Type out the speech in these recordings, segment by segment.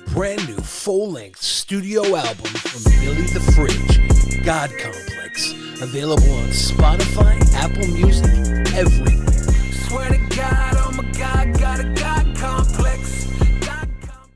Brand new full-length studio album from Billy the Fridge, God Complex. Available on Spotify, Apple Music, everywhere. Swear to God, oh my God, got a God Complex. God Complex.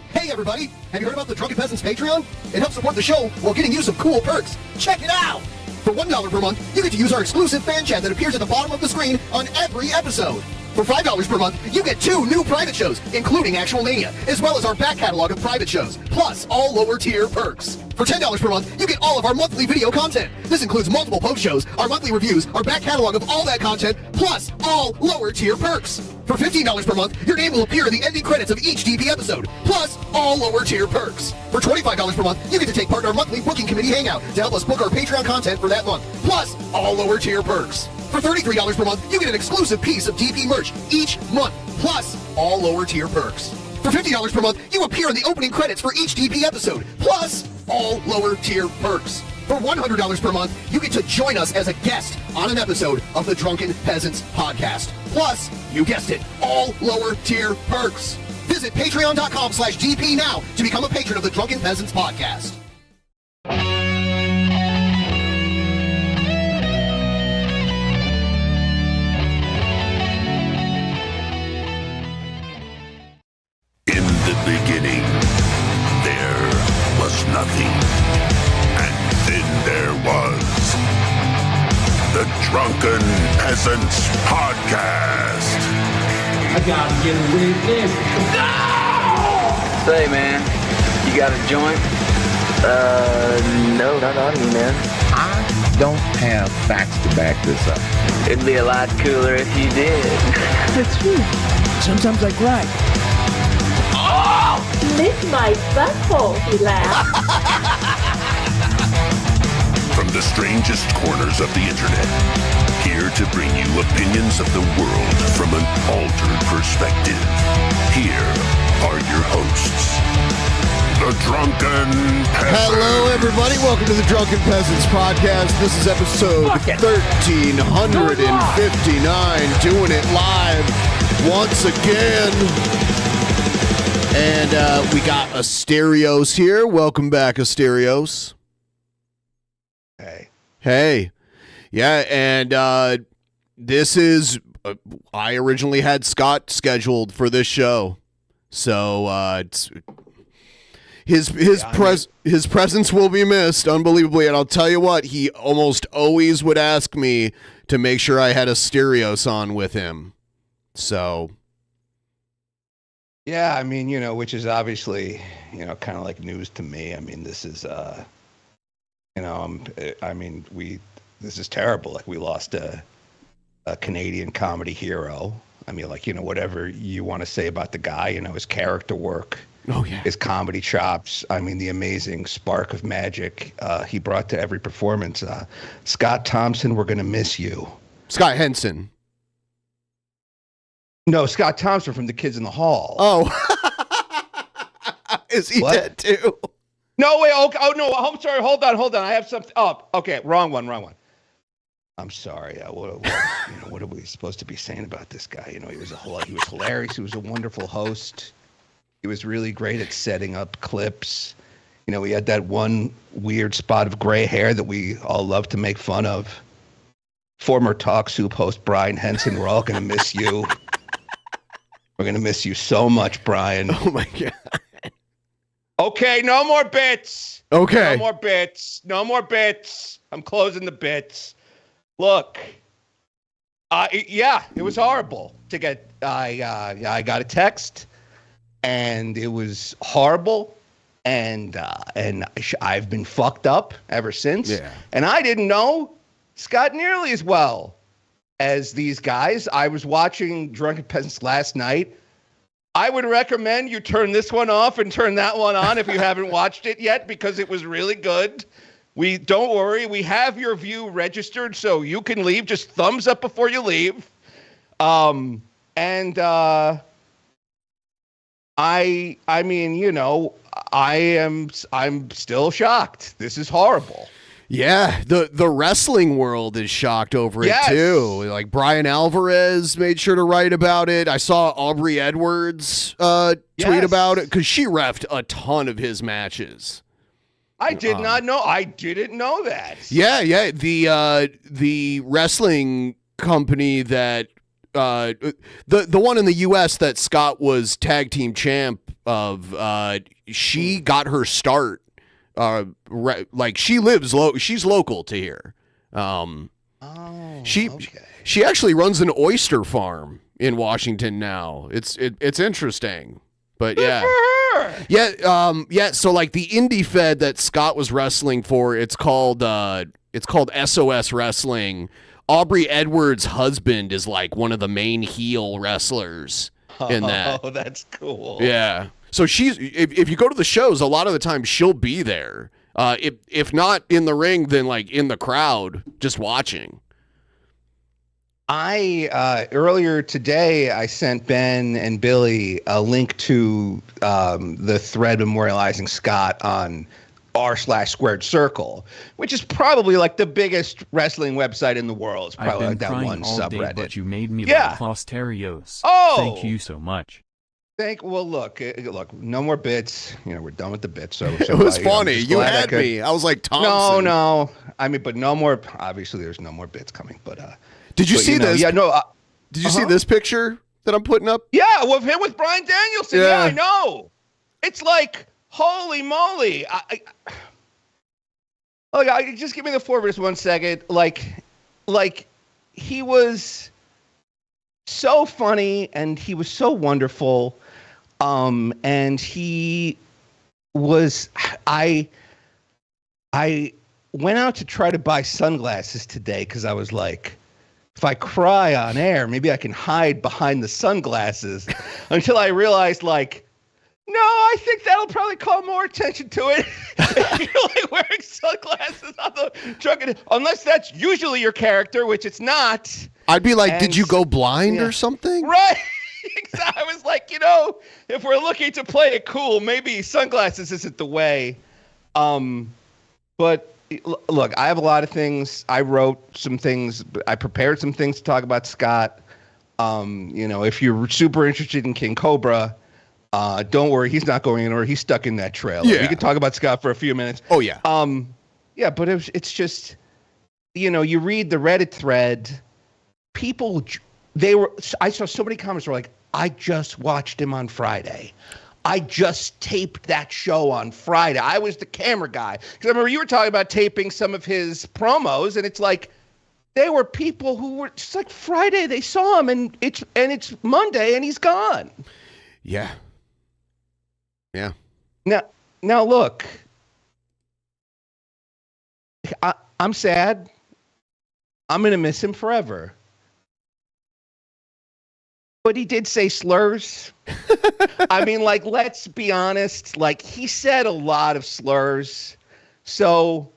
Hey everybody, have you heard about the Drunken Peasants Patreon? It helps support the show while getting you some cool perks. Check it out! For $1 per month, you get to use our exclusive fan chat that appears at the bottom of the screen on every episode. For $5 per month, you get 2 new private shows, including Actual Mania, as well as our back catalog of private shows, plus all lower tier perks. For $10 per month, you get all of our monthly video content. This includes multiple post shows, our monthly reviews, our back catalog of all that content, plus all lower tier perks. For $15 per month, your name will appear in the ending credits of each DP episode, plus all lower tier perks. For $25 per month, you get to take part in our monthly booking committee hangout to help us book our Patreon content for that month, plus all lower tier perks. For $33 per month, you get an exclusive piece of DP merch each month, plus all lower tier perks. For $50 per month, you appear in the opening credits for each DP episode, plus all lower tier perks. For $100 per month, you get to join us as a guest on an episode of the Drunken Peasants podcast. Plus, you guessed it, all lower tier perks. Visit patreon.com/DP now to become a patron of the Drunken Peasants podcast. In the beginning, there was nothing. And then there was the Drunken Peasants Podcast. I gotta get a witness. No! Say, man, you got a joint? No, not on me, man. I don't have facts to back this up. It'd be a lot cooler if you did. That's true. Sometimes I cry. Lick my butthole, he laughed. From the strangest corners of the internet, here to bring you opinions of the world from an altered perspective. Here are your hosts, the Drunken Peasants. Hello, everybody. Welcome to the Drunken Peasants podcast. This is episode 1359, doing it live once again. And we got Asterios here. Welcome back, Asterios. Hey. Yeah, and this is... I originally had Scott scheduled for this show. So it's... His presence will be missed, unbelievably. And I'll tell you what, he almost always would ask me to make sure I had Asterios on with him. So... Yeah, I mean, which is obviously, kind of like news to me. I mean, this is, this is terrible. Like, we lost a Canadian comedy hero. I mean, whatever you want to say about the guy, his character work, his comedy chops. I mean, the amazing spark of magic he brought to every performance. Scott Thompson, we're going to miss you. Scott Henson. No, Scott Thompson from The Kids in the Hall. Oh. Is he dead too? No, wait. Okay. Oh, no. I'm sorry. Hold on. I have something. Oh, okay. Wrong one. I'm sorry. What are we supposed to be saying about this guy? He was hilarious. He was a wonderful host. He was really great at setting up clips. He had that one weird spot of gray hair that we all love to make fun of. Former Talk Soup host Brian Henson, we're all going to miss you. We're going to miss you so much, Brian. Oh, my God. Okay, no more bits. Okay. No more bits. I'm closing the bits. Look. It was horrible to get... I got a text, and it was horrible, and I've been fucked up ever since. Yeah. And I didn't know Scott nearly as well as these guys. I was watching Drunken Peasants last night. I would recommend you turn this one off and turn that one on if you haven't watched it yet, because it was really good. Don't worry, we have your view registered, so you can leave. Just thumbs up before you leave. I'm still shocked. This is horrible. Yeah, the wrestling world is shocked over it too. Like Brian Alvarez made sure to write about it. I saw Aubrey Edwards tweet about it because she reffed a ton of his matches. I did not know. I didn't know that. Yeah. The wrestling company that the one in the U.S. that Scott was tag team champ of, she got her start. Like she lives she's local to here. She actually runs an oyster farm in Washington now. It's interesting, but yeah. So like the indie fed that Scott was wrestling for, it's called SOS Wrestling. Aubrey Edwards' husband is like one of the main heel wrestlers in that. Oh, that's cool. Yeah. So she's if you go to the shows, a lot of the time she'll be there. If not in the ring, then like in the crowd, just watching. I earlier today I sent Ben and Billy a link to the thread memorializing Scott on r/squared circle, which is probably like the biggest wrestling website in the world. It's probably like that one subreddit. But you made me like Asterios. Oh, thank you so much. Look, no more bits. We're done with the bits. So it was funny. You had me. I was like, Thompson. No. I mean, but no more. Obviously, there's no more bits coming. But did you see this? Yeah, no. Did you see this picture that I'm putting up? Yeah, with him with Bryan Danielson. Yeah, I know. It's like, holy moly! Just give me the floor for just 1 second. Like he was so funny and he was so wonderful. And he was, I went out to try to buy sunglasses today because I was like, if I cry on air, maybe I can hide behind the sunglasses until I realized like, no, I think that'll probably call more attention to it. If you're like wearing sunglasses on the drunken, unless that's usually your character, which it's not. I'd be like, did you go blind or something? Right. I was like, if we're looking to play it cool, maybe sunglasses isn't the way. But look, I have a lot of things. I wrote some things. I prepared some things to talk about Scott. If you're super interested in King Cobra, don't worry, he's not going anywhere. He's stuck in that trailer. Yeah. We can talk about Scott for a few minutes. Oh, yeah. Yeah, but it's just, you read the Reddit thread, I saw so many comments were like, I just watched him on Friday. I just taped that show on Friday. I was the camera guy. Because I remember you were talking about taping some of his promos, and it's like, there were people who were just like Friday, they saw him, and it's Monday, and he's gone. Yeah. Yeah. Now look, I'm sad. I'm going to miss him forever. But he did say slurs. I mean, like, let's be honest. Like, he said a lot of slurs. So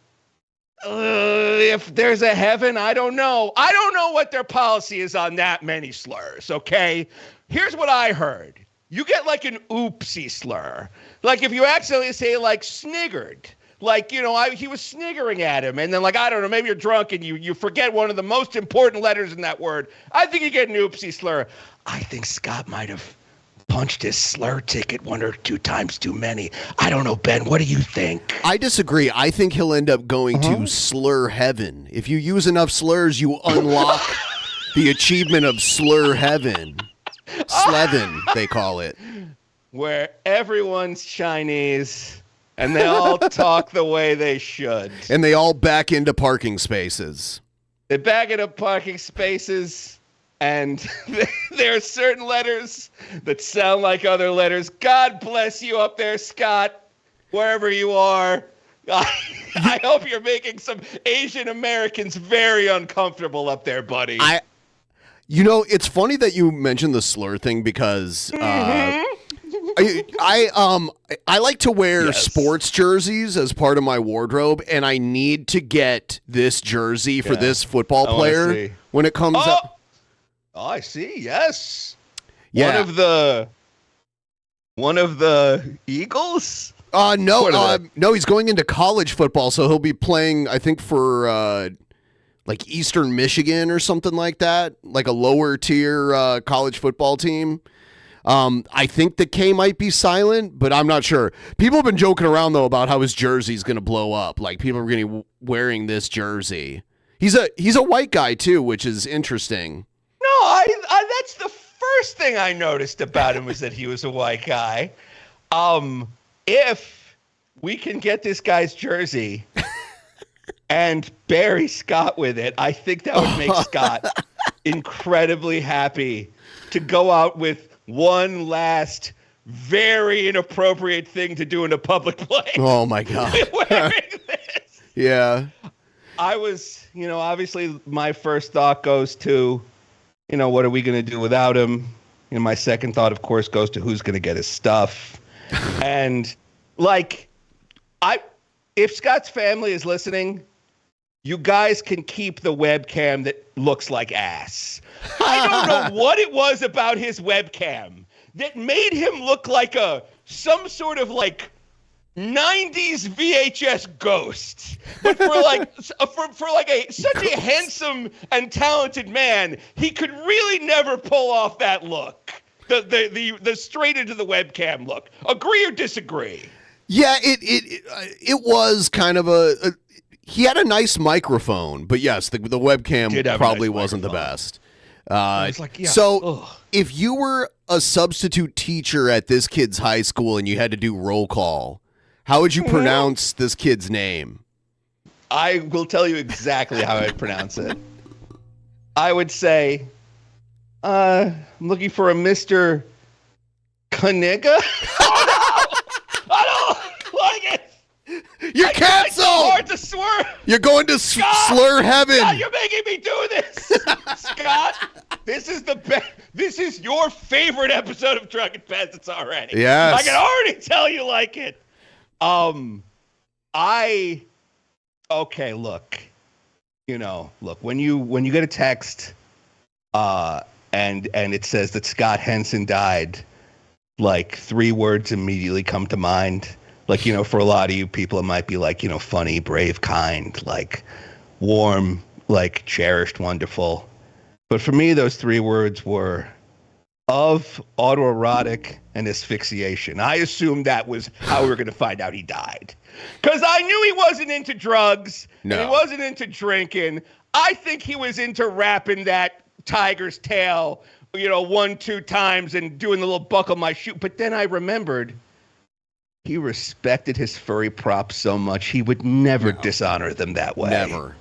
if there's a heaven, I don't know. I don't know what their policy is on that many slurs, okay? Here's what I heard. You get like an oopsie slur. Like if you accidentally say like sniggered, like, he was sniggering at him. And then like, I don't know, maybe you're drunk and you forget one of the most important letters in that word. I think you get an oopsie slur. I think Scott might have punched his slur ticket 1 or 2 times too many. I don't know, Ben. What do you think? I disagree. I think he'll end up going to slur heaven. If you use enough slurs, you unlock the achievement of slur heaven. Slevin, they call it. Where everyone's Chinese and they all talk the way they should. And they all back into parking spaces. They back into parking spaces, and there are certain letters that sound like other letters. God bless you up there, Scott, wherever you are. I hope you're making some Asian Americans very uncomfortable up there, buddy. It's funny that you mentioned the slur thing because I like to wear sports jerseys as part of my wardrobe, and I need to get this jersey for this football player when it comes up. Oh, I see. Yes. Yeah. One of the Eagles. No, he's going into college football, so he'll be playing, I think, for like Eastern Michigan or something like that, like a lower tier college football team. I think the K might be silent, but I'm not sure. People have been joking around though about how his jersey's going to blow up. Like people are going to be wearing this jersey. He's a white guy too, which is interesting. No, I that's the first thing I noticed about him was that he was a white guy. If we can get this guy's jersey and bury Scott with it, I think that would make Scott incredibly happy to go out with one last very inappropriate thing to do in a public place. Oh my God. Wearing this. Yeah. I was, obviously my first thought goes to, what are we going to do without him? My second thought, of course, goes to who's going to get his stuff. And if Scott's family is listening, you guys can keep the webcam that looks like ass. I don't know what it was about his webcam that made him look like some sort of 90s VHS ghost. But for such a handsome and talented man, he could really never pull off that look. The straight into the webcam look. Agree or disagree? Yeah, it was kind of he had a nice microphone, but yes, the webcam probably wasn't the best. If you were a substitute teacher at this kid's high school and you had to do roll call, how would you pronounce this kid's name? I will tell you exactly how I'd pronounce it. I would say, I'm looking for a Mr. Kaniga. I don't like it. You're canceled. It's so hard to swear. You're going to slur heaven. Scott, you're making me do this. Scott, this is the best. This is your favorite episode of Drunken Peasants already. Yes. I can already tell you like it. Look, when you get a text, and it says that Scott Henson died, 3 words immediately come to mind. For a lot of you people, it might be funny, brave, kind, warm, cherished, wonderful. But for me, those 3 words were of, autoerotic, and asphyxiation. I assumed that was how we were going to find out he died. Because I knew he wasn't into drugs, and he wasn't into drinking. I think he was into wrapping that tiger's tail, 1-2 times and doing the little buckle my shoe. But then I remembered he respected his furry props so much he would never dishonor them that way. Never.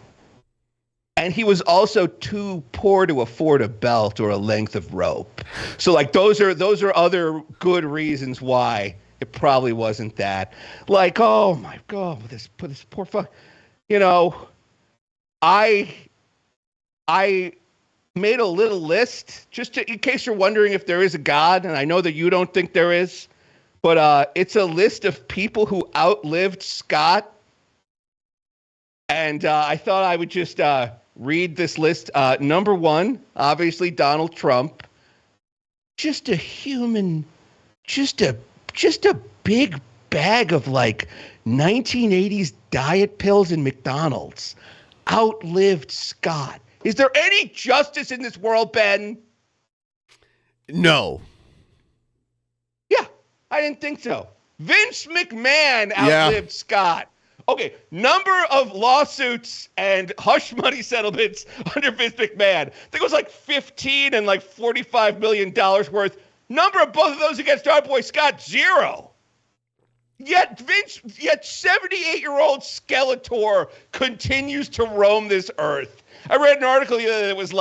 And he was also too poor to afford a belt or a length of rope. So those are other good reasons why it probably wasn't that. Oh my God, this poor fuck. I made a little list just in case you're wondering if there is a God, and I know that you don't think there is, but it's a list of people who outlived Scott. And I thought I would just read this list. Number 1, obviously Donald Trump. Just a human, just a big bag of 1980s diet pills and McDonald's. Outlived Scott. Is there any justice in this world, Ben? No. Yeah, I didn't think so. Vince McMahon outlived Scott. Okay, number of lawsuits and hush money settlements under Vince McMahon. I think it was 15 and $45 million worth. Number of both of those against our boy Scott, 0. Yet 78-year-old Skeletor continues to roam this earth. I read an article that was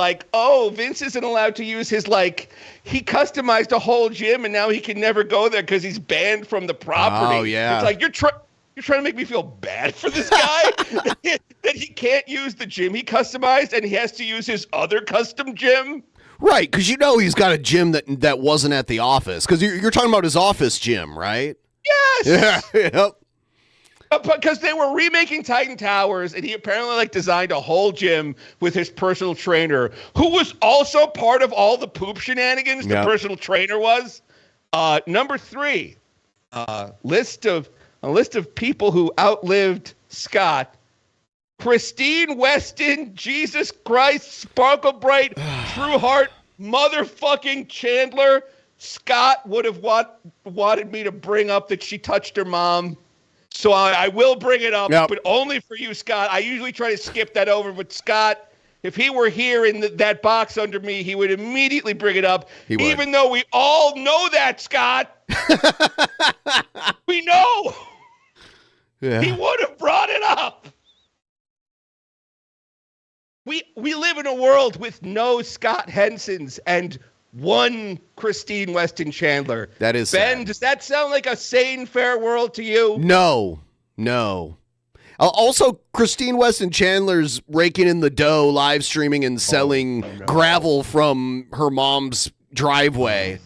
Vince isn't allowed to use his, he customized a whole gym and now he can never go there because he's banned from the property. Oh, yeah. It's you're trying to make me feel bad for this guy that he can't use the gym he customized and he has to use his other custom gym. Right, because he's got a gym that wasn't at the office. Because you're talking about his office gym, right? Yes. Yeah. Yep. Because they were remaking Titan Towers, and he apparently designed a whole gym with his personal trainer, who was also part of all the poop shenanigans. The personal trainer was. Number 3, list of a list of people who outlived Scott. Christine Weston, Jesus Christ, Sparkle Bright, True Heart, motherfucking Chandler. Scott would have wanted me to bring up that she touched her mom. So I will bring it up, but only for you, Scott. I usually try to skip that over, but Scott, if he were here in that box under me, he would immediately bring it up. Even though we all know that, Scott. We know. Yeah. He would have brought it up. We live in a world with no Scott Hensons and one Christine Weston Chandler. That is Ben, sad. Does that sound like a sane, fair world to you? No. Also, Christine Weston Chandler's raking in the dough, live streaming and selling gravel from her mom's driveway.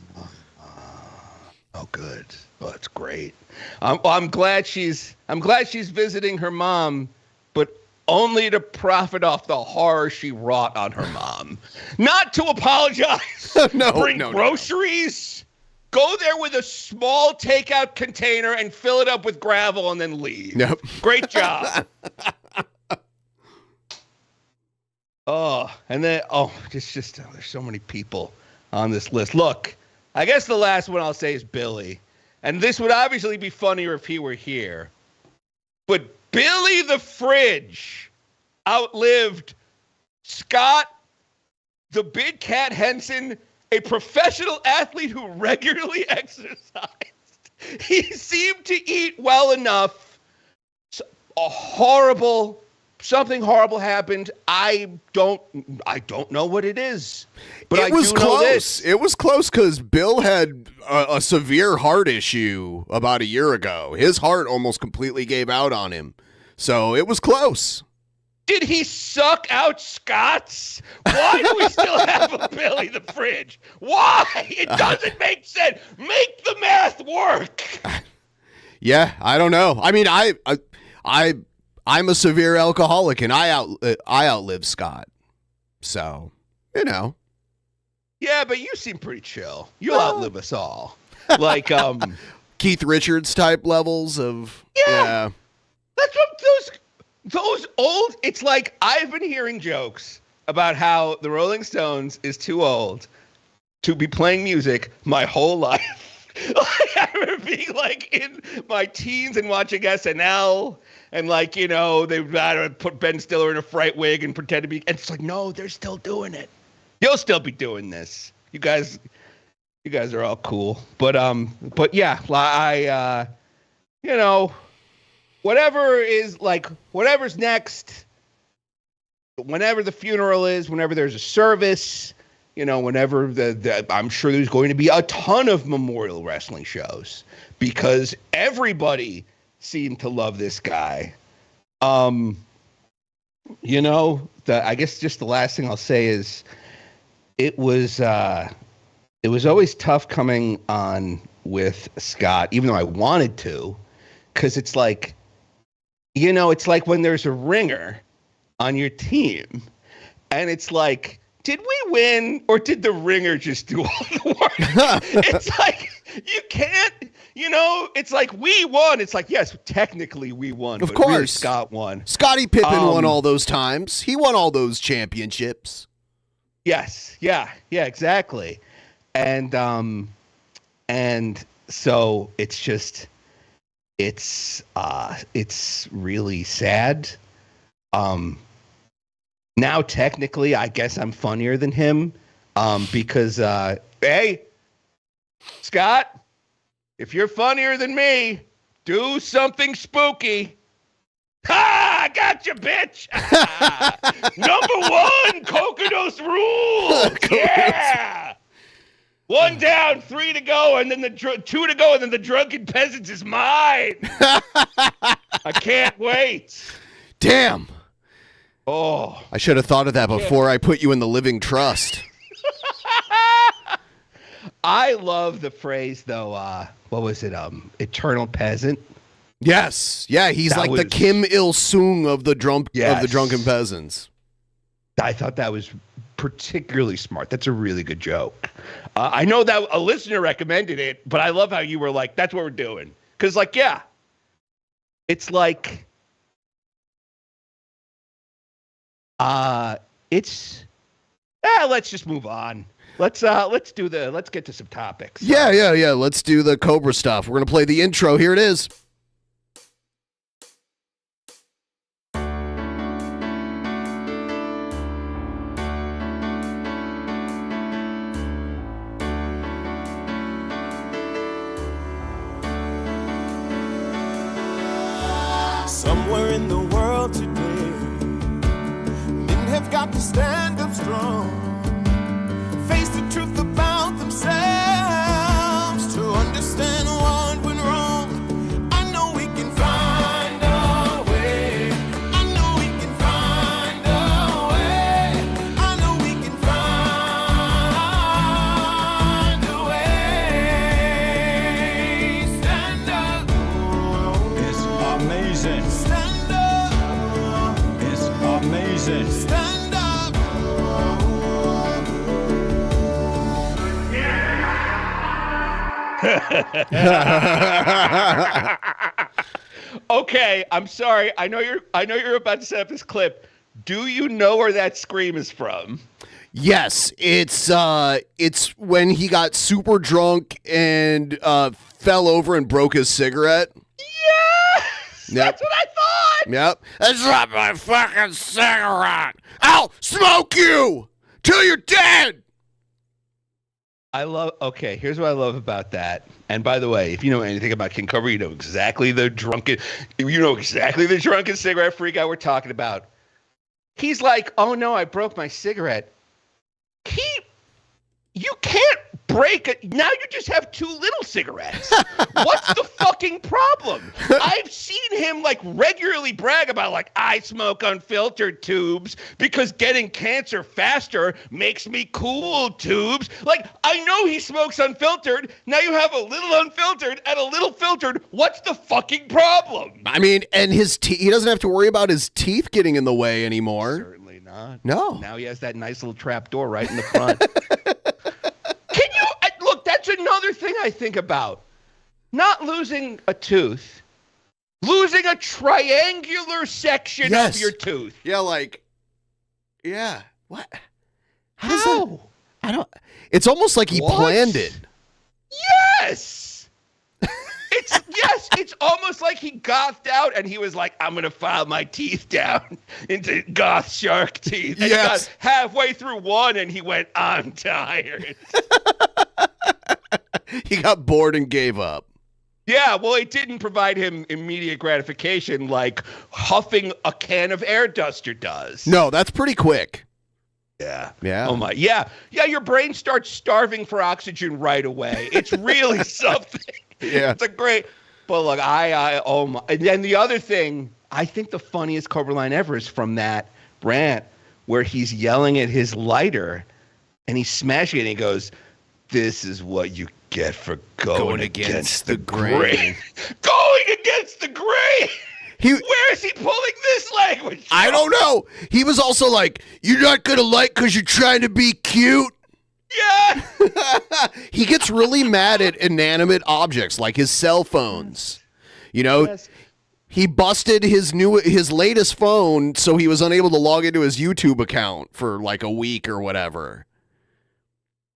Oh, good. Oh, that's great. I'm glad she's visiting her mom, but only to profit off the horror she wrought on her mom. Not to apologize. Bring groceries. Go there with a small takeout container and fill it up with gravel and then leave. Nope. Great job. There's so many people on this list. Look, I guess the last one I'll say is Billy. And this would obviously be funnier if he were here. But Billy the Fridge outlived Scott, the Big Cat Henson, a professional athlete who regularly exercised. He seemed to eat well enough. Something horrible happened. I don't know what it is. But it was close. It was close because Bill had a severe heart issue about a year ago. His heart almost completely gave out on him. So it was close. Did he suck out Scott's? Why do we still have a Billy the Fridge? Why? It doesn't make sense. Make the math work. Yeah, I don't know. I mean, I'm a severe alcoholic, and I outlived Scott. So, you know. Yeah, but you seem pretty chill. You'll outlive us all. Like Keith Richards type levels of yeah. That's what those old. It's like I've been hearing jokes about how the Rolling Stones is too old to be playing music my whole life. I remember being like in my teens and watching SNL and like, you know, they would put Ben Stiller in a fright wig and pretend to be, and it's like, no, they're still doing it. You'll still be doing this. You guys are all cool. But yeah, I you know, whatever's next, whenever the funeral is, whenever there's a service, you know, whenever I'm sure there's going to be a ton of memorial wrestling shows because everybody seemed to love this guy. You know, I guess just the last thing I'll say is it was always tough coming on with Scott, even though I wanted to, because it's like, you know, it's like when there's a ringer on your team and it's like, did we win or did the ringer just do all the work? It's like, you can't, you know, it's like we won. It's like, yes, technically we won. Of course. Really Scott won. Scottie Pippen won all those times. He won all those championships. Yes. Yeah, exactly. And so it's just, it's really sad. Now, technically, I guess I'm funnier than him because, hey, Scott, if you're funnier than me, do something spooky. Ha! I got you, bitch! Number one, Coconuts rule! Yeah! 1 down, 3 to go, and then 2 to go, and then the Drunken Peasants is mine! I can't wait. Damn. Oh. I should have thought of that before I put you in the living trust. I love the phrase, though, what was it, eternal peasant? Yes. Yeah, he's like the Kim Il-sung of the Drunken Peasants. I thought that was particularly smart. That's a really good joke. I know that a listener recommended it, but I love how you were like, that's what we're doing. Because, like, yeah, It's like, let's just move on. Let's get to some topics. Yeah. Let's do the Cobra stuff. We're gonna play the intro. Here it is. Somewhere in the world today, men have got to stand up strong, face the truth about themselves, to understand what went wrong. I know we can find a way. I know we can find a way. I know we can find a way. Stand up. It's amazing. Stand up. It's amazing. Stand up. Okay, I'm sorry. I know you're about to set up this clip. Do you know where that scream is from? Yes, it's when he got super drunk and fell over and broke his cigarette. Yes! Yep. That's what I thought! Yep. That's not my fucking cigarette. I'll smoke you till you're dead. Okay, here's what I love about that. And by the way, if you know anything about King Cobra, you know exactly the drunken cigarette freak guy we're talking about. He's like, oh no, I broke my cigarette. You can't break it. Now you just have two little cigarettes. What's the fucking problem? I've seen him like regularly brag about like, I smoke unfiltered tubes because getting cancer faster makes me cool tubes. Like, I know he smokes unfiltered. Now you have a little unfiltered and a little filtered. What's the fucking problem? I mean, and he doesn't have to worry about his teeth getting in the way anymore. Certainly not. No. Now he has that nice little trap door right in the front. Look, that's another thing I think about. Not losing a tooth, losing a triangular section of your tooth. Yeah, like, yeah. What? How? I don't. It's almost like he planned it. Yes. It's almost like he gothed out and he was like, I'm going to file my teeth down into goth shark teeth. And he got halfway through one and he went, I'm tired. He got bored and gave up. Yeah, well, it didn't provide him immediate gratification like huffing a can of air duster does. No, that's pretty quick. Yeah. Yeah. Oh my. Yeah. Yeah. Your brain starts starving for oxygen right away. It's really something. Yeah. It's a great. But look, oh my. And then the other thing, I think the funniest Cobra line ever is from that rant where he's yelling at his lighter and he's smashing it and he goes, this is what you get for going against the grain. Going against the grain. Where is he pulling this language from? I don't know. He was also like, you're not going to like because you're trying to be cute. Yeah. He gets really mad at inanimate objects like his cell phones. You know, he busted his latest phone so he was unable to log into his YouTube account for like a week or whatever.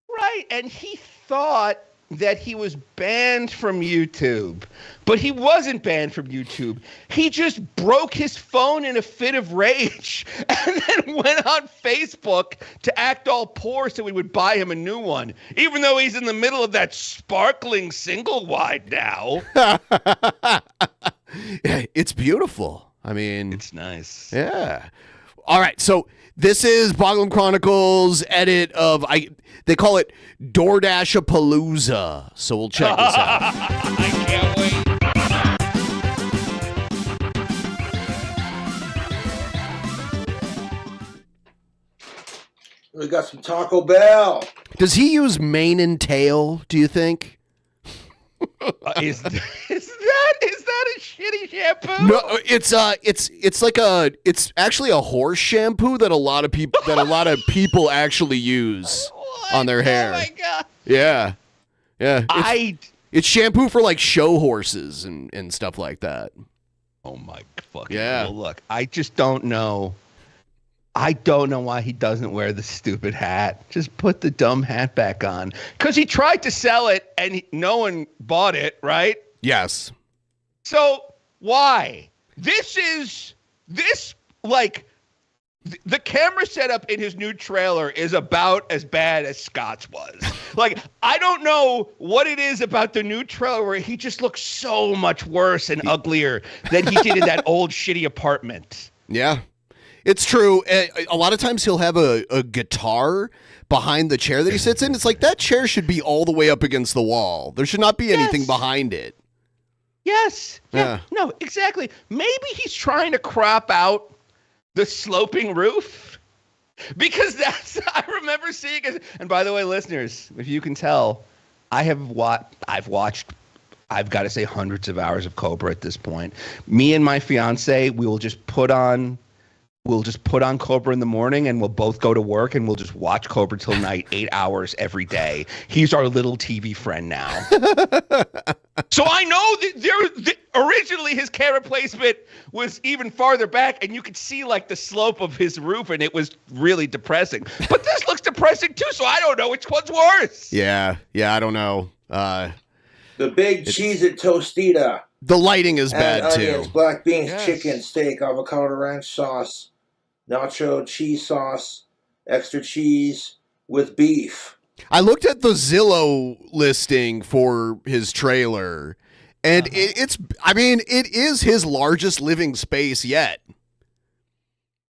Right. And he thought that he was banned from YouTube, but he wasn't banned from YouTube. He just broke his phone in a fit of rage and then went on Facebook to act all poor so we would buy him a new one, even though he's in the middle of that sparkling single wide now. It's beautiful. I mean, it's nice. Yeah. All right. So this is Boglum Chronicles edit of they call it DoorDash-a-Palooza. So we'll check this out. I can't wait. We got some Taco Bell. Does he use mane and tail, do you think? Is that a shitty shampoo? No, it's actually a horse shampoo that a lot of people actually use on their hair. Oh my god. Yeah. It's shampoo for like show horses and stuff like that. Oh my fucking. Yeah. Well, look, I just don't know. I don't know why he doesn't wear the stupid hat. Just put the dumb hat back on. Because he tried to sell it and no one bought it, right? Yes. So why? The camera setup in his new trailer is about as bad as Scott's was. Like, I don't know what it is about the new trailer where he just looks so much worse and uglier than he did in that old shitty apartment. Yeah. It's true. A lot of times he'll have a guitar behind the chair that he sits in. It's like that chair should be all the way up against the wall. There should not be anything behind it. Yes. Yeah. No, exactly. Maybe he's trying to crop out the sloping roof. Because I remember seeing it. And by the way, listeners, if you can tell, I've watched, I've got to say, hundreds of hours of Cobra at this point. Me and my fiance, we'll just put on Cobra in the morning and we'll both go to work and we'll just watch Cobra till night, 8 hours every day. He's our little TV friend now. So I know that originally his camera placement was even farther back and you could see like the slope of his roof and it was really depressing. But this looks depressing too, so I don't know which one's worse. Yeah, I don't know. The big Cheez-It Tostita. The lighting is bad onions, too. Black beans, chicken, steak, avocado ranch sauce, nacho cheese sauce, extra cheese with beef. I looked at the Zillow listing for his trailer, and it is his largest living space yet.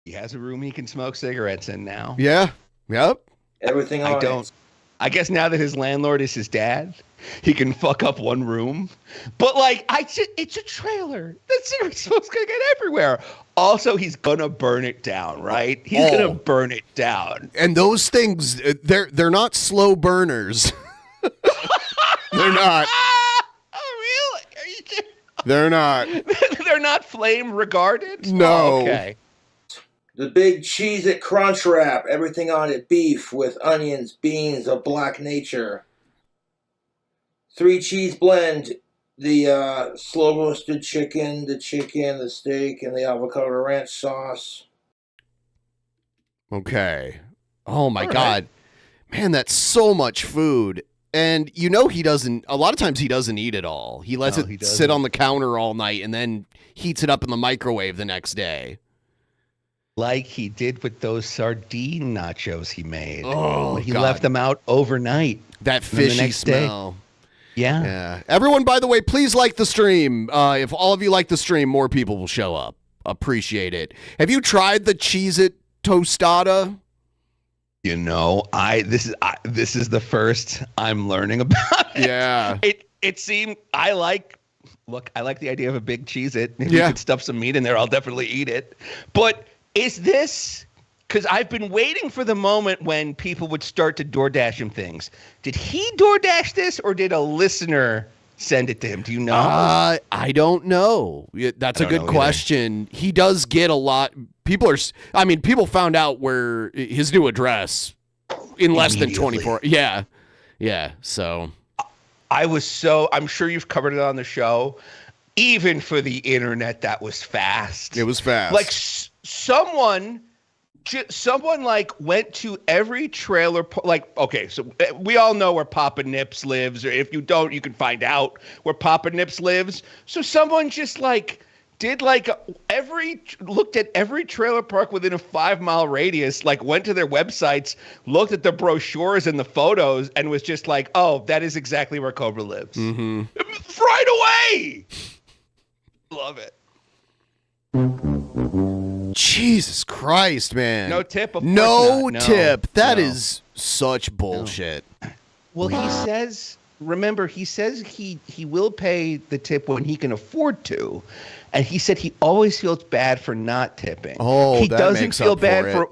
He has a room he can smoke cigarettes in now. Yeah. Yep. Everything on it. I guess now that his landlord is his dad, he can fuck up one room. But like, it's a trailer. That cigarette smoke's gonna get everywhere. Also, he's gonna burn it down, right? He's gonna burn it down. And those things, they're not slow burners. They're not. Oh, really? Are you kidding? They're not. They're not flame regarded? No. Oh, okay. The big Cheez-It Crunch Wrap, everything on it, beef with onions, beans of black nature. 3 cheese blend, the slow roasted chicken, the steak, and the avocado ranch sauce. Okay. Oh my God. Man, that's so much food. And you know a lot of times he doesn't eat it all. He lets it sit on the counter all night and then heats it up in the microwave the next day. Like he did with those sardine nachos he made. Oh, he God. left them out overnight. That fishy smell. Day. Yeah. Everyone, by the way, please like the stream. If all of you like the stream, more people will show up. Appreciate it. Have you tried the Cheez-It Tostada? You know, this is the first I'm learning about it. Yeah. It seemed I like the idea of a big Cheez-It. If you could stuff some meat in there, I'll definitely eat it. But is this, because I've been waiting for the moment when people would start to DoorDash him things. Did he DoorDash this or did a listener send it to him? Do you know? I don't know. That's a good question. He does get a lot. People found out where his new address in less than 24. Yeah. Yeah. So I'm sure you've covered it on the show. Even for the internet, that was fast. It was fast. Like someone like went to every trailer. Okay, so we all know where Papa Nips lives, or if you don't, you can find out where Papa Nips lives. So someone just like did like looked at every trailer park within a 5-mile radius, like went to their websites, looked at the brochures and the photos, and was just like, oh, that is exactly where Cobra lives. Mm-hmm. Right away. Love it. Jesus Christ, man. No tip, of course no not. tip. That is such bullshit. Well, he says he will pay the tip when he can afford to. And he said he always feels bad for not tipping. Oh, he that doesn't makes feel up bad for for it.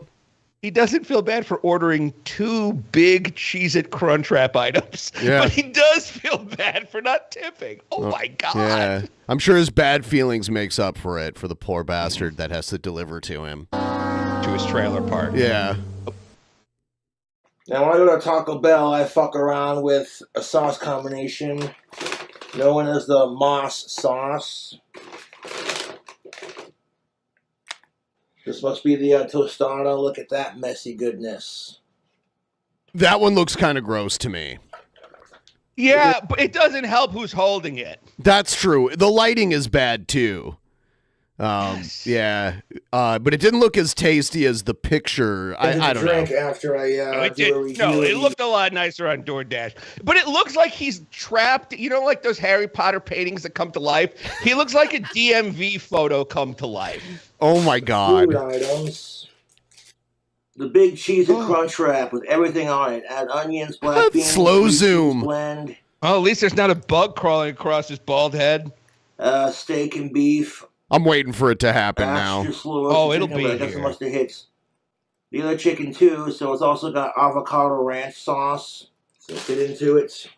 He doesn't feel bad for ordering 2 big Cheez-It Crunchwrap items, but he does feel bad for not tipping. Oh my God. Yeah. I'm sure his bad feelings makes up for it for the poor bastard that has to deliver to him. To his trailer park. Yeah. Now, when I go to Taco Bell, I fuck around with a sauce combination known as the Moss sauce. This must be the tostada. Look at that messy goodness. That one looks kind of gross to me. Yeah, but it doesn't help who's holding it. That's true. The lighting is bad too. Yeah, but it didn't look as tasty as the picture. I don't know. After I do a review. No, it looked a lot nicer on DoorDash. But it looks like he's trapped. You know, like those Harry Potter paintings that come to life. He looks like a DMV photo come to life. Oh my God! Food items. The big cheese and crunch wrap with everything on it. Add onions, black beans. Slow zoom. Blend. Oh, at least there's not a bug crawling across his bald head. Steak and beef. I'm waiting for it to happen now. It'll be here. That's must have hits the other chicken too. So it's also got avocado ranch sauce. So get into it.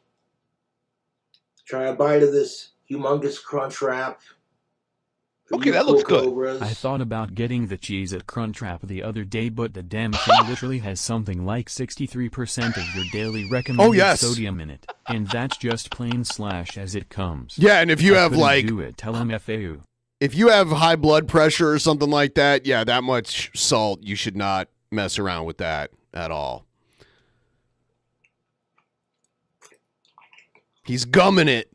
Try a bite of this humongous crunch wrap. Okay, that looks good. I thought about getting the cheese at Crunchwrap the other day, but the damn thing literally has something like 63% of your daily recommended sodium in it, and that's just plain slash as it comes. Yeah, and if you have like, do it, tell MFAU. If you have high blood pressure or something like that, yeah, that much salt, you should not mess around with that at all. He's gumming it.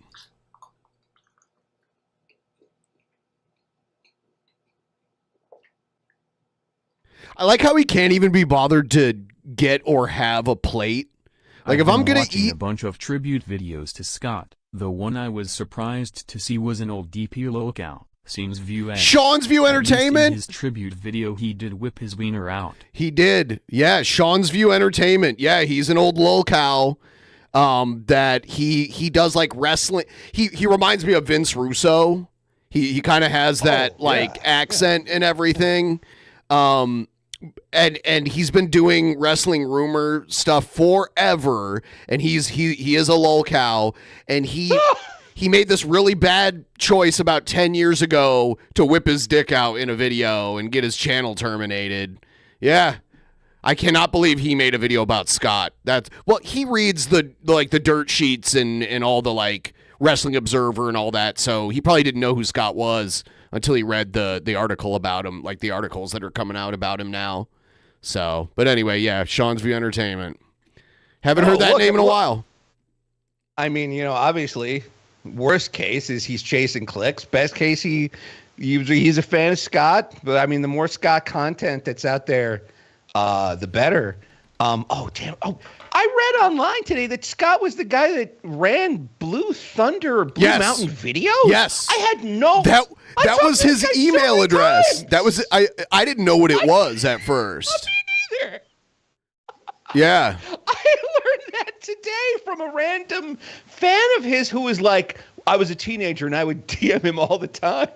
I like how he can't even be bothered to get or have a plate. Like if I'm gonna eat a bunch of tribute videos to Scott, the one I was surprised to see was an old DP locale. Seems View Sean's View Entertainment. In his tribute video, he did whip his wiener out. He did, yeah. Sean's View Entertainment, yeah. He's an old locale. That he does like wrestling. He reminds me of Vince Russo. He kind of has that accent and everything. And he's been doing wrestling rumor stuff forever. And he is a lolcow, and he made this really bad choice about 10 years ago to whip his dick out in a video and get his channel terminated. Yeah. I cannot believe he made a video about Scott. He reads the dirt sheets and all the like Wrestling Observer and all that, so he probably didn't know who Scott was until he read the article about him, like the articles that are coming out about him now. So, but anyway, yeah, Sean's View Entertainment. Haven't heard that name in a while. I mean, obviously, worst case is he's chasing clicks. Best case, he's a fan of Scott. But I mean, the more Scott content that's out there, the better. I read online today that Scott was the guy that ran Blue Thunder or Blue Mountain Videos. Yes, I had no. That was his email address. That was I didn't know what it was at first. Me neither. Yeah. I learned that today from a random fan of his who was like, I was a teenager and I would DM him all the time.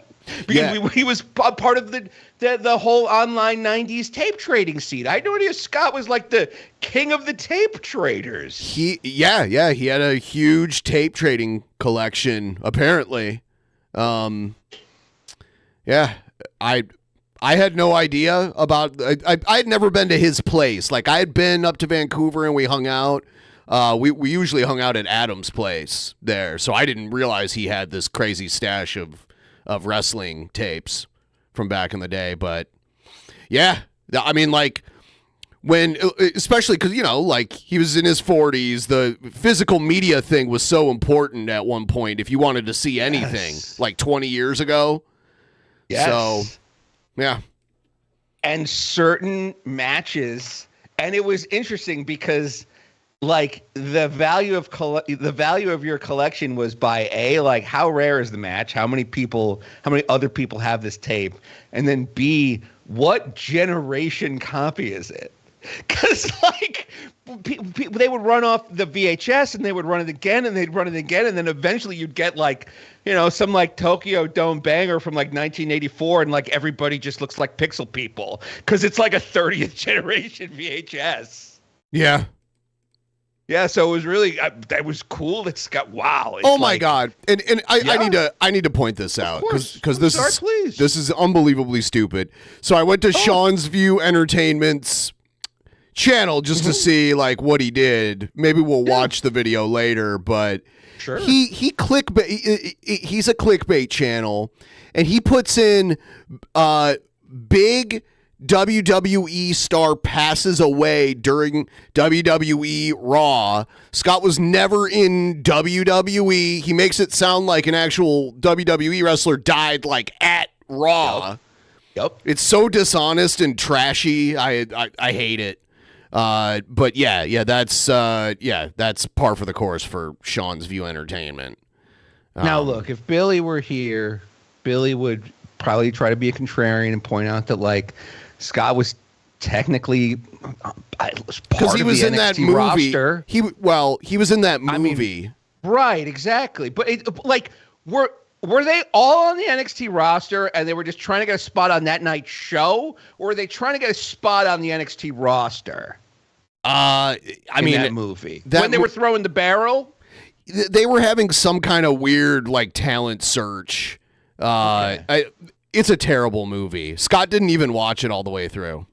Because he was part of the whole online 90s tape trading scene. I had no idea Scott was like the king of the tape traders. He had a huge tape trading collection, apparently. I had no idea about. I had never been to his place. Like I had been up to Vancouver and we hung out. We usually hung out at Adam's place there, so I didn't realize he had this crazy stash of wrestling tapes from back in the day. But yeah, I mean, like when, especially because like he was in his 40s, the physical media thing was so important at one point. If you wanted to see anything, like 20 years ago. Yes. So. Yeah. And certain matches, and it was interesting because like the value of your collection was by like how rare is the match, how many other people have this tape, and then B, what generation copy is it? Because like people, they would run off the VHS and they would run it again and they'd run it again, and then eventually you'd get like some like Tokyo Dome banger from like 1984, and like everybody just looks like pixel people because it's like a 30th generation VHS. Yeah. Yeah, so it was really that was cool. It's got wow. Oh my God! And I need to point this out because this is unbelievably stupid. So I went to Sean's View Entertainment's channel just to see like what he did. Maybe we'll watch the video later, but sure. He clickbait. He's a clickbait channel, and he puts in big WWE star passes away during WWE Raw. Scott was never in WWE. He makes it sound like an actual WWE wrestler died like at Raw. Yep. It's so dishonest and trashy. I hate it. But that's par for the course for Sean's View Entertainment. Now look, if Billy were here, Billy would probably try to be a contrarian and point out that like Scott was technically because he was in that movie. Roster. He was in that movie. I mean, right, exactly. But were they all on the NXT roster and they were just trying to get a spot on that night's show, or were they trying to get a spot on the NXT roster? That movie when they were throwing the barrel, they were having some kind of weird like talent search. It's a terrible movie. Scott didn't even watch it all the way through.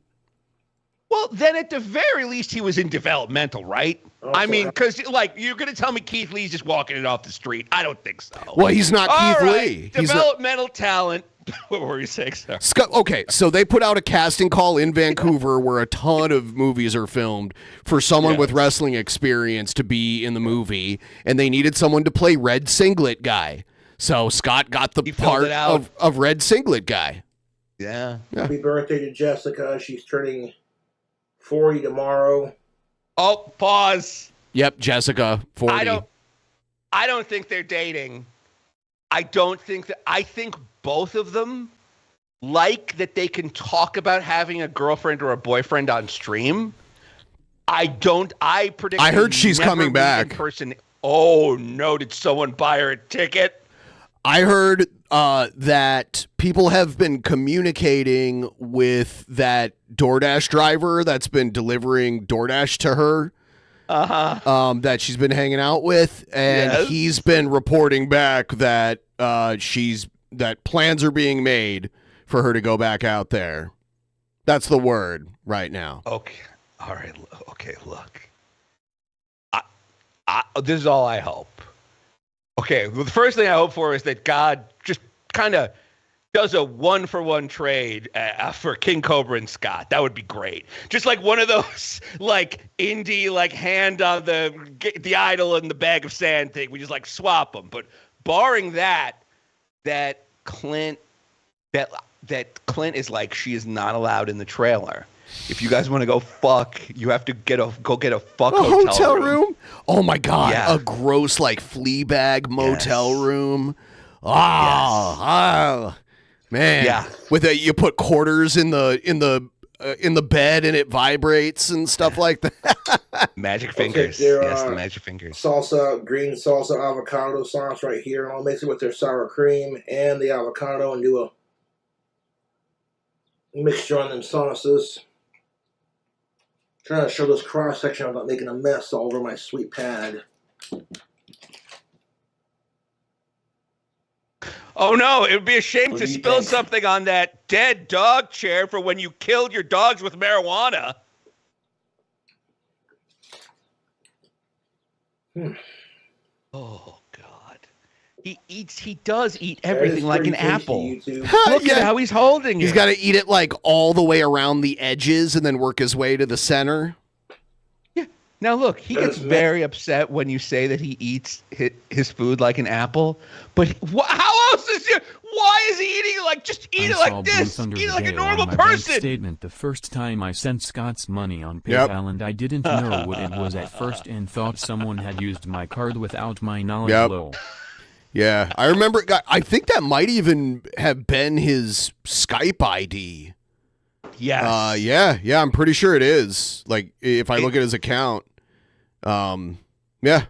Well, then at the very least, he was in developmental, right? I mean, because like you're gonna tell me Keith Lee's just walking it off the street? I don't think so. Well, he's not Keith Lee. Developmental talent. What were you saying, sir? Okay, so they put out a casting call in Vancouver where a ton of movies are filmed for someone with wrestling experience to be in the movie, and they needed someone to play Red Singlet Guy. So Scott got the part of Red Singlet Guy. Yeah. Happy birthday to Jessica. She's turning 40 tomorrow. Oh, pause. Yep, Jessica, 40. I don't think they're dating. I think both of them like that they can talk about having a girlfriend or a boyfriend on stream. I predict. I heard she's coming back. In person. Oh no! Did someone buy her a ticket? I heard that people have been communicating with that DoorDash driver that's been delivering DoorDash to her. That she's been hanging out with, and he's been reporting back that that plans are being made for her to go back out there. That's the word right now. Okay. All right. Okay. Look. This is all I hope. Okay. Well, the first thing I hope for is that God just kind of does a 1-for-1 trade for King Cobra and Scott. That would be great. Just like one of those like indie like hand on the idol and the bag of sand thing. We just like swap them. But barring that Clint is like, she is not allowed in the trailer. If you guys want to go fuck, you have to go get a fuck hotel room. Oh my God. Yeah. A gross like Fleabag motel room. Man. Yeah. You put quarters in the bed and it vibrates and stuff like that. Magic fingers. Yes, the magic fingers. Salsa, green salsa avocado sauce right here. I'll mix it with their sour cream and the avocado and do a mixture on them sauces. Trying to show this cross section without making a mess all over my sweet pad. Oh no, it would be a shame to spill something on that dead dog chair for when you killed your dogs with marijuana. Oh God. He does eat everything like an apple. Look at how he's holding it. He's got to eat it like all the way around the edges and then work his way to the center. Yeah. Now look, he gets very upset when you say that he eats his food like an apple. But how else is he? Why is he eating it like? Just eat it like this. Eat it like a normal person. Statement: the first time I sent Scott's money on PayPal and I didn't know what it was at first and thought someone had used my card without my knowledge. Lol. Yeah, I remember. I think that might even have been his Skype ID. Yes. Yeah. I'm pretty sure it is. Like, if I look at his account. Yeah.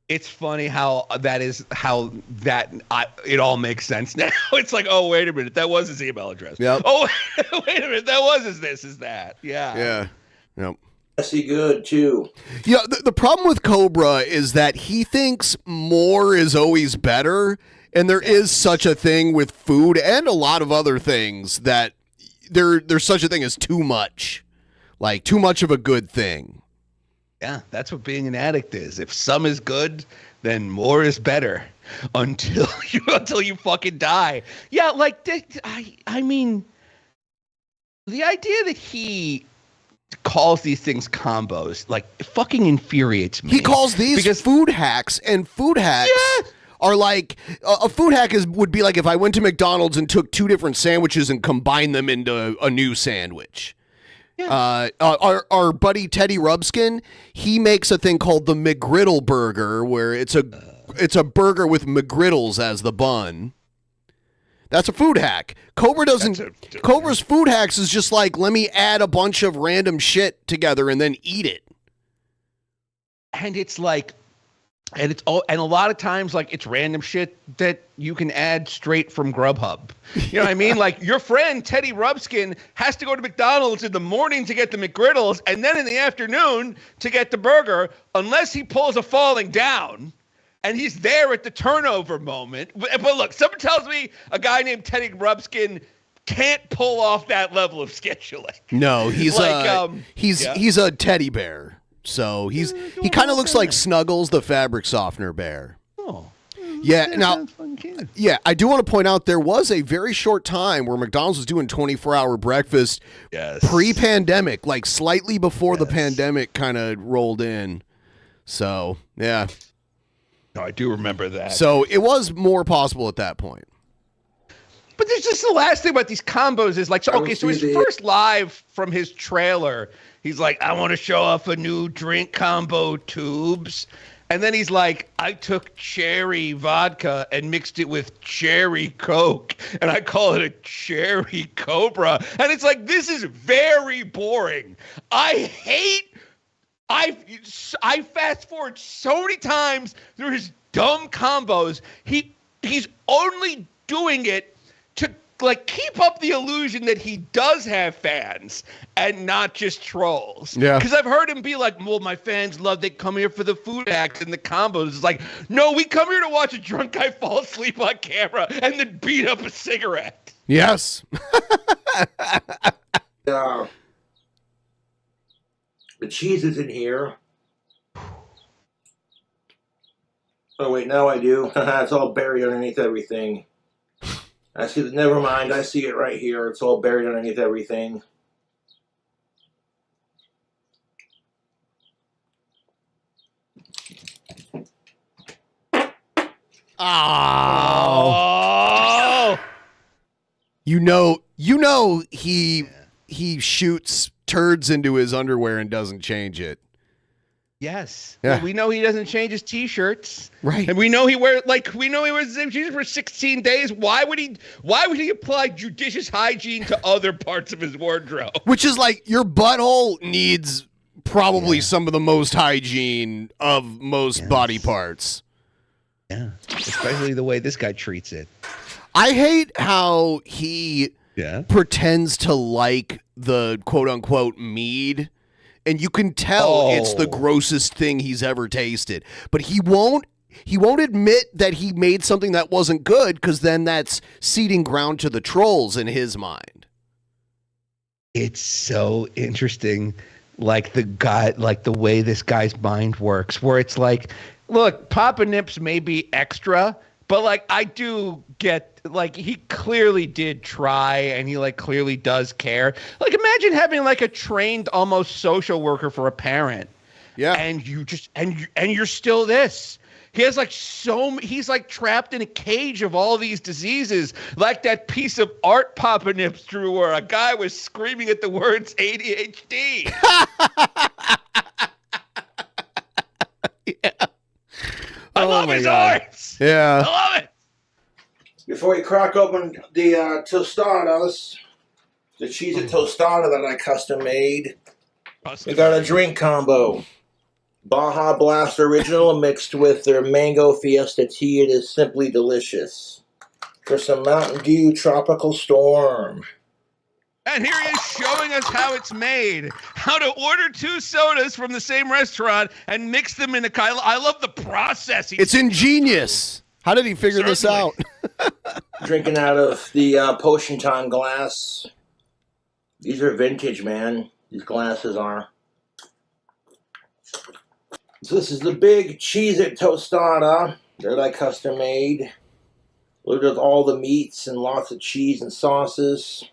It's funny how it all makes sense now. It's like, oh, wait a minute, that was his email address. Yep. Oh, wait a minute, that was his this, is that. Yeah. Yeah. Yep. Messy good too. Yeah, the problem with Cobra is that he thinks more is always better, and there is such a thing with food and a lot of other things that there's such a thing as too much, like too much of a good thing. Yeah, that's what being an addict is. If some is good, then more is better until you fucking die. Yeah, like I mean. The idea that he calls these things combos, like, fucking infuriates me. He calls these food hacks, and food hacks are like a food hack would be like if I went to McDonald's and took two different sandwiches and combined them into a new sandwich. Yeah. Our buddy Teddy Rubskin, he makes a thing called the McGriddle burger, where it's a burger with McGriddles as the bun. That's a food hack. Cobra doesn't. Cobra's food hacks is just like, let me add a bunch of random shit together and then eat it. And it's like, and a lot of times, like, it's random shit that you can add straight from Grubhub. You know what I mean? Like, your friend Teddy Rubskin has to go to McDonald's in the morning to get the McGriddles, and then in the afternoon to get the burger, unless he pulls a falling down. And he's there at the turnover moment. But look, someone tells me a guy named Teddy Rubskin can't pull off that level of scheduling. No, he's like, he's a teddy bear. So he kind of looks like Snuggles, the fabric softener bear. Oh. Yeah, now, yeah, I do want to point out there was a very short time where McDonald's was doing 24-hour breakfast pre-pandemic, like slightly before the pandemic kind of rolled in. So, yeah. No, I do remember that. So it was more possible at that point. But there's just the last thing about these combos is like, so his first live from his trailer, he's like, I want to show off a new drink combo, tubes. And then he's like, I took cherry vodka and mixed it with cherry Coke, and I call it a cherry Cobra. And it's like, this is very boring. I fast forward so many times through his dumb combos. He's only doing it to, like, keep up the illusion that he does have fans and not just trolls. Yeah. Because I've heard him be like, well, my fans love, they come here for the food hacks and the combos. It's like, no, we come here to watch a drunk guy fall asleep on camera and then beat up a cigarette. Yes. The cheese is in here. Oh, wait, now I do. It's all buried underneath everything. I see. Never mind. I see it right here. It's all buried underneath everything. Oh. You know he shoots turds into his underwear and doesn't change it. Yes. Yeah. Well, we know he doesn't change his t-shirts. Right. And we know he wears the same t-shirt for 16 days. Why would he apply judicious hygiene to other parts of his wardrobe? Which is like, your butthole needs probably some of the most hygiene of most body parts. Yeah. Especially the way this guy treats it. I hate how he pretends to like the quote-unquote mead, and you can tell it's the grossest thing he's ever tasted. But he won't admit that he made something that wasn't good, because then that's ceding ground to the trolls in his mind. It's so interesting, like the way this guy's mind works, where it's like, look, Papa Nips may be extra, but, like, I do get, like, he clearly did try, and he, like, clearly does care. Like, imagine having, like, a trained almost social worker for a parent. Yeah. And you just, and you're still this. He has, like, he's, like, trapped in a cage of all these diseases, like that piece of art Papa Nips drew where a guy was screaming at the words ADHD. Yeah. I love his arts. Yeah. I love it. Before you crack open the tostadas, the cheese and tostada that I custom made, we got a drink combo. Baja Blast Original mixed with their Mango Fiesta tea. It is simply delicious. For some Mountain Dew Tropical Storm. And here he is showing us how it's made. How to order two sodas from the same restaurant and mix them in a kind. I love the process. It's ingenious. How did he figure this out? Drinking out of the Potion Time glass. These are vintage, man. These glasses are. So this is the big Cheez-It tostada that I custom made. Loaded with all the meats and lots of cheese and sauces.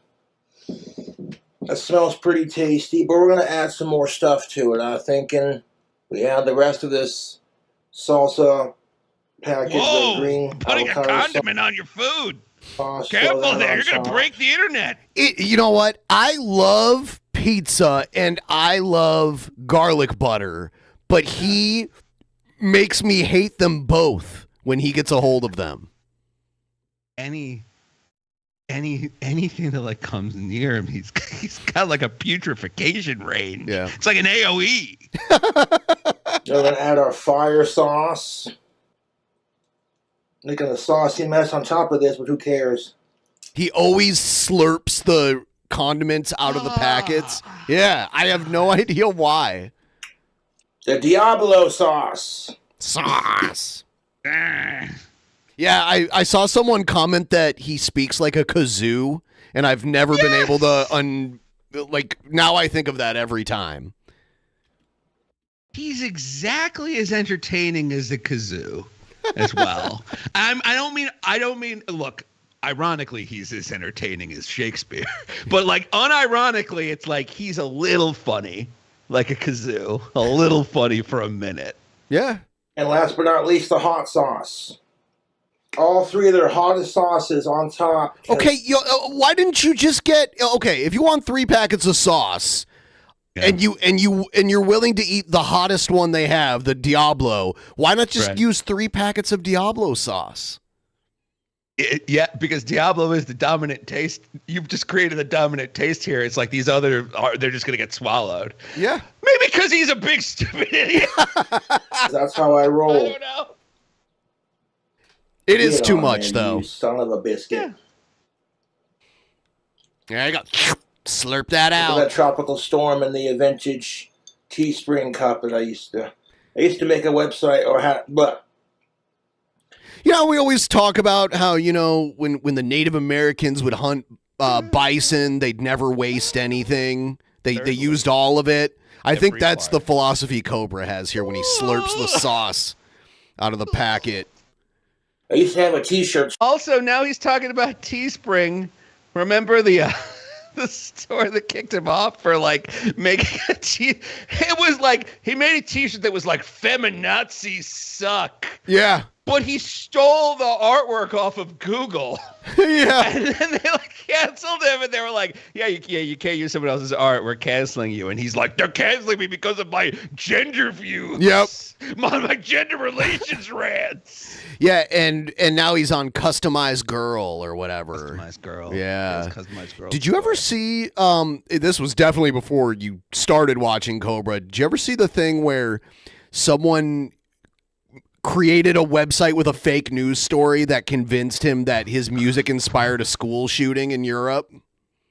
It smells pretty tasty, but we're going to add some more stuff to it. I'm thinking we add the rest of this salsa package of green putting a condiment on your food. Careful there, you're going to break the internet. You know what? I love pizza and I love garlic butter, but he makes me hate them both when he gets a hold of them. Anything that like comes near him, he's got like a putrefaction range. Yeah, it's like an AOE. We're gonna add our fire sauce, making a saucy mess on top of this, but who cares? He always slurps the condiments out of the packets. Yeah, I have no idea why. The Diablo sauce. Yeah, I saw someone comment that he speaks like a kazoo, and I've never been able to now I think of that every time. He's exactly as entertaining as the kazoo as well. I don't mean look, ironically he's as entertaining as Shakespeare. But like unironically, it's like he's a little funny, like a kazoo. A little funny for a minute. Yeah. And last but not least, the hot sauce. All three of their hottest sauces on top. Okay, why didn't you just get if you want 3 packets of sauce and you're willing to eat the hottest one they have, the Diablo, why not just use 3 packets of Diablo sauce? Yeah, because Diablo is the dominant taste. You've just created a dominant taste here. It's like these other they're just going to get swallowed. Yeah. Maybe because he's a big stupid idiot. That's how I roll. I don't know. It is too much, though. You son of a biscuit. Yeah, I got slurp that out. That tropical storm in the vintage Teespring cup that I used to make a website but. We always talk about how, when the Native Americans would hunt bison, they'd never waste anything. They used all of it. I think that's the philosophy Cobra has here when he slurps the sauce out of the packet. I used to have a T-shirt. Also, now he's talking about Teespring. Remember the store that kicked him off for like making a It was like he made a T-shirt that was like "Feminazis suck." Yeah. But he stole the artwork off of Google. Yeah. And then they canceled him, and they were like, you can't use someone else's art. We're canceling you. And he's like, they're canceling me because of my gender views. Yep. My gender relations rants. Yeah, and now he's on Customized Girl or whatever. Customized Girl. Yeah. Customized Girl. Did you ever see, this was definitely before you started watching Cobra, did you ever see the thing where someone created a website with a fake news story that convinced him that his music inspired a school shooting in Europe?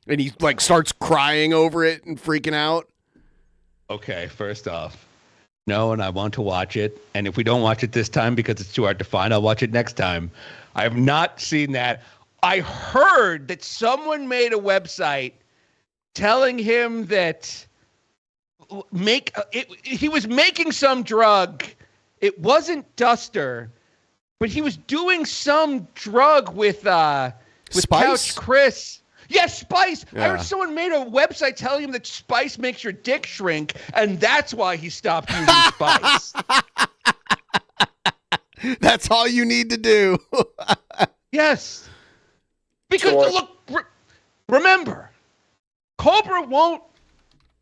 And he starts crying over it and freaking out. Okay, first off, no, and I want to watch it. And if we don't watch it this time because it's too hard to find, I'll watch it next time. I have not seen that. I heard that someone made a website telling him that he was making some drug. It wasn't Duster, but he was doing some drug with Spice? Couch Chris. Yes, Spice. Yeah. I heard someone made a website telling him that Spice makes your dick shrink, and that's why he stopped using Spice. That's all you need to do. Yes. Because, look, remember, Cobra won't,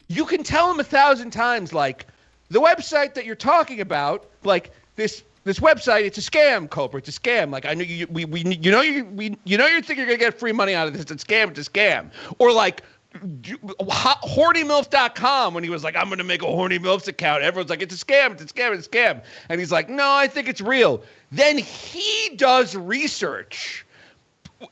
you can tell him 1,000 times, like, the website that you're talking about, like this website, it's a scam, Cobra. It's a scam. Like I know you think you're gonna get free money out of this. It's a scam. It's a scam. Or like hornymilf.com when he was like, I'm gonna make a horny milfs account. Everyone's like, it's a scam. It's a scam. It's a scam. And he's like, no, I think it's real. Then he does research.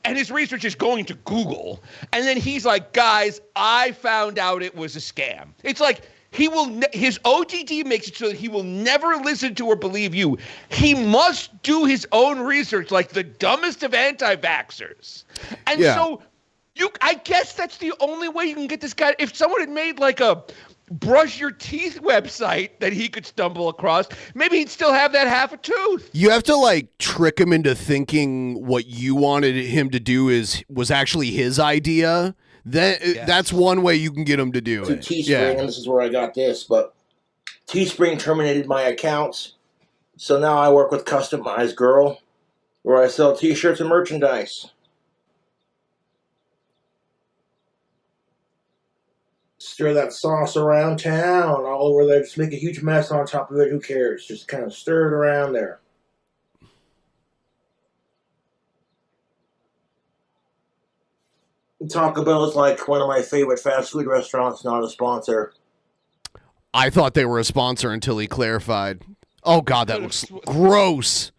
And his research is going to Google. And then he's like, guys, I found out it was a scam. It's like his OTT makes it so that he will never listen to or believe you. He must do his own research like the dumbest of anti-vaxxers. And so I guess that's the only way you can get this guy. If someone had made like a brush your teeth website that he could stumble across, maybe he'd still have that half a tooth. You have to trick him into thinking what you wanted him to do was actually his idea. That's one way you can get them to do it. Teespring, and this is where I got this, but Teespring terminated my accounts, so now I work with Customized Girl, where I sell t-shirts and merchandise. Stir that sauce around town, all over there. Just make a huge mess on top of it. Who cares? Just kind of stir it around there. Taco Bell is like one of my favorite fast food restaurants, not a sponsor. I thought they were a sponsor until he clarified. Oh, God, that looks gross.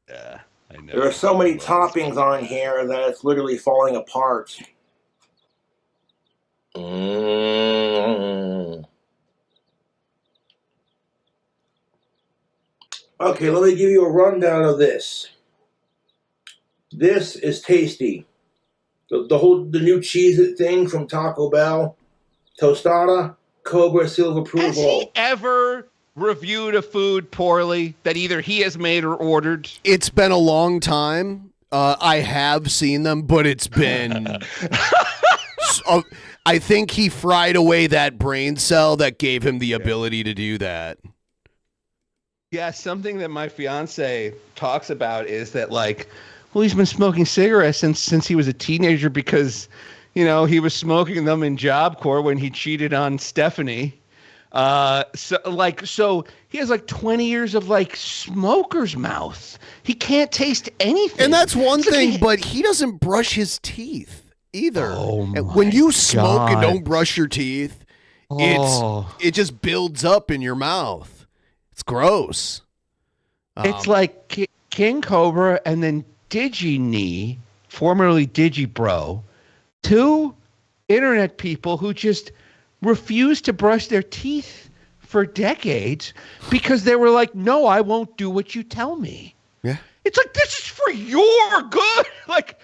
Yeah, I know. There are so many toppings on here that it's literally falling apart. Okay, let me give you a rundown of this. This is tasty. The new Cheez-It thing from Taco Bell, tostada, Cobra seal of approval. Has he ever reviewed a food poorly that either he has made or ordered? It's been a long time. I have seen them, but it's been... I think he fried away that brain cell that gave him the ability to do that. Yeah, something that my fiance talks about is that, like, well, he's been smoking cigarettes since he was a teenager because, you know, he was smoking them in Job Corps when he cheated on Stephanie. So he has like 20 years of like smoker's mouth. He can't taste anything. And that's one thing, but he doesn't brush his teeth either. Oh my when you smoke and don't brush your teeth, it just builds up in your mouth. It's gross. It's like King Cobra and then DigiKnee, formerly DigiBro, two internet people who just refused to brush their teeth for decades because they were like, no, I won't do what you tell me. Yeah. It's like, this is for your good. Like,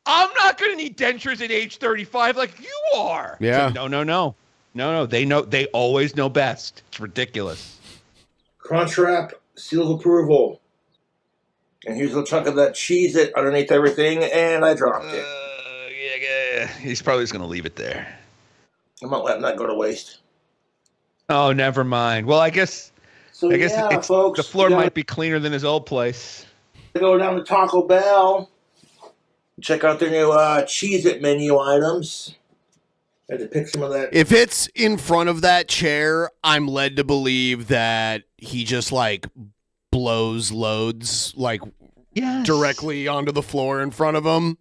I'm not going to need dentures at age 35 like you are. Yeah. Like, no. They always know best. It's ridiculous. Crunchwrap, seal of approval. And here's a chunk of that Cheez-It underneath everything, and I dropped it. Yeah. He's probably just going to leave it there. I'm not letting that go to waste. Oh, never mind. Well, I guess folks, the floor might be cleaner than his old place. Go down to Taco Bell. Check out their new Cheez-It menu items. I had to pick some of that. If it's in front of that chair, I'm led to believe that he just like blows loads like directly onto the floor in front of him.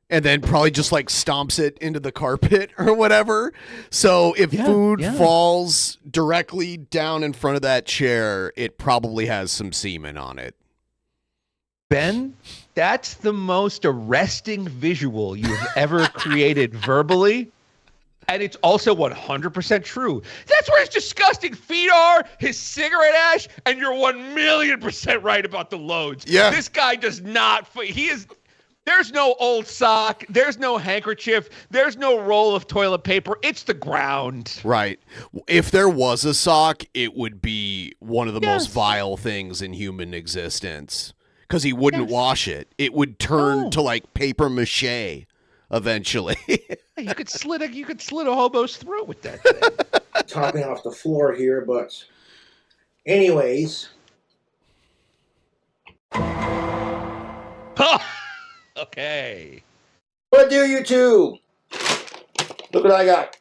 And then probably just like stomps it into the carpet or whatever. So if food falls directly down in front of that chair, it probably has some semen on it. Ben, that's the most arresting visual you've ever created verbally. And it's also 100% true. That's where his disgusting feet are, his cigarette ash, and you're 1,000,000% right about the loads. Yeah. This guy does not... There's no old sock. There's no handkerchief. There's no roll of toilet paper. It's the ground. Right. If there was a sock, it would be one of the most vile things in human existence. Because he wouldn't wash it. It would turn to like paper mache eventually. You could slit a hobo's throat with that thing. Topping off the floor here, but anyways. Okay. What do you two? Look what I got.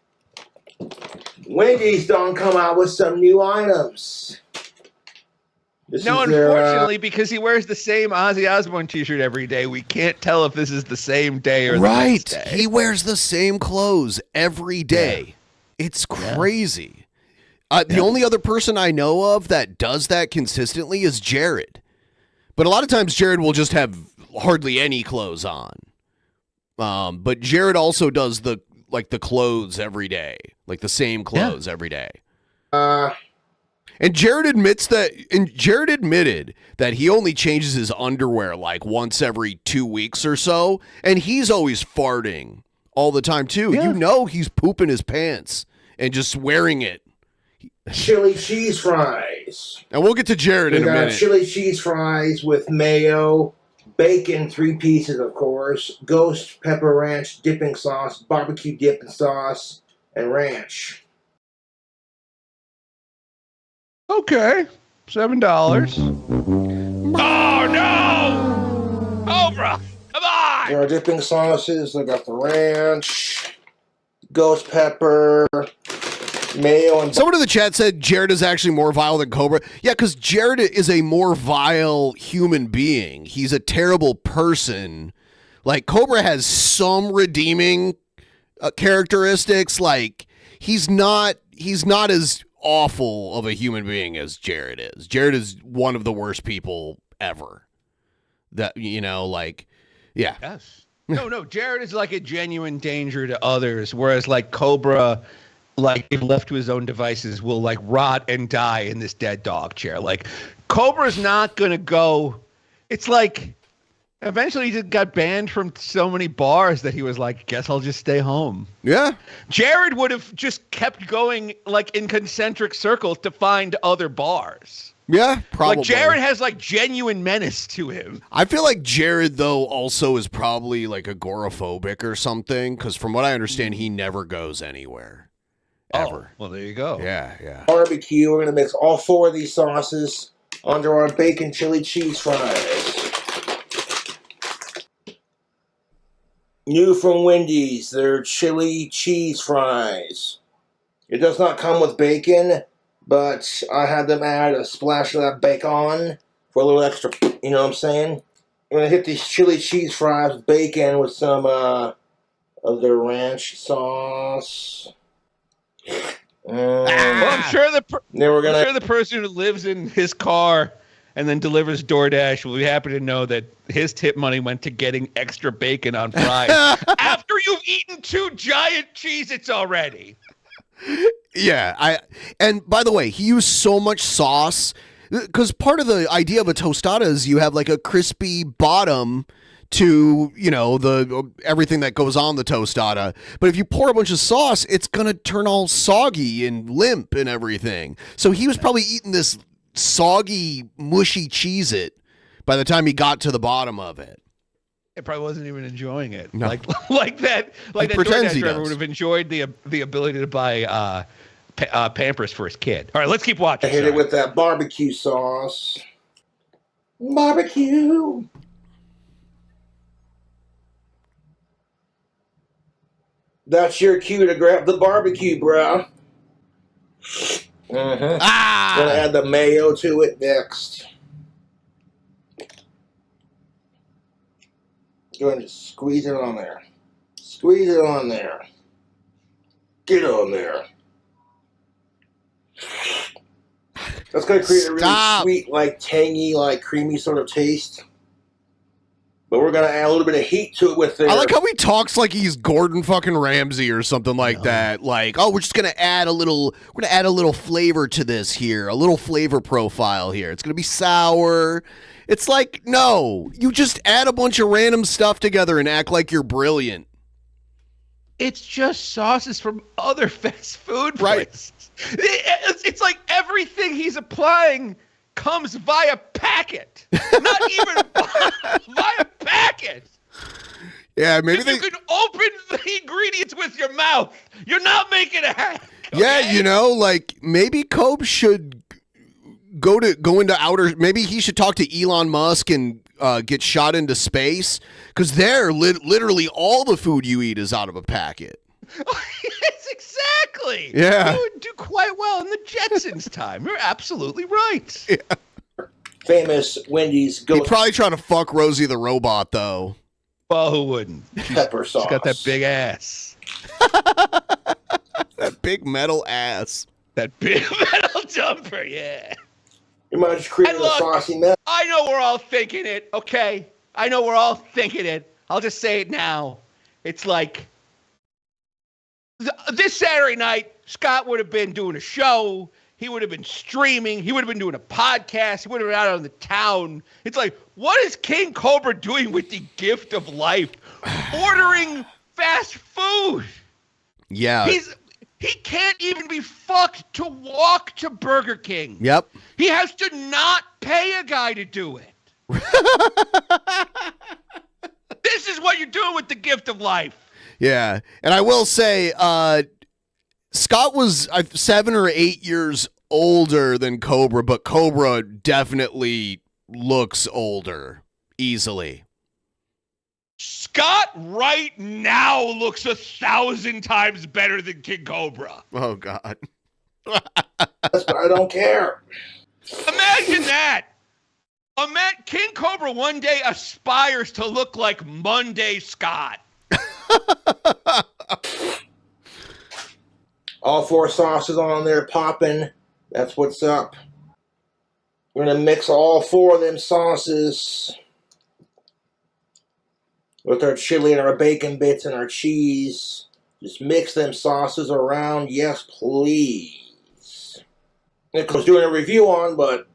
Wendy's done come out with some new items. Unfortunately, because he wears the same Ozzy Osbourne t-shirt every day, we can't tell if this is the same day or the next day. He wears the same clothes every day. Yeah. It's crazy. The only other person I know of that does that consistently is Jared. But a lot of times Jared will just have hardly any clothes on. But Jared also does the clothes every day, like the same clothes every day. And Jared admitted that he only changes his underwear like once every 2 weeks or so, and he's always farting all the time too. Yeah. You know he's pooping his pants and just wearing it. Chili cheese fries. And we'll get to Jared in a minute. Chili cheese fries with mayo, bacon, 3 pieces, of course, ghost pepper ranch dipping sauce, barbecue dipping sauce, and ranch. Okay, $7. Oh no! Cobra, come on! There are dipping sauces. I got the ranch, ghost pepper, mayo, and someone in the chat said Jared is actually more vile than Cobra. Yeah, because Jared is a more vile human being. He's a terrible person. Like, Cobra has some redeeming characteristics. Like, he's not as awful of a human being as Jared is. Jared is one of the worst people ever. That, you know, like, yeah. Yes. No, Jared is like a genuine danger to others, whereas like Cobra, like if left to his own devices, will like rot and die in this dead dog chair. Like Cobra's not gonna go. It's like eventually he just got banned from so many bars that he was like, guess I'll just stay home. Yeah. Jared would have just kept going like in concentric circles to find other bars. Yeah, probably. Like Jared has like genuine menace to him. I feel like Jared, though, also is probably like agoraphobic or something, because from what I understand, he never goes anywhere. Ever. Oh, well, there you go. Yeah. barbecue. We're going to mix all 4 of these sauces under our bacon chili cheese fries. New from Wendy's, they're chili cheese fries. It does not come with bacon, but I had them add a splash of that bacon for a little extra, you know what I'm saying? I'm going to hit these chili cheese fries with bacon with some of their ranch sauce. Well, I'm sure the person who lives in his car and then delivers DoorDash will be happy to know that his tip money went to getting extra bacon on fries after you've eaten 2 giant Cheez-Its already. Yeah, and by the way, he used so much sauce because part of the idea of a tostada is you have like a crispy bottom to, you know, the everything that goes on the tostada. But if you pour a bunch of sauce, it's gonna turn all soggy and limp and everything. So he was probably eating this soggy, mushy Cheez-It by the time he got to the bottom of it. It probably wasn't even enjoying it. No. Like that DoorDash driver would have enjoyed the ability to buy Pampers for his kid. All right, let's keep watching. I hit it with that barbecue sauce. Barbecue. That's your cue to grab the barbecue, bro. Gonna add the mayo to it next. Go ahead and squeeze it on there. Squeeze it on there. Get on there. That's gonna create a really sweet, like tangy, like creamy sort of taste. But we're gonna add a little bit of heat to it with it. I like how he talks like he's Gordon fucking Ramsay or something like that. Like, oh, we're just gonna add a little flavor to this here, a little flavor profile here. It's gonna be sour. It's like, no, you just add a bunch of random stuff together and act like you're brilliant. It's just sauces from other fast food places. It's like everything he's applying comes via packet. Not even via packet. Yeah, maybe you can open the ingredients with your mouth. You're not making a hack. Okay? Yeah, you know, like maybe Cobb should go into outer. Maybe he should talk to Elon Musk and get shot into space, because there, literally all the food you eat is out of a packet. Yes, exactly. Yeah, you would do quite well in the Jetsons time. You're absolutely right. Yeah. Famous Wendy's ghost. He'd probably try to fuck Rosie the robot, though. Well, who wouldn't? Pepper sauce. She's got that big ass. That big metal ass. That big metal jumper, yeah. You might just create a saucy mess. I know we're all thinking it, okay? I know we're all thinking it. I'll just say it now. It's like this Saturday night, Scott would have been doing a show. He would have been streaming. He would have been doing a podcast. He would have been out on the town. It's like, what is King Cobra doing with the gift of life? Ordering fast food. Yeah. He can't even be fucked to walk to Burger King. Yep. He has to not pay a guy to do it. This is what you're doing with the gift of life. Yeah. And I will say, Scott was 7 or 8 years older than Cobra, but Cobra definitely looks older easily. Scott right now looks 1,000 times better than King Cobra. Oh, God. I don't care. Imagine that. King Cobra one day aspires to look like Monday Scott. All 4 sauces on there popping. That's what's up. We're going to mix all 4 of them sauces with our chili and our bacon bits and our cheese. Just mix them sauces around. Yes, please. Nick was doing a review on, but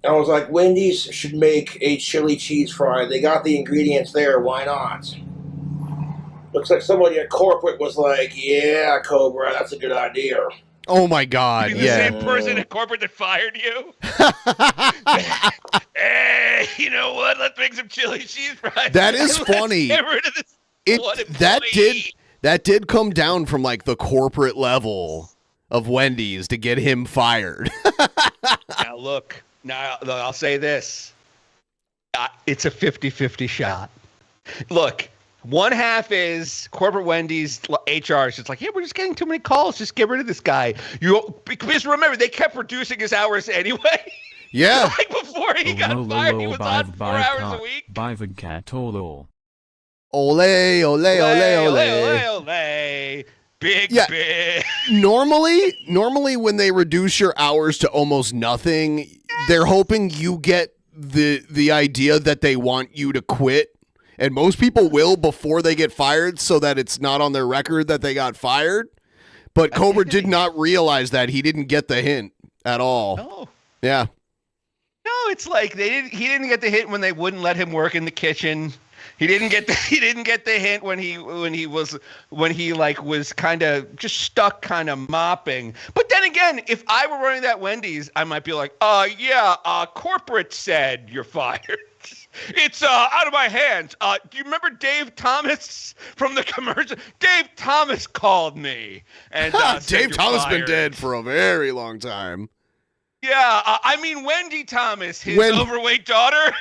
I was like, Wendy's should make a chili cheese fry. They got the ingredients there. Why not? Looks like somebody at corporate was like, yeah, Cobra, that's a good idea. Oh, my God. The same person at corporate that fired you? Hey, you know what? Let's make some chili cheese fries. That is funny. Get rid of this that did come down from like the corporate level of Wendy's to get him fired. Now, I'll say this. It's a 50-50 shot. Look, one half is corporate Wendy's HR is just like, yeah, we're just getting too many calls. Just get rid of this guy. Because remember, they kept reducing his hours anyway. Yeah. Like before he got fired, he was on 4 hours a week. Ole, ole, ole, ole. Big. Normally when they reduce your hours to almost nothing, they're hoping you get the idea that they want you to quit. And most people will before they get fired so that it's not on their record that they got fired. But Cobra did not realize that. He didn't get the hint at all. No. Yeah. No, it's like he didn't get the hint when they wouldn't let him work in the kitchen. He didn't get the hint when he was kind of just stuck kind of mopping. But then again, if I were running that Wendy's, I might be like, corporate said you're fired. It's out of my hands. Do you remember Dave Thomas from the commercial? Dave Thomas called me. And Dave Thomas has been dead for a very long time. Yeah, I mean Wendy Thomas, his overweight daughter.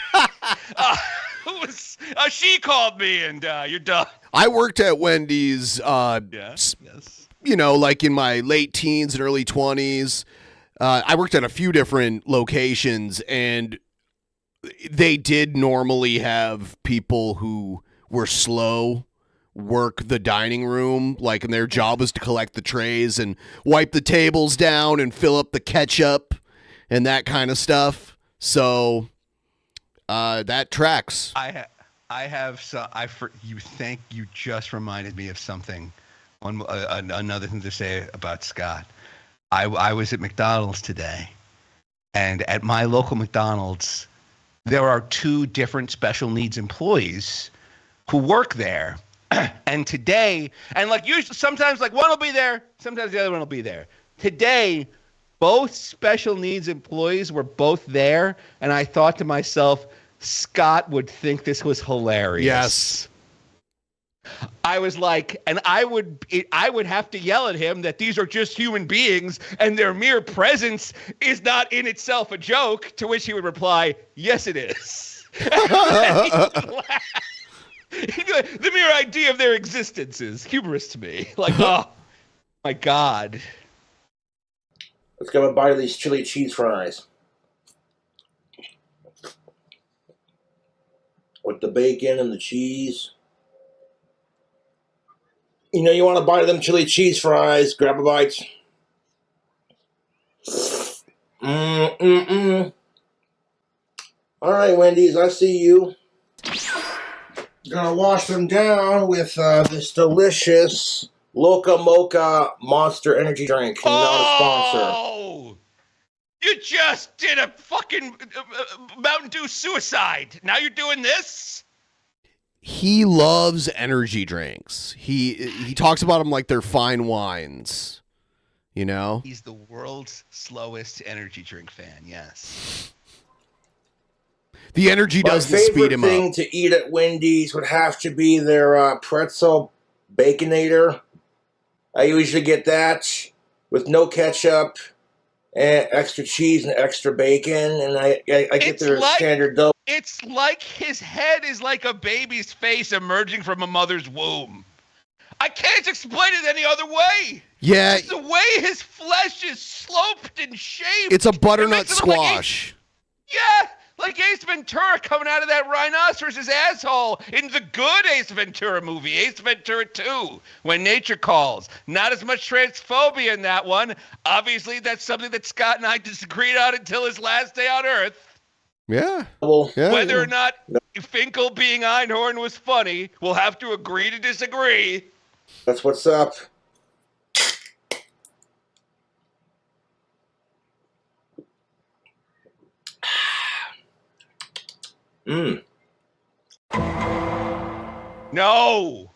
She called me, and you're done. I worked at Wendy's, yes. You know, like in my late teens and early 20s. I worked at a few different locations, and they did normally have people who were slow work the dining room, like, and their job was to collect the trays and wipe the tables down and fill up the ketchup and that kind of stuff. So that tracks. You just reminded me of something. Another thing to say about Scott. I was at McDonald's today, and at my local McDonald's, there are 2 different special needs employees who work there. And today, and like usually, sometimes like one will be there, sometimes the other one will be there. Today, both special needs employees were both there, and I thought to myself, Scott would think this was hilarious. Yes. I was like, and I would have to yell at him that these are just human beings and their mere presence is not in itself a joke, to which he would reply, yes, it is. The mere idea of their existence is humorous to me. Like, oh, my God. Let's go and buy these chili cheese fries. With the bacon and the cheese. You know, you want to buy them chili cheese fries. Grab a bite. All right, Wendy's, I see you. Gonna wash them down with this delicious Loca Mocha Monster Energy Drink. Not a sponsor. You just did a fucking Mountain Dew suicide. Now you're doing this? He loves energy drinks. He talks about them like they're fine wines. You know? He's the world's slowest energy drink fan, yes. The energy doesn't speed him My favorite up. thing to eat at Wendy's would have to be their pretzel baconator. I usually get that with no ketchup and extra cheese and extra bacon, and I get their standard double. It's like his head is like a baby's face emerging from a mother's womb. I can't explain it any other way. Yeah. It's the way his flesh is sloped and shaped. It's a butternut squash. Like Ace Ventura coming out of that rhinoceros' asshole in the good Ace Ventura movie, Ace Ventura 2, When Nature Calls. Not as much transphobia in that one. Obviously, that's something that Scott and I disagreed on until his last day on Earth. Yeah. Whether or not Finkel being Einhorn was funny, we'll have to agree to disagree. That's what's up. No.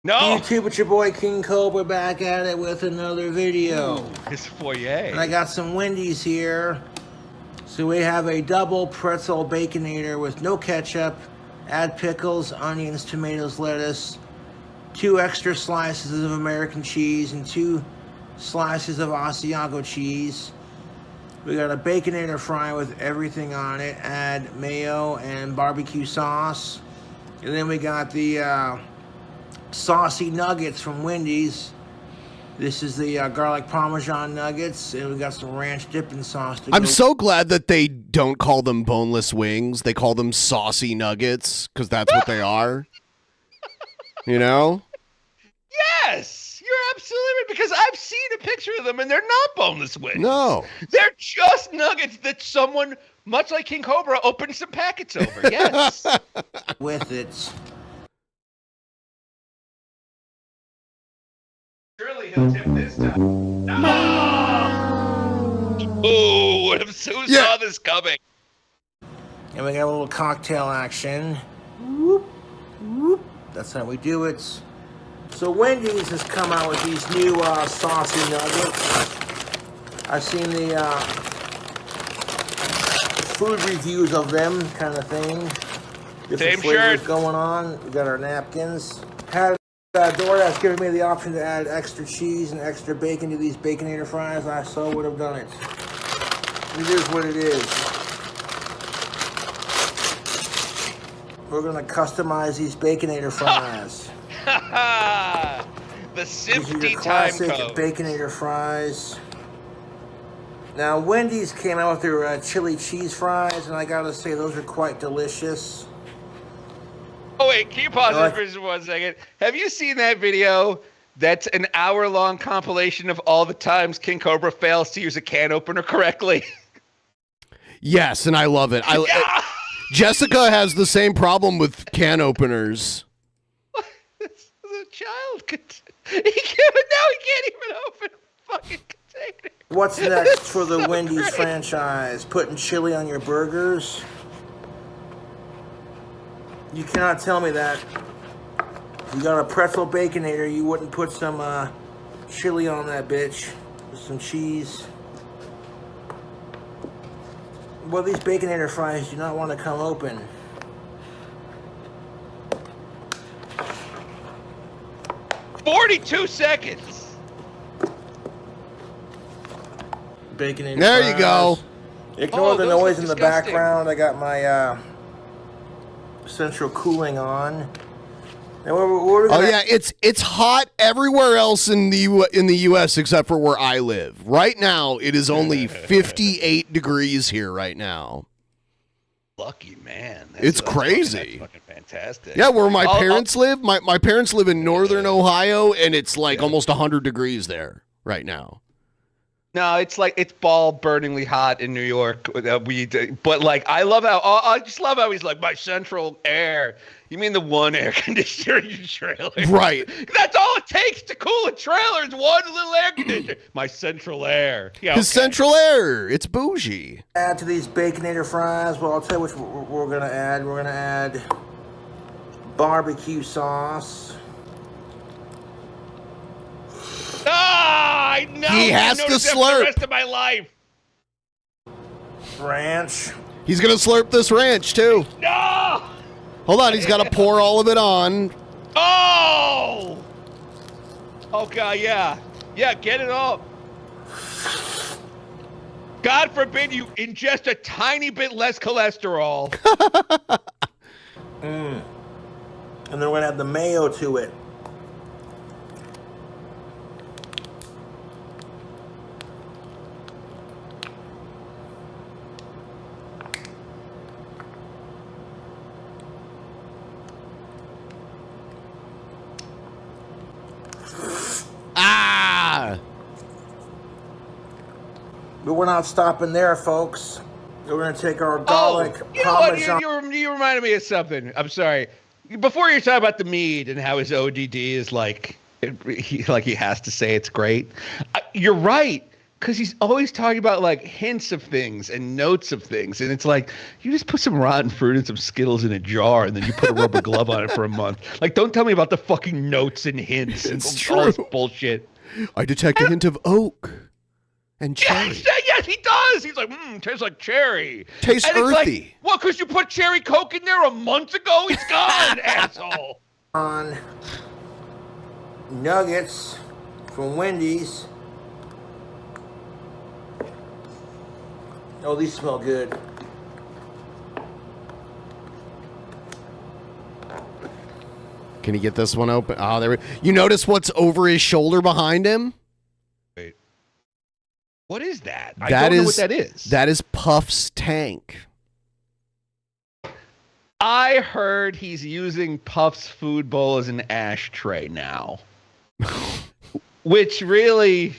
YouTube, it's your boy King Cobra back at it with another video. His foyer. And I got some Wendy's here. So we have a double pretzel baconator with no ketchup. Add pickles, onions, tomatoes, lettuce. 2 extra slices of American cheese and 2 slices of Asiago cheese. We got a baconator fry with everything on it. Add mayo and barbecue sauce. And then we got the saucy nuggets from Wendy's. This is the garlic parmesan nuggets, and we got some ranch dipping sauce. I'm so glad that they don't call them boneless wings. They call them saucy nuggets because that's what they are. You know? Yes, you're absolutely right, because I've seen a picture of them, and they're not boneless wings. No. They're just nuggets that someone, much like King Cobra, opened some packets over. Yes. With it. Surely he'll tip this time. No! Oh, what if Sue saw this coming? And we got a little cocktail action. Whoop, whoop. That's how we do it. So Wendy's has come out with these new saucy nuggets. I've seen the food reviews of them, kind of thing. Different Same flavors shirt. going on. We got our napkins. Had DoorDash giving me the option to add extra cheese and extra bacon to these Baconator fries. I so would have done it. It is what it is. We're gonna customize these Baconator fries. The These are Simpty your time classic code. Baconator fries. Now, Wendy's came out with their chili cheese fries, and I gotta say, those are quite delicious. Oh, wait, can you pause this for 1 second? Have you seen that video? That's an hour-long compilation of all the times King Cobra fails to use a can opener correctly. Yes, and I love it. Jessica has the same problem with can openers. The child could. Now he can't even open a fucking container. What's next for the Wendy's franchise? Putting chili on your burgers? You cannot tell me that. If you got a pretzel Baconator, you wouldn't put some chili on that bitch with some cheese. Well, these Baconator fries do not want to come open. "42 seconds. Baconator There fries. you go. Ignore the those noise look in the disgusting. background. I got my central cooling on. Now, we're Oh gonna- yeah, it's hot everywhere else in the U.S. except for where I live. Right now, it is only 58 degrees here right now. Lucky man. It's crazy. That's fucking fantastic. Yeah, where my parents live. My parents live in northern Ohio, and it's like almost 100 degrees there right now. No, it's like it's ball burningly hot in New York. But like I just love how he's like my central air. You mean the one air conditioner in your trailer? Right. That's all it takes to cool a trailer is one little air conditioner. My central air. Yeah. His central air. It's bougie. Add to these Baconator fries. Well, I'll tell you what we're gonna add. We're gonna add barbecue sauce. I know. He has to I noticed that for slurp. the rest of my life. Ranch. He's going to slurp this ranch, too. No! Hold on, he's got to pour all of it on. Oh! Okay, yeah. Yeah, get it up. God forbid you ingest a tiny bit less cholesterol. And then we're going to add the mayo to it. But we're not stopping there, folks. We're going to take our garlic parmesan. You reminded me of something. I'm sorry. Before you're talking about the mead and how his ODD is like he has to say it's great. You're right, because he's always talking about like hints of things and notes of things, and it's like you just put some rotten fruit and some Skittles in a jar, and then you put a rubber glove on it for a month. Like, don't tell me about the fucking notes and hints and all this bullshit. I detect a hint of oak and cherry. Yes, he does. He's like, tastes like cherry. Tastes and earthy. Like, well, because you put cherry Coke in there a month ago? He's gone, asshole. On nuggets from Wendy's. Oh, these smell good. Can you get this one open? Oh, there. You notice what's over his shoulder behind him? Wait. What is that? I don't know what that is. That is Puff's tank. I heard he's using Puff's food bowl as an ashtray now. Which really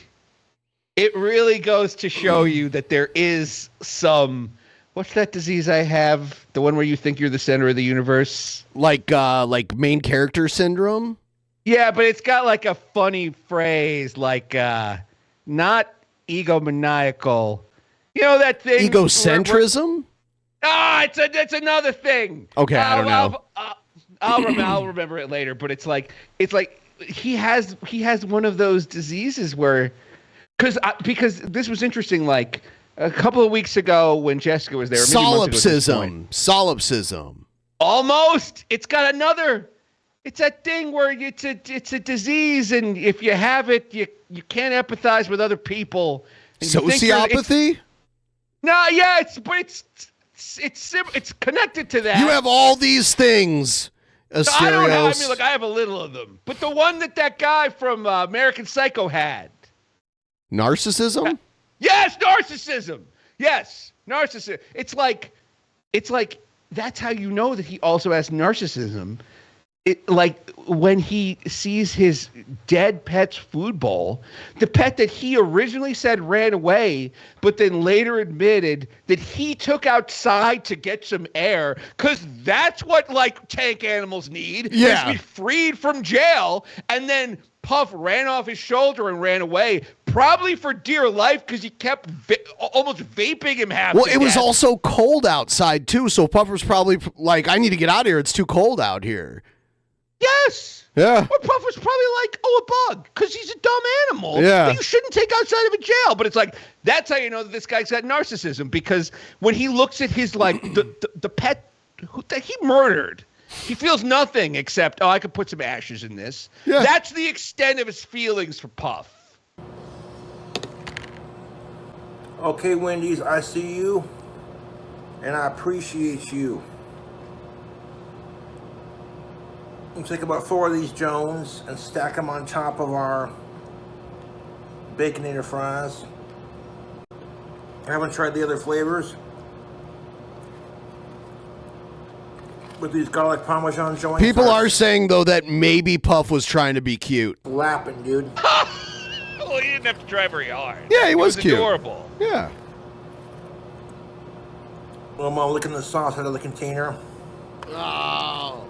goes to show you that there is some, what's that disease I have? The one where you think you're the center of the universe? Like main character syndrome? Yeah, but it's got like a funny phrase, like not egomaniacal. You know that thing? Egocentrism? It's another thing. Okay, I don't know. I'll remember it later, but it's like he has one of those diseases where because this was interesting, like a couple of weeks ago when Jessica was there. Solipsism. Almost. It's got another. It's that thing where it's a disease, and if you have it, you can't empathize with other people. Sociopathy? It's connected to that. You have all these things, Asterios. I don't have. I mean, look, I have a little of them, but the one that guy from American Psycho had. Narcissism? Yes, narcissism. Yes, narcissism. It's like that's how you know that he also has narcissism. Like when he sees his dead pet's food bowl, the pet that he originally said ran away, but then later admitted that he took outside to get some air, because that's what like tank animals need. Yeah. To be freed from jail, and then Puff ran off his shoulder and ran away, probably for dear life, because he kept almost vaping him half. Well, it was also cold outside too, so Puff was probably like, "I need to get out of here. It's too cold out here." Yes. Yeah. Or Puff was probably like, a bug, because he's a dumb animal. Yeah. That you shouldn't take outside of a jail. But it's like, that's how you know that this guy's got narcissism, because when he looks at his, like, the pet that he murdered, he feels nothing except, I could put some ashes in this. Yeah. That's the extent of his feelings for Puff. Okay, Wendy's, I see you, and I appreciate you. We'll take about 4 of these Jones and stack them on top of our Baconator fries. I haven't tried the other flavors, with these garlic parmesan joints. People are saying, though, that maybe Puff was trying to be cute. Lapping, dude. Well, he didn't have to try very hard. Yeah, he was cute. Adorable. Yeah. Well, I'm licking the sauce out of the container. Oh.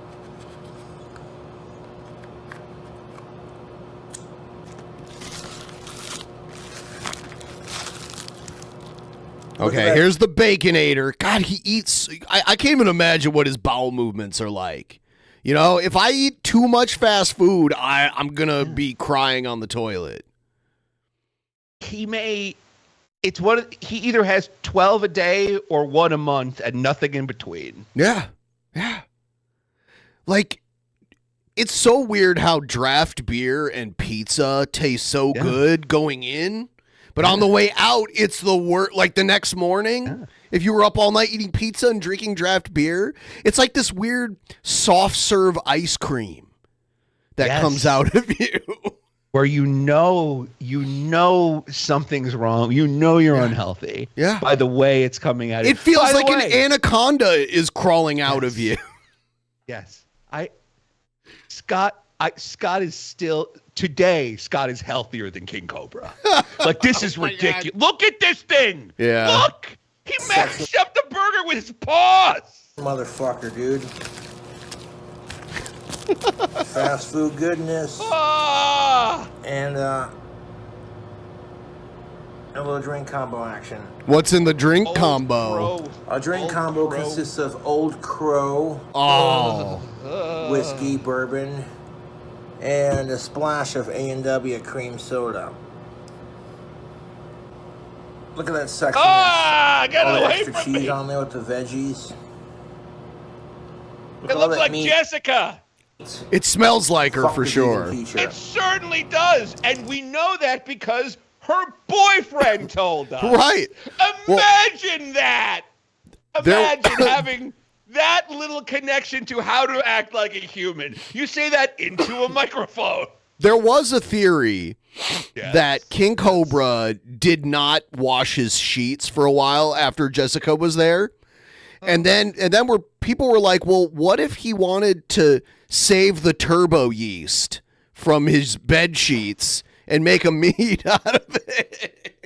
Okay, here's the Baconator. God, he eats. I can't even imagine what his bowel movements are like. You know, if I eat too much fast food, I'm going to be crying on the toilet. He may It's he either has 12 a day or 1 a month and nothing in between. Yeah. Yeah. Like, it's so weird how draft beer and pizza taste so good going in, but on the way out, it's the worst. Like the next morning, if you were up all night eating pizza and drinking draft beer, it's like this weird soft serve ice cream that comes out of you. Where you know something's wrong. You know you're unhealthy. Yeah. By the way it's coming out. It feels like an anaconda is crawling out of you. Yes. Scott is still today. Scott is healthier than King Cobra. Like, this is ridiculous. God. Look at this thing. Yeah. Look, he mashed up the burger with his paws. Motherfucker, dude. Fast food goodness. And a little drink combo action. What's in the drink combo? A drink combo consists of Old Crow, whiskey, bourbon, and a splash of A&W cream soda. Look at that sexiness. Get all away the extra from cheese me. on there with the veggies. It looks like Jessica. It smells like her for sure. It certainly does. And we know that because her boyfriend told us. Right. Imagine that. Imagine having that little connection to how to act like a human. You say that into a microphone. There was a theory that King Cobra did not wash his sheets for a while after Jessica was there. And then where people were like, well, what if he wanted to save the turbo yeast from his bed sheets and make a mead out of it?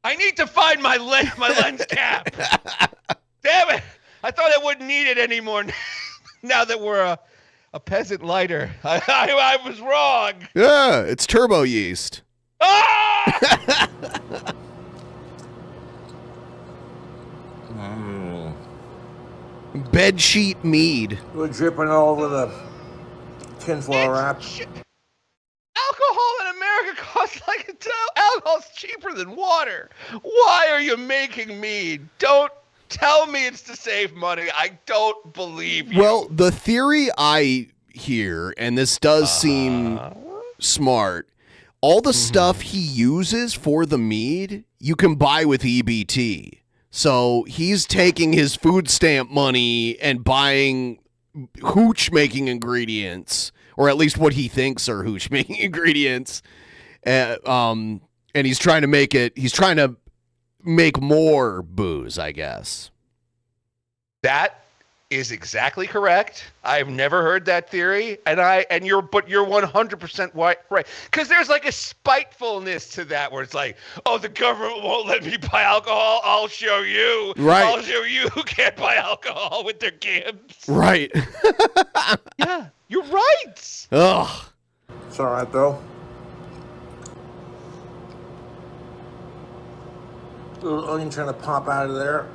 I need to find my lens cap. Damn it. I thought I wouldn't need it anymore now that we're a peasant lighter. I was wrong. Yeah, it's turbo yeast. Bed sheet mead. We're dripping all over the tinfoil wrap. Alcohol in America costs like alcohol's cheaper than water. Why are you making mead? Don't tell me it's to save money. I don't believe you. Well, the theory I hear, and this does seem smart, all the stuff he uses for the mead, you can buy with EBT. So he's taking his food stamp money and buying hooch making ingredients, or at least what he thinks are hooch making ingredients. And he's trying to make more booze, I guess. That is exactly correct. I've never heard that theory, and you're 100% right. Because there's like a spitefulness to that, where it's like, oh, the government won't let me buy alcohol. I'll show you. Right. I'll show you who can't buy alcohol with their gifts. Right. Yeah, you're right. Ugh. It's all right though. Little onion trying to pop out of there.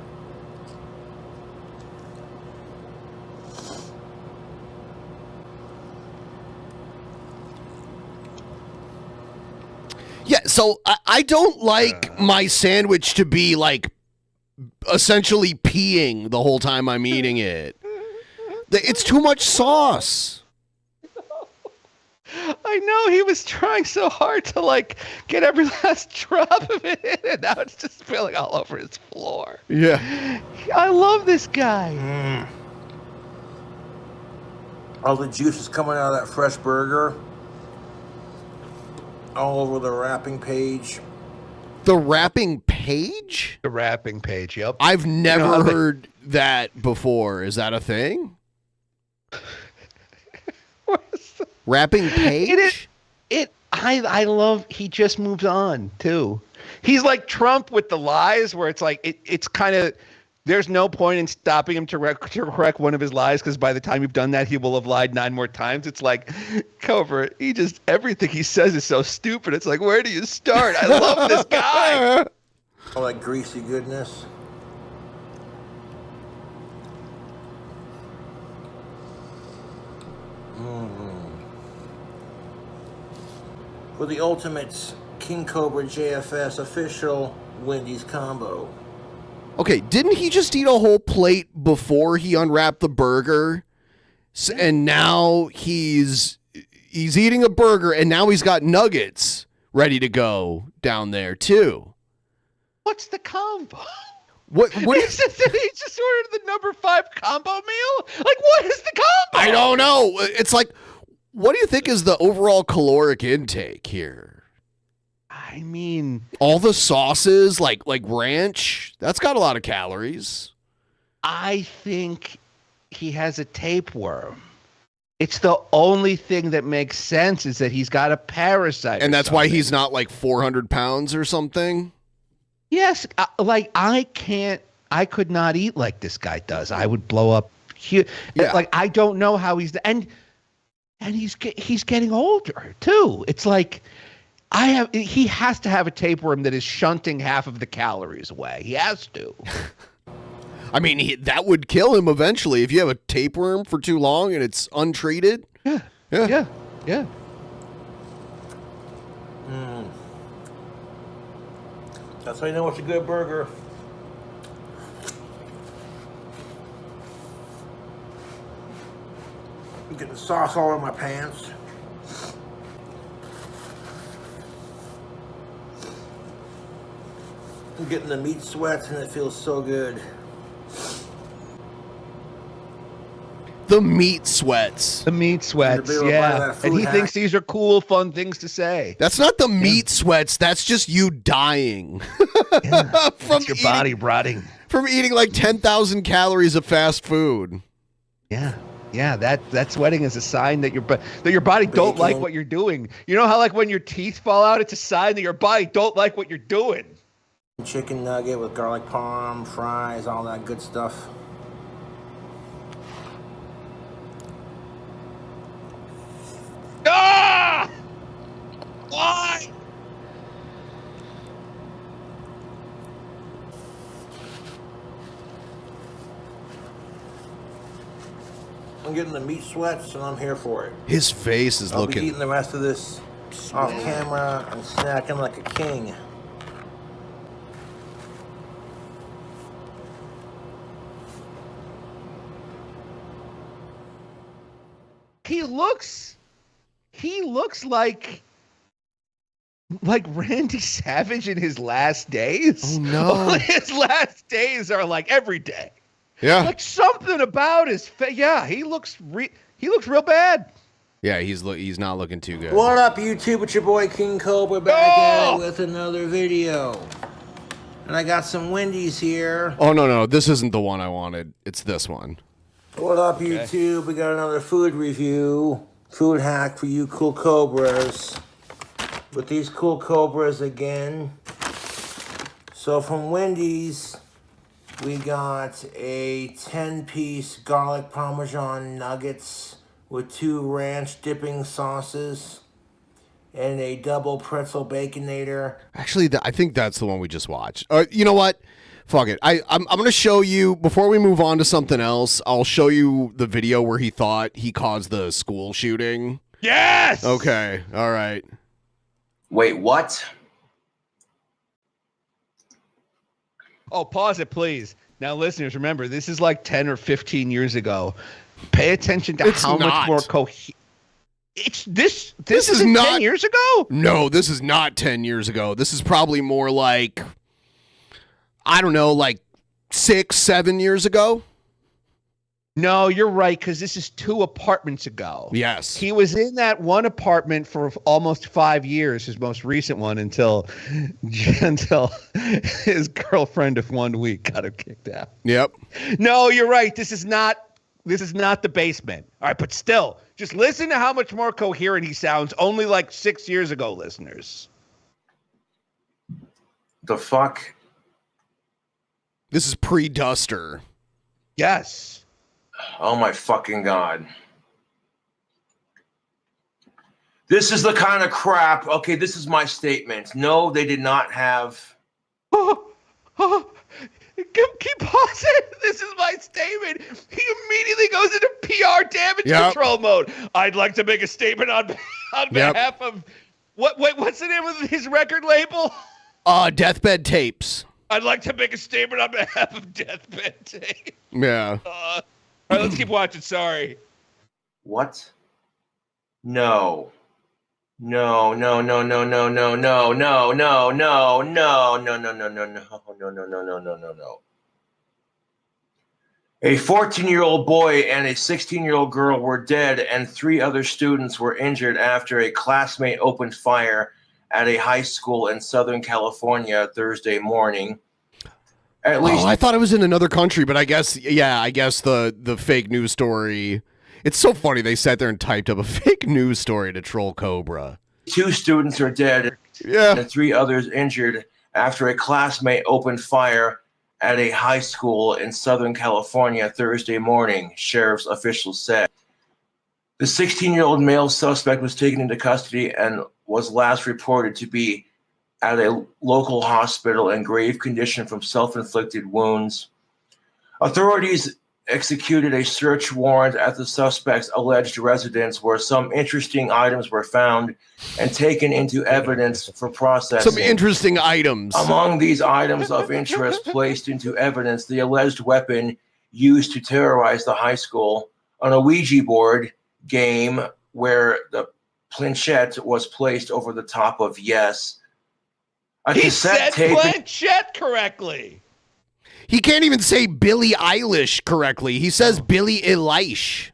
Yeah, so I don't like my sandwich to be like essentially peeing the whole time I'm eating it. It's too much sauce. I know, he was trying so hard to like get every last drop of it in, and now it's just spilling all over his floor. Yeah. I love this guy. All the juice is coming out of that fresh burger. All over the wrapping page. The wrapping page? The wrapping page, yep. I've never heard that before. Is that a thing? Wrapping page? I love, he just moves on too. He's like Trump with the lies, where it's like it's kind of, there's no point in stopping him to correct one of his lies, because by the time you've done that, he will have lied 9 more times. It's like, Cobra, everything he says is so stupid. It's like, where do you start? I love this guy. All that greasy goodness. for the ultimate KingCobraJFS official Wendy's combo. Okay, didn't he just eat a whole plate before he unwrapped the burger? And now he's eating a burger, and now he's got nuggets ready to go down there too. What's the combo? What Did he just ordered the number 5 combo meal? Like, what is the combo? I don't know. It's like, what do you think is the overall caloric intake here? I mean, all the sauces, like ranch, that's got a lot of calories. I think he has a tapeworm. It's the only thing that makes sense is that he's got a parasite. And that's why he's not like 400 pounds or something? Yes. I could not eat like this guy does. I would blow up. Yeah. Like, I don't know how he's, and he's getting older too. It's like, he has to have a tapeworm that is shunting half of the calories away. He has to. I mean, that would kill him eventually if you have a tapeworm for too long and it's untreated. Yeah. That's how you know it's a good burger. I'm getting sauce all over my pants. I'm getting the meat sweats and it feels so good. The meat sweats. The meat sweats, yeah. And he thinks these are cool, fun things to say. That's not the meat sweats. That's just you dying. From your body rotting. From eating like 10,000 calories of fast food. Yeah. Yeah, that sweating is a sign that your body don't like what you're doing. You know how like when your teeth fall out, it's a sign that your body don't like what you're doing. Chicken nugget with garlic parm, fries, all that good stuff. Ah! Why? I'm getting the meat sweats and I'm here for it. His face is I'll looking... be eating the rest of this off camera and snacking like a king. He looks like Randy Savage in his last days. Oh no. His last days are like every day. Yeah. Like something about his face. Yeah, he looks real bad. Yeah, he's not looking too good. What up, YouTube? It's your boy King Cobra back at it with another video. And I got some Wendy's here. Oh no, this isn't the one I wanted. It's this one. What up, YouTube? We got another food review, food hack for you cool cobras. With these cool cobras again. So from Wendy's, we got a 10-piece garlic parmesan nuggets with 2 ranch dipping sauces and a double pretzel baconator. Actually, I think that's the one we just watched. You know what? Fuck it. I'm going to show you, before we move on to something else, I'll show you the video where he thought he caused the school shooting. Yes! Okay. All right. Wait, what? Oh, pause it, please. Now, listeners, remember, this is like 10 or 15 years ago. Pay attention to how much more This is not 10 years ago? No, this is not 10 years ago. This is probably more like, I don't know, like 6, 7 years ago. No, you're right, because this is 2 apartments ago. Yes. He was in that one apartment for almost 5 years, his most recent one, until his girlfriend of 1 week got him kicked out. Yep. No, you're right. This is not the basement. All right, but still, just listen to how much more coherent he sounds only like 6 years ago, listeners. The fuck? This is pre-Duster. Yes. Oh my fucking God. This is the kind of crap. Okay, this is my statement. No, they did not have. Keep pausing. This is my statement. He immediately goes into PR damage control mode. I'd like to make a statement on behalf of What's the name of his record label? Deathbed Tapes. I'd like to make a statement on behalf of Deathbed Tapes. Yeah. All right, let's keep watching. Sorry. What? No. No. A 14-year-old boy and a 16-year-old girl were dead, and 3 other students were injured after a classmate opened fire at a high school in Southern California Thursday morning. At least, I thought it was in another country, but I guess the fake news story. It's so funny they sat there and typed up a fake news story to troll Cobra. 2 students are dead, and 3 others injured after a classmate opened fire at a high school in Southern California Thursday morning, sheriff's officials said. The 16-year-old male suspect was taken into custody and was last reported to be at a local hospital in grave condition from self-inflicted wounds. Authorities executed a search warrant at the suspect's alleged residence where some interesting items were found and taken into evidence for processing. Some interesting items. Among these items of interest placed into evidence, the alleged weapon used to terrorize the high school, an Ouija board game where the planchette was placed over the top of yes. He said planchette correctly. He can't even say Billie Eilish correctly. He says Billie Eilish.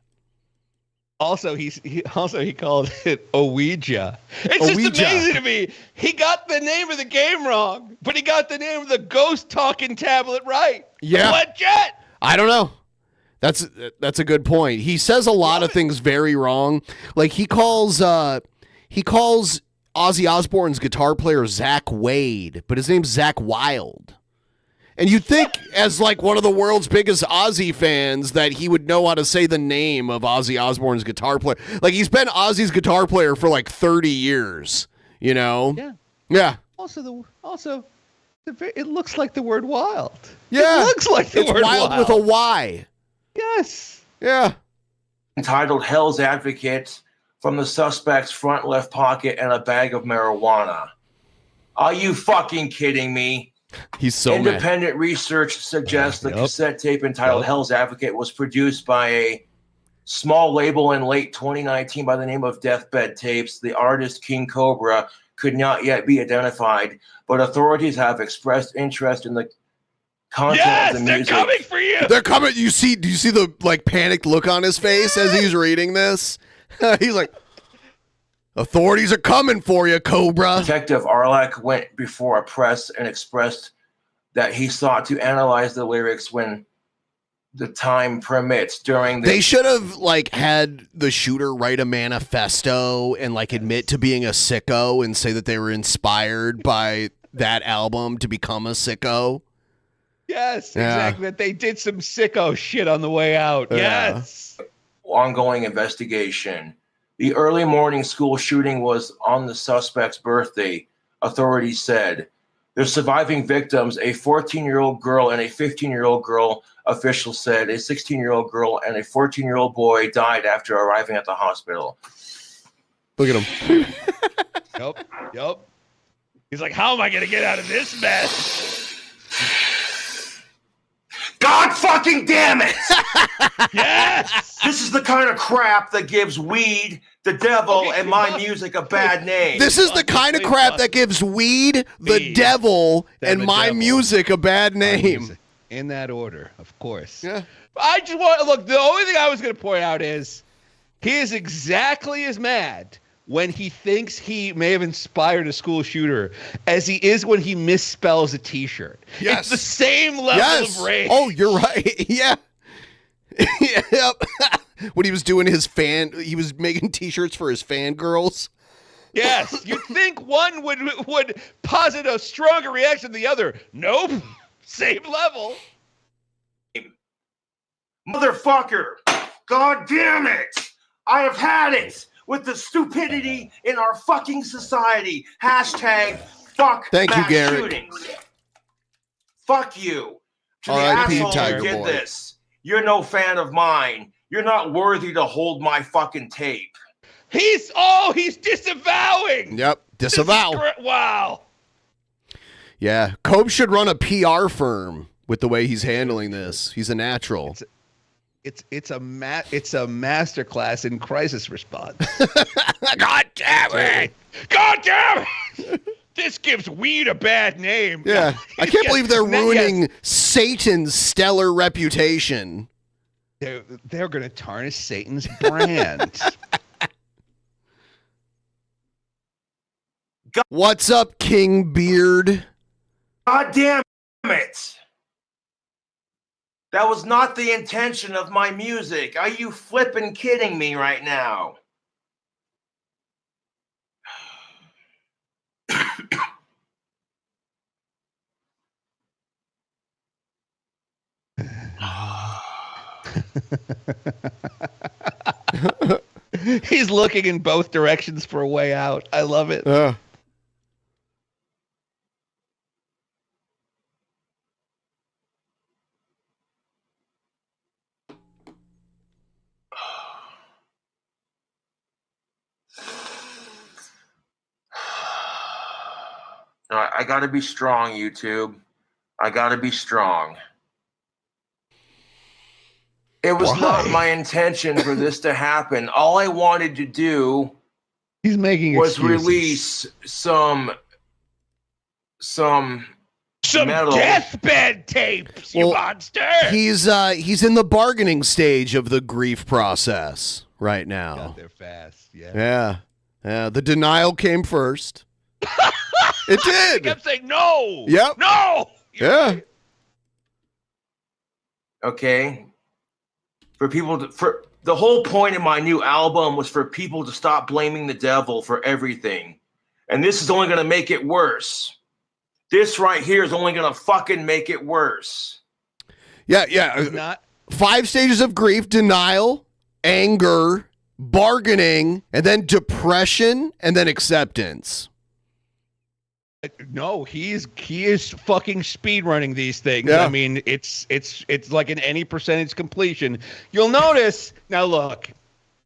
Also, he called it Ouija. It's Ouija. just amazing to me. He got the name of the game wrong, but he got the name of the ghost talking tablet right. Yeah. Planchette. I don't know. That's a good point. He says a lot of things very wrong. Like he calls Ozzy Osbourne's guitar player Zach Wade, but his name's Zach Wild. And you'd think, as like one of the world's biggest Ozzy fans, that he would know how to say the name of Ozzy Osbourne's guitar player. Like he's been Ozzy's guitar player for like 30 years. You know? Yeah. Yeah. Also, it looks like the word wild. Yeah. It looks like the word wild with a Y. Yes. Yeah. Entitled Hell's Advocate from the suspect's front left pocket and a bag of marijuana. Are you fucking kidding me? He's so Independent research suggests the cassette tape entitled Hell's Advocate was produced by a small label in late 2019 by the name of Deathbed Tapes. The artist King Cobra could not yet be identified, but authorities have expressed interest in the content of the music. They're coming for you. They're coming. Do you see the like panicked look on his face as he's reading this? He's like, authorities are coming for you, Cobra. Detective Arlak went before a press and expressed that he sought to analyze the lyrics when the time permits during the... They should have like had the shooter write a manifesto and like admit to being a sicko and say that they were inspired by that album to become a sicko. Yes, exactly. That they did some sicko shit on the way out. Yeah. Yes. Ongoing investigation. The early morning school shooting was on the suspect's birthday, authorities said. The surviving victims, a 14-year-old girl and a 15-year-old girl, officials said. A 16-year-old girl and a 14-year-old boy died after arriving at the hospital. Look at him. Yup. He's like, how am I going to get out of this mess? God fucking damn it! Yes! This is the kind of crap that gives weed, the devil, and my music a bad name. This is the kind of crap that gives weed, the devil, and my music a bad name. In that order, of course. Yeah. I just want to look. The only thing I was going to point out is he is exactly as mad when he thinks he may have inspired a school shooter as he is when he misspells a T-shirt. Yes. It's the same level of rage. Oh, you're right. Yeah. Yep. When he was doing he was making T-shirts for his fangirls. Yes. You'd think one would posit a stronger reaction than the other. Nope. Same level. Motherfucker. God damn it. I have had it with the stupidity in our fucking society. Hashtag fuck Thank you, mass Garrett. shootings. Fuck you. To the R.I.P. asshole Tiger who did Boy. this. You're no fan of mine. You're not worthy to hold my fucking tape. He's disavowing. Yep, disavow. Wow. Yeah, Cobra should run a PR firm with the way he's handling this. He's a natural. It's a masterclass in crisis response. God damn it! God damn it! This gives weed a bad name. Yeah, I can't believe they're ruining Satan's stellar reputation. They're going to tarnish Satan's brand. What's up, King Beard? God damn it! That was not the intention of my music. Are you flipping kidding me right now? He's looking in both directions for a way out. I love it. I gotta be strong, YouTube. I gotta be strong. It was not my intention for this to happen. All I wanted to do was release some metal. Deathbed tapes, you monster. He's in the bargaining stage of the grief process right now. Got there fast, Yeah. The denial came first. It did. He kept saying no. Yep. No. Yeah. Okay. For the whole point of my new album was for people to stop blaming the devil for everything. And this is only going to make it worse. This right here is only going to fucking make it worse. Yeah. 5 stages of grief: denial, anger, bargaining, and then depression, and then acceptance. No, he is fucking speed running these things. Yeah. I mean, it's like an any percentage completion. You'll notice now. Look,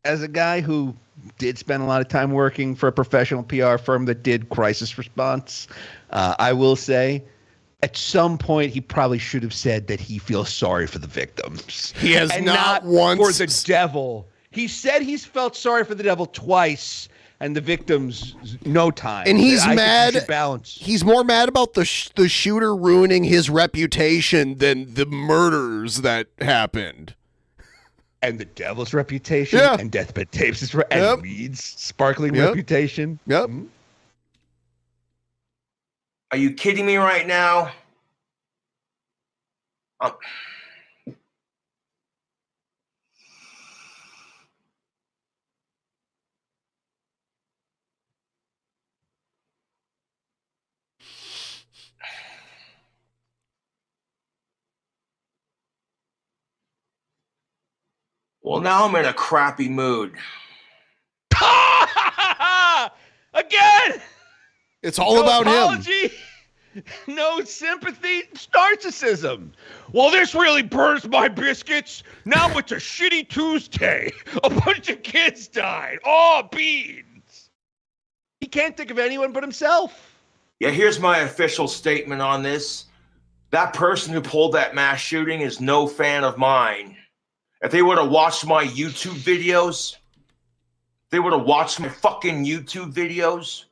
as a guy who did spend a lot of time working for a professional PR firm that did crisis response, I will say, at some point he probably should have said that he feels sorry for the victims. He has and not once once for the devil. He said he's felt sorry for the devil twice. And the victims, no time. And he's mad. Balance. He's more mad about the shooter ruining his reputation than the murders that happened. And the devil's reputation. Yeah. And deathbed tapes. And Mead's sparkling reputation. Yep. Are you kidding me right now? Well, now I'm in a crappy mood. Again! It's all about apology, him. No sympathy, narcissism. Well, this really burns my biscuits. Now it's a shitty Tuesday. A bunch of kids died. Oh, beans. He can't think of anyone but himself. Yeah, here's my official statement on this. That person who pulled that mass shooting is no fan of mine. If they would have watched my YouTube videos, they would have watched my fucking YouTube videos,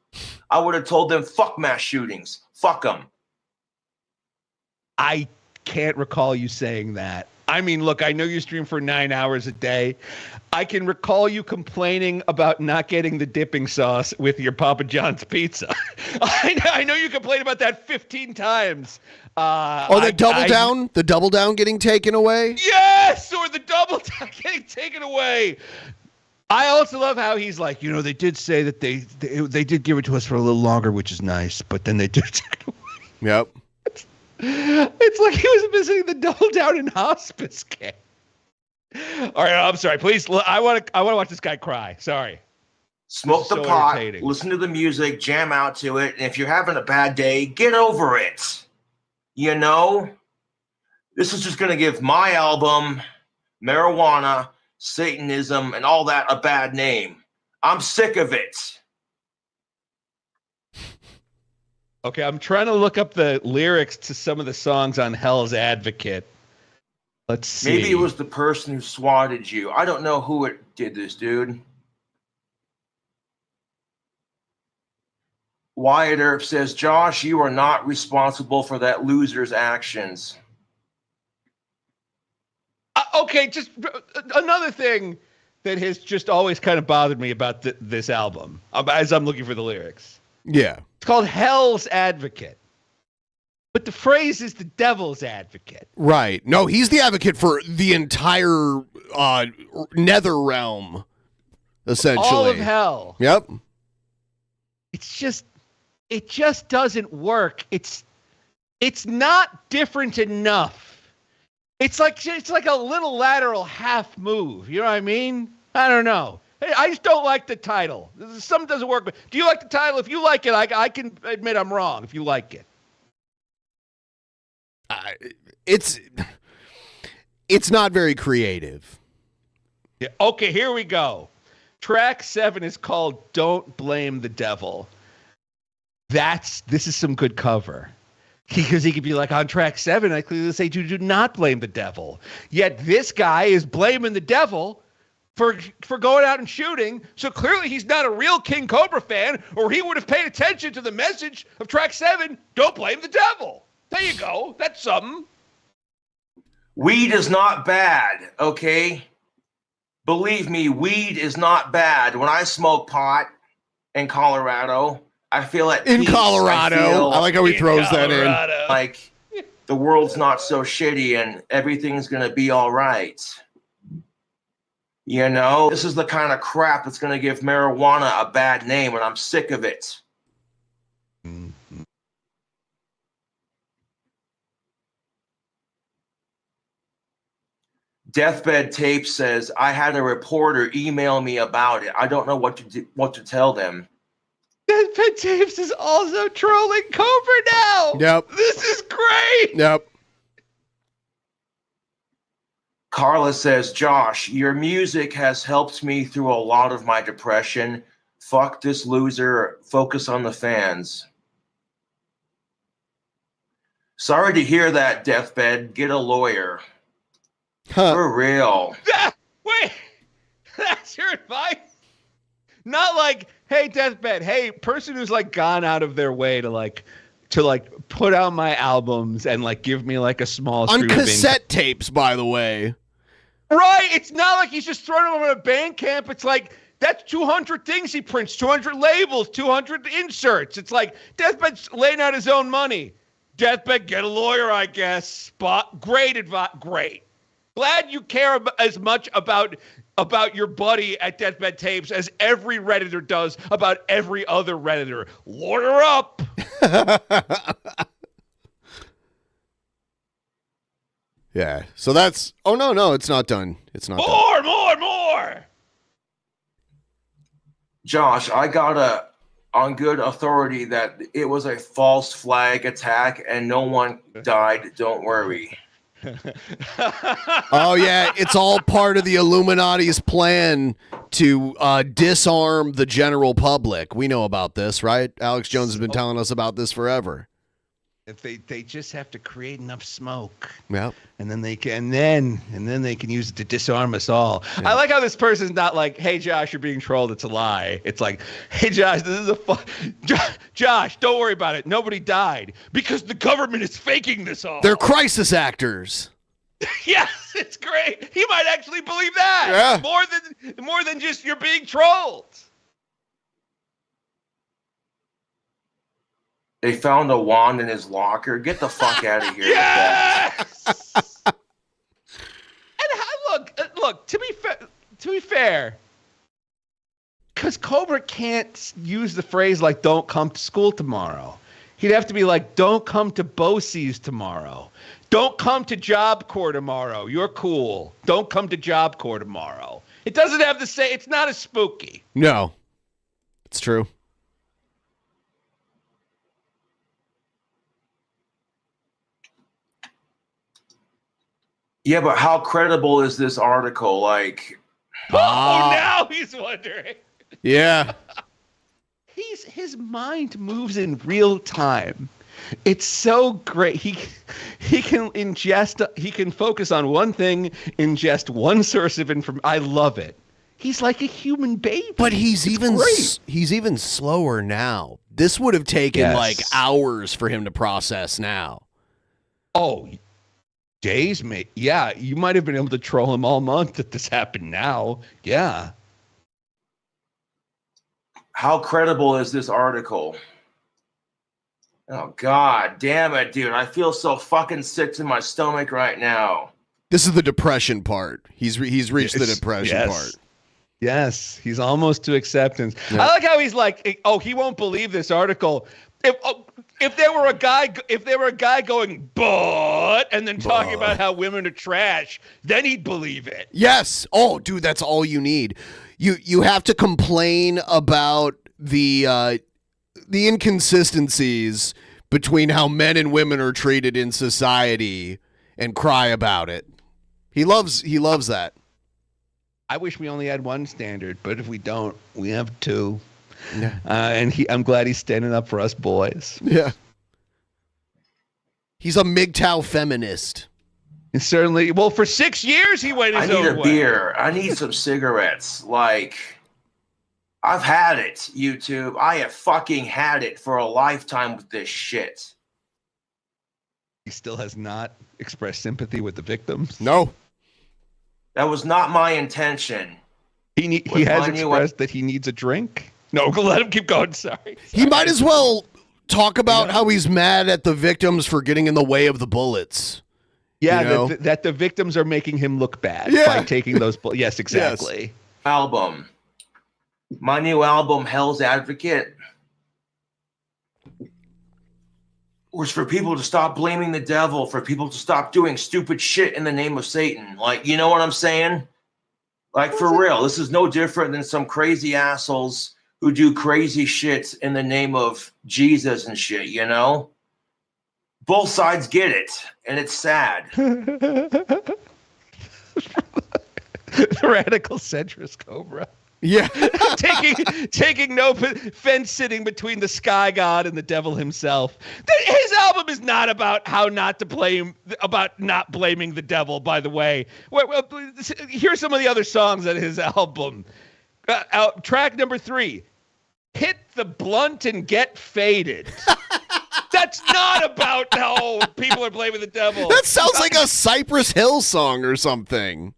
I would have told them, fuck mass shootings. Fuck them. I can't recall you saying that. I mean, look, I know you stream for 9 hours a day. I can recall you complaining about not getting the dipping sauce with your Papa John's pizza. I know you complained about that 15 times. The double down getting taken away? Yes, or the double down getting taken away. I also love how he's like, they did say that they did give it to us for a little longer, which is nice, but then they did take it away. Yep. It's like he was visiting the double down in hospice care. All right, I'm sorry. Please, I want to watch this guy cry. Sorry. Smoke the pot, listen to the music, jam out to it, and if you're having a bad day, get over it. This is just going to give my album, marijuana, Satanism, and all that a bad name. I'm sick of it. Okay, I'm trying to look up the lyrics to some of the songs on Hell's Advocate. Let's see. Maybe it was the person who swatted you. I don't know who it did this, dude. Wyatt Earp says, Josh, you are not responsible for that loser's actions. Okay, just another thing that has just always kind of bothered me about this album, as I'm looking for the lyrics. Yeah. It's called Hell's Advocate. But the phrase is the devil's advocate. Right. No, he's the advocate for the entire nether realm, essentially. All of hell. Yep. It just doesn't work. It's not different enough. It's like a little lateral half move. You know what I mean? I don't know. I just don't like the title. Something doesn't work. Do you like the title? If you like it, I can admit I'm wrong if you like it. It's not very creative. Yeah. Okay, here we go. Track 7 is called Don't Blame the Devil. This is some good cover. Because he could be like, on track 7, I clearly say, do not blame the devil. Yet this guy is blaming the devil for going out and shooting. So clearly he's not a real King Cobra fan, or he would have paid attention to the message of track 7, don't blame the devil. There you go. That's something. Weed is not bad, okay? Believe me, weed is not bad. When I smoke pot in Colorado, I feel at in peace. Colorado. I like how he throws that in. Like the world's not so shitty and everything's going to be all right. You know, this is the kind of crap that's going to give marijuana a bad name, and I'm sick of it. Mm-hmm. Deathbed Tape says, I had a reporter email me about it. I don't know what to tell them. Deathbed Tapes is also trolling Cobra now. Yep. This is great. Yep. Carla says, Josh, your music has helped me through a lot of my depression. Fuck this loser. Focus on the fans. Sorry to hear that, Deathbed. Get a lawyer. Huh. For real. Wait, that's your advice? Not like, hey, Deathbed, hey, person who's like gone out of their way to put out my albums and like give me like a small on stream of cassette tapes, by the way. Right, it's not like he's just throwing them on a Bandcamp. It's like that's 200 things he prints, 200 labels, 200 inserts. It's like Deathbed's laying out his own money. Deathbed, get a lawyer, I guess. Great advice. Great. Glad you care as much about your buddy at Deathbed Tapes as every Redditor does about every other Redditor. Lawyer up. Yeah. So that's. Oh no, it's not done. It's not done. More. Josh, I got on good authority that it was a false flag attack and no one died. Don't worry. Oh yeah, it's all part of the Illuminati's plan to disarm the general public. We know about this, right? Alex Jones has been telling us about this forever. If they just have to create enough smoke, yeah, and then they can use it to disarm us all. Yeah. I like how this person's not like, "Hey Josh, you're being trolled. It's a lie." It's like, "Hey Josh, this is Josh, don't worry about it. Nobody died because the government is faking this all. They're crisis actors." Yes, it's great. He might actually believe that. Yeah. More than just you're being trolled. They found a wand in his locker. Get the fuck out of here. Yes. And look. To be fair, because Cobra can't use the phrase like "Don't come to school tomorrow." He'd have to be like, "Don't come to BOCES tomorrow. Don't come to Job Corps tomorrow. You're cool. Don't come to Job Corps tomorrow." It doesn't have to say. It's not as spooky. No, it's true. Yeah, but how credible is this article? Like, now he's wondering. Yeah. His mind moves in real time. It's so great. He can ingest. He can focus on one thing, ingest one source of information. I love it. He's like a human baby. But he's even slower now. This would have taken like hours for him to process now. Oh, days, mate. Yeah, you might have been able to troll him all month if this happened now. Yeah. How credible is this article? Oh, God damn it, dude. I feel so fucking sick to my stomach right now. This is the depression part. He's reached the depression part. Yes, he's almost to acceptance. Yeah. I like how he's like, oh, he won't believe this article. If there were a guy going, but, and then talking about how women are trash, then he'd believe it. Yes. Oh, dude, that's all you need. You have to complain about the inconsistencies between how men and women are treated in society and cry about it. He loves that. I wish we only had one standard, but if we don't, we have two. Yeah. I'm glad he's standing up for us boys. Yeah. He's a MGTOW feminist. And certainly, well, for 6 years he went his own way. I need a beer. I need some cigarettes. Like, I've had it, YouTube. I have fucking had it for a lifetime with this shit. He still has not expressed sympathy with the victims. No. That was not my intention. He has expressed that he needs a drink. No, let him keep going. Sorry. He might as well talk about how he's mad at the victims for getting in the way of the bullets. Yeah, you know? that the victims are making him look bad by taking those bullets. Yes, exactly. Yes. Album. My new album, Hell's Advocate, was for people to stop blaming the devil, for people to stop doing stupid shit in the name of Satan. Like, you know what I'm saying? Like, for real, this is no different than some crazy assholes who do crazy shit in the name of Jesus and shit, you know? Both sides get it, and it's sad. The radical centrist Cobra. Yeah. taking no fence sitting between the sky god and the devil himself. His album is not about how not to blame, about not blaming the devil, by the way. Well, here's some of the other songs on his album. Track number 3, Hit the Blunt and Get Faded. That's not about how people are blaming the devil. That sounds like a Cypress Hill song or something.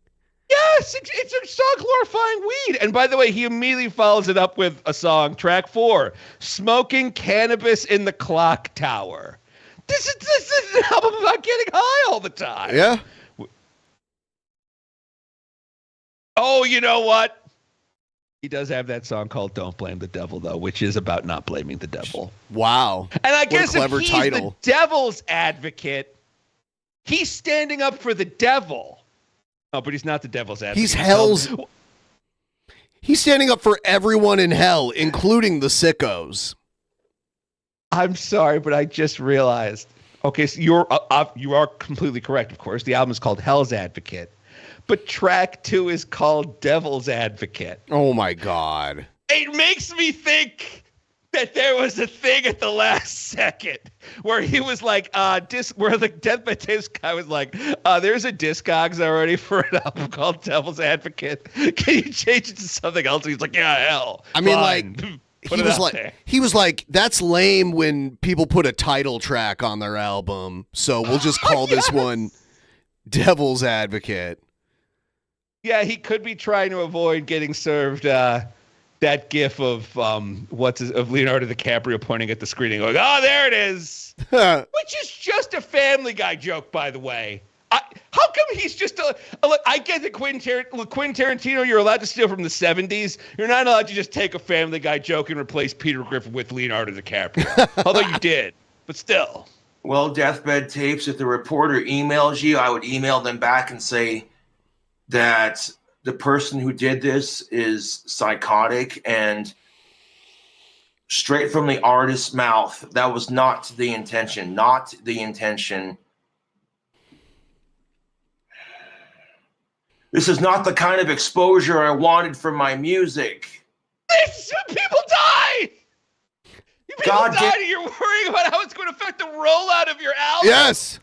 Yes, it's a song glorifying weed. And by the way, he immediately follows it up with a song, track 4, Smoking Cannabis in the Clock Tower. This is an album about getting high all the time. Yeah. Oh, you know what? He does have that song called Don't Blame the Devil, though, which is about not blaming the devil. Wow. And I guess if clever he's title. the devil's advocate, he's standing up for the devil. Oh, but he's not the devil's advocate. He's standing up for everyone in hell, including the sickos. I'm sorry, but I just realized. Okay, so you are completely correct, of course. The album is called Hell's Advocate. But track 2 is called Devil's Advocate. Oh, my God. It makes me think that there was a thing at the last second where he was like, where the Death by Disc guy was like, there's a Discogs already for an album called Devil's Advocate. Can you change it to something else? He's like, yeah, hell. I mean, fine. he was like, that's lame when people put a title track on their album. So we'll just call this one Devil's Advocate. Yeah, he could be trying to avoid getting served that gif of of Leonardo DiCaprio pointing at the screen and going, "Oh, there it is," which is just a Family Guy joke, by the way. How come he's just I get that Quentin Tarantino, you're allowed to steal from the 70s. You're not allowed to just take a Family Guy joke and replace Peter Griffin with Leonardo DiCaprio. Although you did, but still. Well, Deathbed Tapes, if the reporter emails you, I would email them back and say that the person who did this is psychotic and straight from the artist's mouth. That was not the intention. Not the intention. This is not the kind of exposure I wanted from my music. this? People die. People died, and you're worrying about how it's going to affect the rollout of your album. Yes.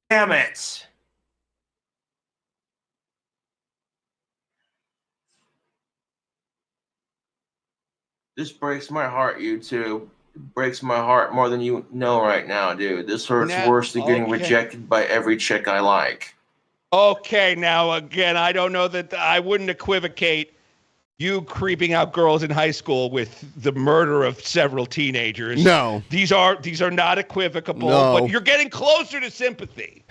Damn it. This breaks my heart, YouTube. It breaks my heart more than you know right now, dude. This hurts worse than getting rejected by every chick I like. Okay, now again, I don't know that I wouldn't equivocate you creeping out girls in high school with the murder of several teenagers. No. These are not equivocable, No. but you're getting closer to sympathy.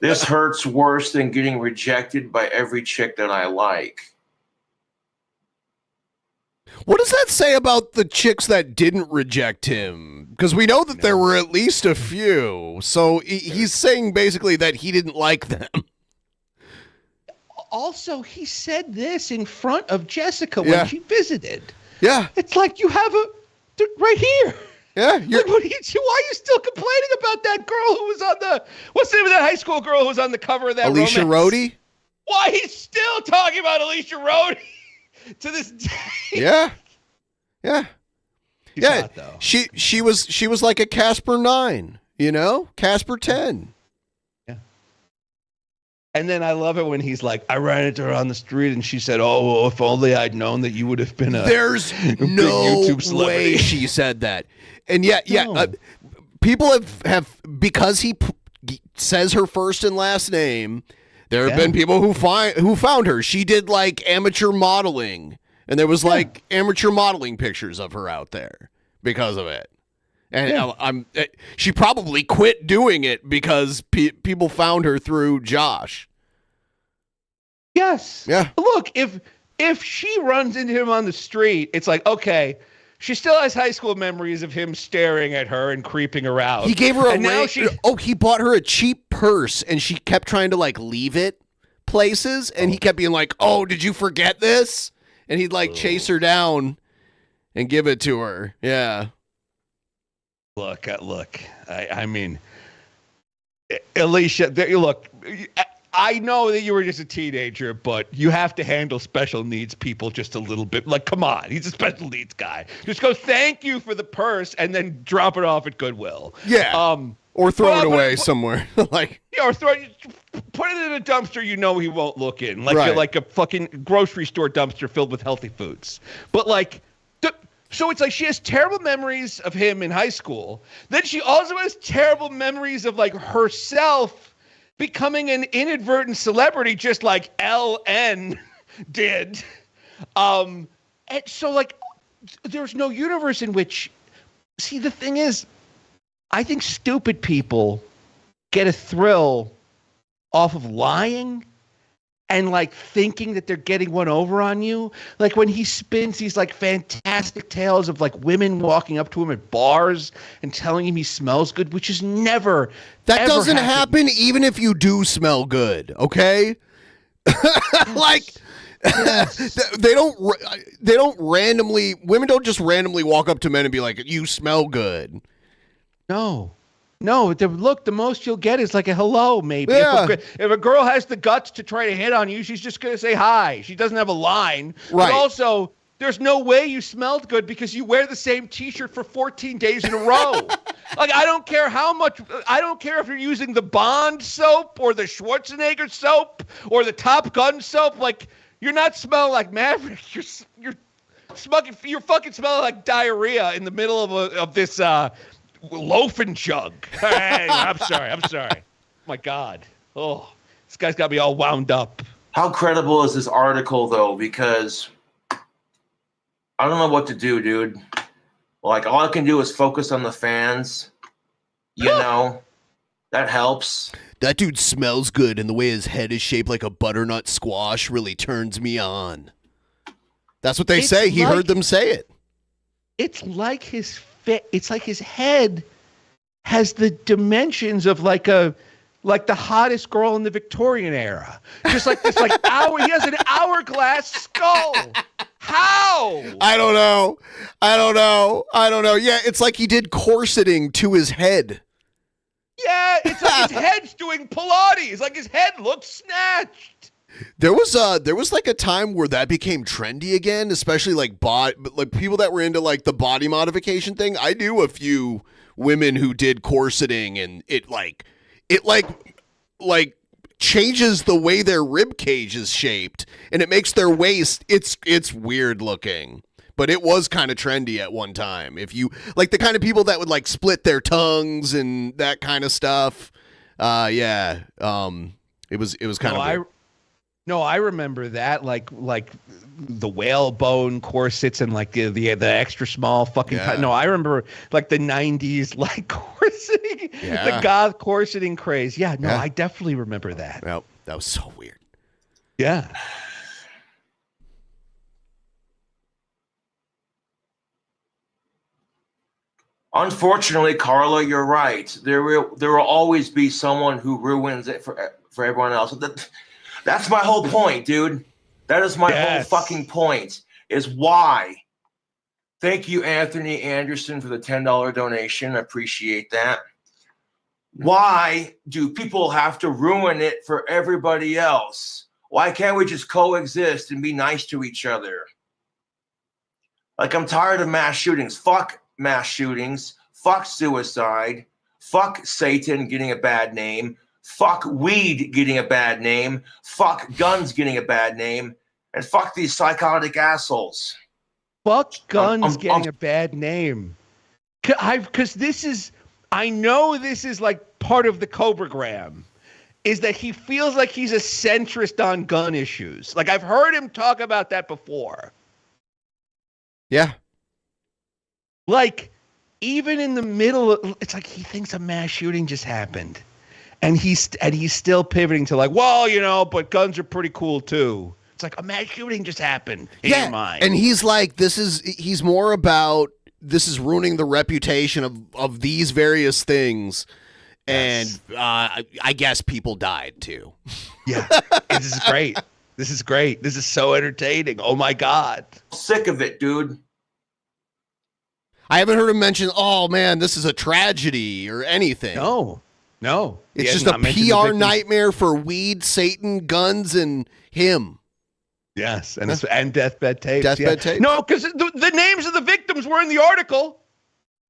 This hurts worse than getting rejected by every chick that I like. What does that say about the chicks that didn't reject him? Because we know that there were at least a few. So he's saying basically that he didn't like them. Also, he said this in front of Jessica when she visited. Yeah. It's like you have right here. Yeah. Like, why are you still complaining about that girl who was on what's the name of that high school girl who was on the cover of that Alicia romance? Rhodey? Why he's still talking about Alicia Rhodey to this day? Yeah. Yeah. She's yeah. hot, though. She was like a Casper 9, you know? Casper 10. And then I love it when he's like, I ran into her on the street and she said, oh, well, if only I'd known that you would have been There's big no YouTube celebrity. way she said that. And yet, people have because he says her first and last name, there have been people who found her. She did like amateur modeling, and there was like amateur modeling pictures of her out there because of it. And she probably quit doing it because people found her through Josh. Yes. Yeah. Look, if she runs into him on the street, it's like, okay, she still has high school memories of him staring at her and creeping her out. He gave her he bought her a cheap purse, and she kept trying to like leave it places, and he kept being like, oh, did you forget this? And he'd like chase her down and give it to her. Yeah. Look. I mean, Alicia, look, I know that you were just a teenager, but you have to handle special needs people just a little bit. Like, come on, he's a special needs guy. Just go, thank you for the purse, and then drop it off at Goodwill. Yeah. Or throw it away somewhere. Like, yeah, or put it in a dumpster you know he won't look in, like like a fucking grocery store dumpster filled with healthy foods. But like. So it's like she has terrible memories of him in high school. Then she also has terrible memories of like herself becoming an inadvertent celebrity, just like LN did. And so like there's no universe in which, see, the thing is, I think stupid people get a thrill off of lying and like thinking that they're getting one over on you. Like when he spins these like fantastic tales of like women walking up to him at bars and telling him he smells good, which is never that doesn't happen even if you do smell good, okay? Like they don't randomly, women don't just randomly walk up to men and be like, you smell good. No, the most you'll get is like a hello, maybe. Yeah. If a girl has the guts to try to hit on you, she's just going to say hi. She doesn't have a line. Right. But also, there's no way you smelled good because you wear the same T-shirt for 14 days in a row. Like, I don't care if you're using the Bond soap or the Schwarzenegger soap or the Top Gun soap. Like, you're not smelling like Maverick. You're fucking smelling like diarrhea in the middle of this loafing jug. Hey, I'm sorry. My God. Oh, this guy's got me all wound up. How credible is this article, though? Because I don't know what to do, dude. Like, all I can do is focus on the fans. You know, that helps. That dude smells good, and the way his head is shaped like a butternut squash really turns me on. That's what they say. He heard them say it. It's like his head has the dimensions of like the hottest girl in the Victorian era. Just like this, he has an hourglass skull. How? I don't know. Yeah, it's like he did corseting to his head. Yeah, it's like his head's doing Pilates. Like his head looks snatched. There was like a time where that became trendy again, especially like people that were into like the body modification thing. I knew a few women who did corseting, and it changes the way their rib cage is shaped, and it makes their waist. It's weird looking, but it was kind of trendy at one time. If you like the kind of people that would like split their tongues and that kind of stuff, it was kind of weird. No, I remember that, like the whalebone corsets and like the extra small fucking. Yeah. No, I remember like the '90s like corseting, Yeah. the goth corseting craze. Yeah, no, Yeah. I definitely remember that. Well, that was so weird. Yeah. Unfortunately, Carla, you're right. There will always be someone who ruins it for everyone else. That's my whole point, dude. That is my whole fucking point. Is why. Thank you, Anthony Anderson, for the $10 donation. I appreciate that. Why do people have to ruin it for everybody else? Why can't we just coexist and be nice to each other? Like, I'm tired of mass shootings. Fuck mass shootings. Fuck suicide. Fuck Satan getting a bad name. Fuck weed getting a bad name. Fuck guns getting a bad name. And fuck these psychotic assholes. Fuck guns getting a bad name. Because I know this is like part of the Cobragram, is that he feels like he's a centrist on gun issues. Like, I've heard him talk about that before. Yeah. Like, even in the middle, it's like he thinks a mass shooting just happened. And he's still pivoting to like, well, but guns are pretty cool too. It's like a mass shooting just happened in your mind. And he's like, he's more about this is ruining the reputation of these various things. Yes. And I guess people died too. Yeah. This is great. This is great. This is so entertaining. Oh my God. Sick of it, dude. I haven't heard him mention, oh man, this is a tragedy or anything. No. It's just a PR nightmare for weed, Satan, guns, and him. Yes, and deathbed tapes. Deathbed tapes. No, because the names of the victims were in the article.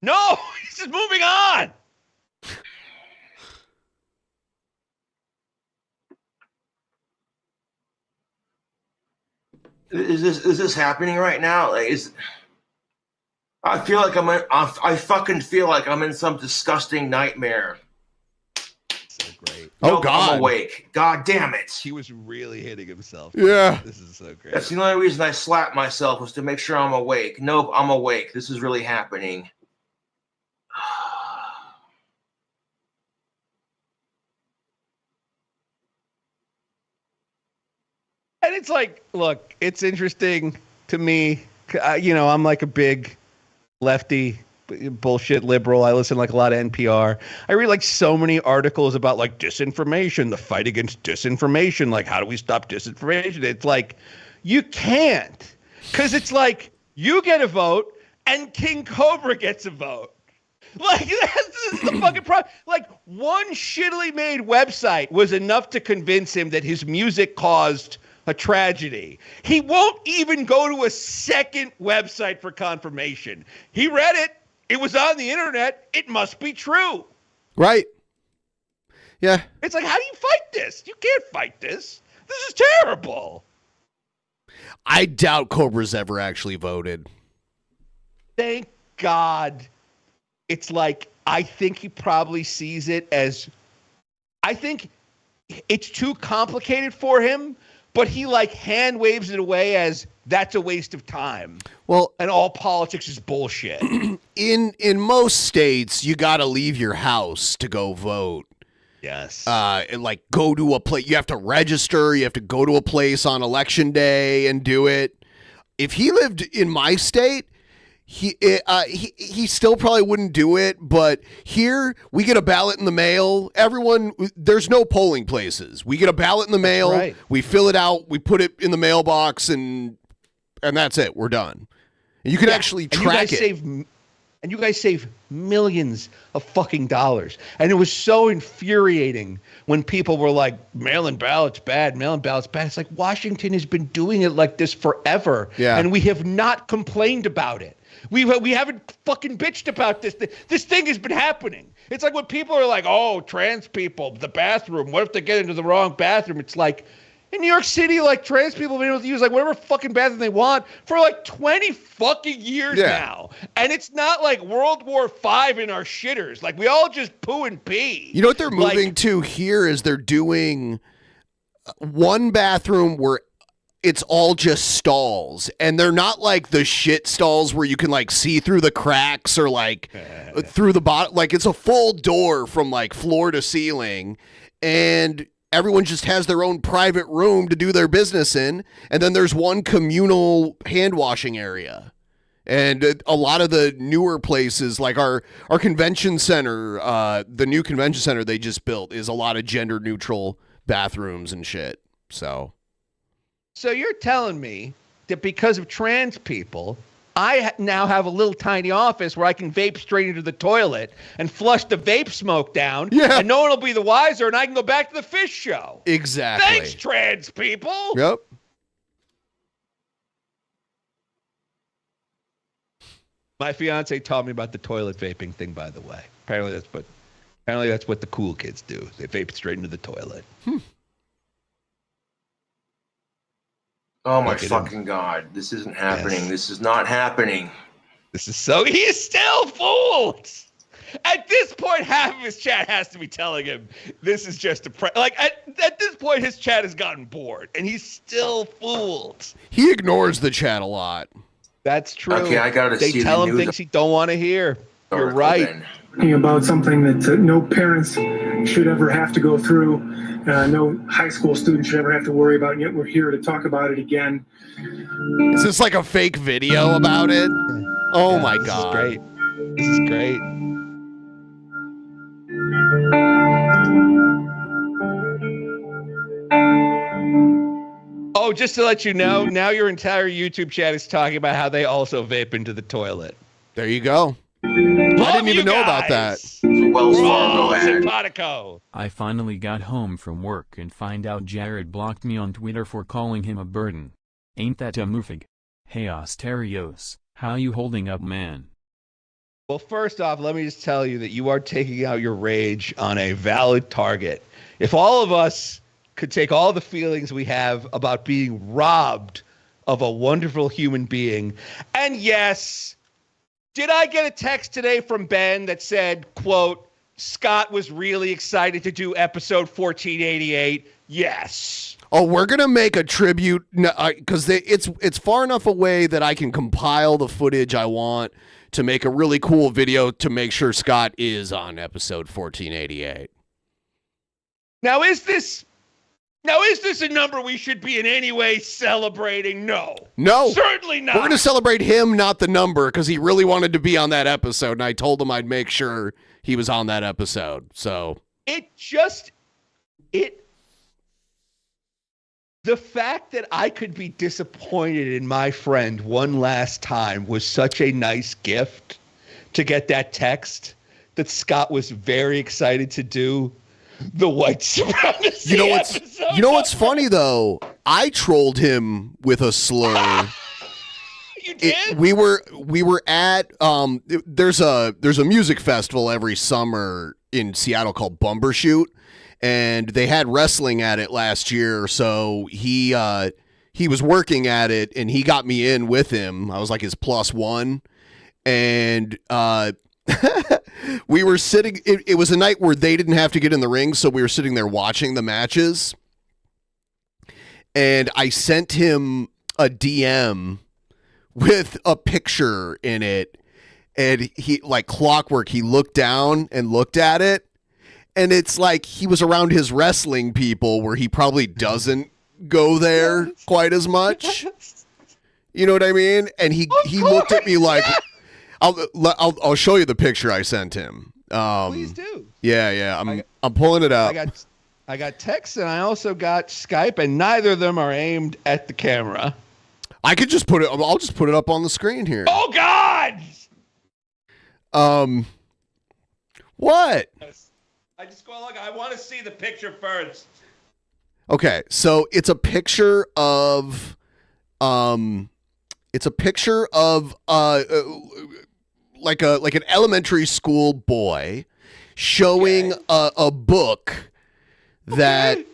No, he's just moving on. Is this happening right now? Like, I feel like I fucking feel like I'm in some disgusting nightmare. So great. Oh, God. I'm awake. God damn it. He was really hitting himself. Yeah. This is so great. That's the only reason I slapped myself, was to make sure I'm awake. Nope, I'm awake. This is really happening. And it's like, look, it's interesting to me. I'm like a big lefty bullshit liberal. I listen like a lot of NPR. I read like so many articles about like disinformation, the fight against disinformation. Like, how do we stop disinformation? It's like, you can't, because it's like you get a vote and King Cobra gets a vote. Like, this is the fucking problem. Like, one shittily made website was enough to convince him that his music caused a tragedy. He won't even go to a second website for confirmation. He read it. It was on the internet. It must be true. Right. Yeah. It's like, how do you fight this? You can't fight this. This is terrible. I doubt Cobra's ever actually voted. Thank God. It's like, I think he probably sees it as, I think it's too complicated for him, but he like hand waves it away as that's a waste of time. Well, and all politics is bullshit. In most states, you got to leave your house to go vote. Yes. And like go to a place, you have to register, you have to go to a place on election day and do it. If he lived in my state, he still probably wouldn't do it, but here we get a ballot in the mail. There's no polling places. We get a ballot in the mail, right. We fill it out, we put it in the mailbox, and that's it. We're done. And you can actually track it. And you guys save millions of fucking dollars. And it was so infuriating when people were like, mail-in ballots bad, mail-in ballots bad. It's like Washington has been doing it like this forever. Yeah. And we have not complained about it. We haven't fucking bitched about this. This thing has been happening. It's like when people are like, oh, trans people, the bathroom. What if they get into the wrong bathroom? It's like, in New York City, like, trans people have been able to use, like, whatever fucking bathroom they want for, like, 20 fucking years now. And it's not like World War V in our shitters. Like, we all just poo and pee. You know what they're moving to here is they're doing one bathroom where it's all just stalls. And they're not like the shit stalls where you can, like, see through the cracks or, like, through the bottom. Like, it's a full door from, like, floor to ceiling. And everyone just has their own private room to do their business in, and then there's one communal hand washing area. And a lot of the newer places, like our convention center, the new convention center they just built, is a lot of gender neutral bathrooms and shit. So you're telling me that because of trans people, I now have a little tiny office where I can vape straight into the toilet and flush the vape smoke down, and no one will be the wiser, and I can go back to the fish show. Exactly. Thanks, trans people. Yep. My fiance taught me about the toilet vaping thing, by the way. Apparently that's what the cool kids do. They vape straight into the toilet. Oh my fucking God. This isn't happening. Yes. This is not happening. He is still fooled. At this point, half of his chat has to be telling him this is just at this point, his chat has gotten bored and he's still fooled. He ignores the chat a lot. That's true. Okay, I gotta see They tell the him news things he don't want to hear. You're right. About something that no parents should ever have to go through. No high school student should ever have to worry about, and yet we're here to talk about it again. Is this like a fake video about it? Oh my God. This is great. This is great. Oh, just to let you know, now your entire YouTube chat is talking about how they also vape into the toilet. There you go. I didn't even know about that. Simpatico. I finally got home from work and find out Jared blocked me on Twitter for calling him a burden. Ain't that a moofig? Hey Asterios, how you holding up, man? Well, first off, let me just tell you that you are taking out your rage on a valid target. If all of us could take all the feelings we have about being robbed of a wonderful human being, and yes, did I get a text today from Ben that said, quote, Scott was really excited to do episode 1488? Yes. Oh, we're going to make a tribute because it's far enough away that I can compile the footage I want to make a really cool video to make sure Scott is on episode 1488. Now, is this a number we should be in any way celebrating? No. Certainly not. We're going to celebrate him, not the number, because he really wanted to be on that episode, and I told him I'd make sure he was on that episode. So the fact that I could be disappointed in my friend one last time was such a nice gift to get that text that Scott was very excited to do the white supremacy. You know what's funny though? I trolled him with a slur. You did? We were at there's a music festival every summer in Seattle called Bumbershoot, and they had wrestling at it last year. So he was working at it, and he got me in with him. I was like his +1, and we were sitting. It was a night where they didn't have to get in the ring, so we were sitting there watching the matches. And I sent him a DM with a picture in it, and he, like clockwork, he looked down and looked at it, and it's like he was around his wrestling people where he probably doesn't go there quite as much. You know what I mean? And he looked at me like, I'll show you the picture I sent him. Please do. Yeah. I'm pulling it up. I got text and I also got Skype, and neither of them are aimed at the camera. I could just put it. I'll just put it up on the screen here. Oh God! What? I just go look. I want to see the picture first. Okay, so it's a picture of, like an elementary school boy showing a book that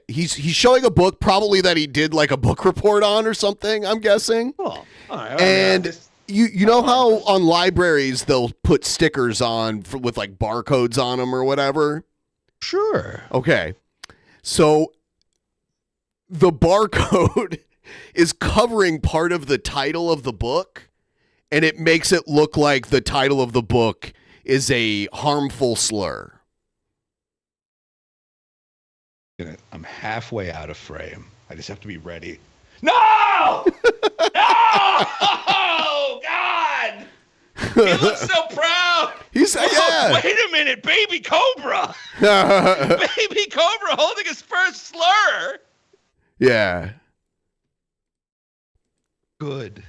he's showing a book probably that he did like a book report on or something, I'm guessing. Oh, all right. And you know how on libraries they'll put stickers on with like barcodes on them or whatever? Sure. Okay. So the barcode is covering part of the title of the book, and it makes it look like the title of the book is a harmful slur. I'm halfway out of frame. I just have to be ready. No! No! God! He looks so proud. He's Wait a minute, baby Cobra. Baby Cobra holding his first slur. Yeah. Good.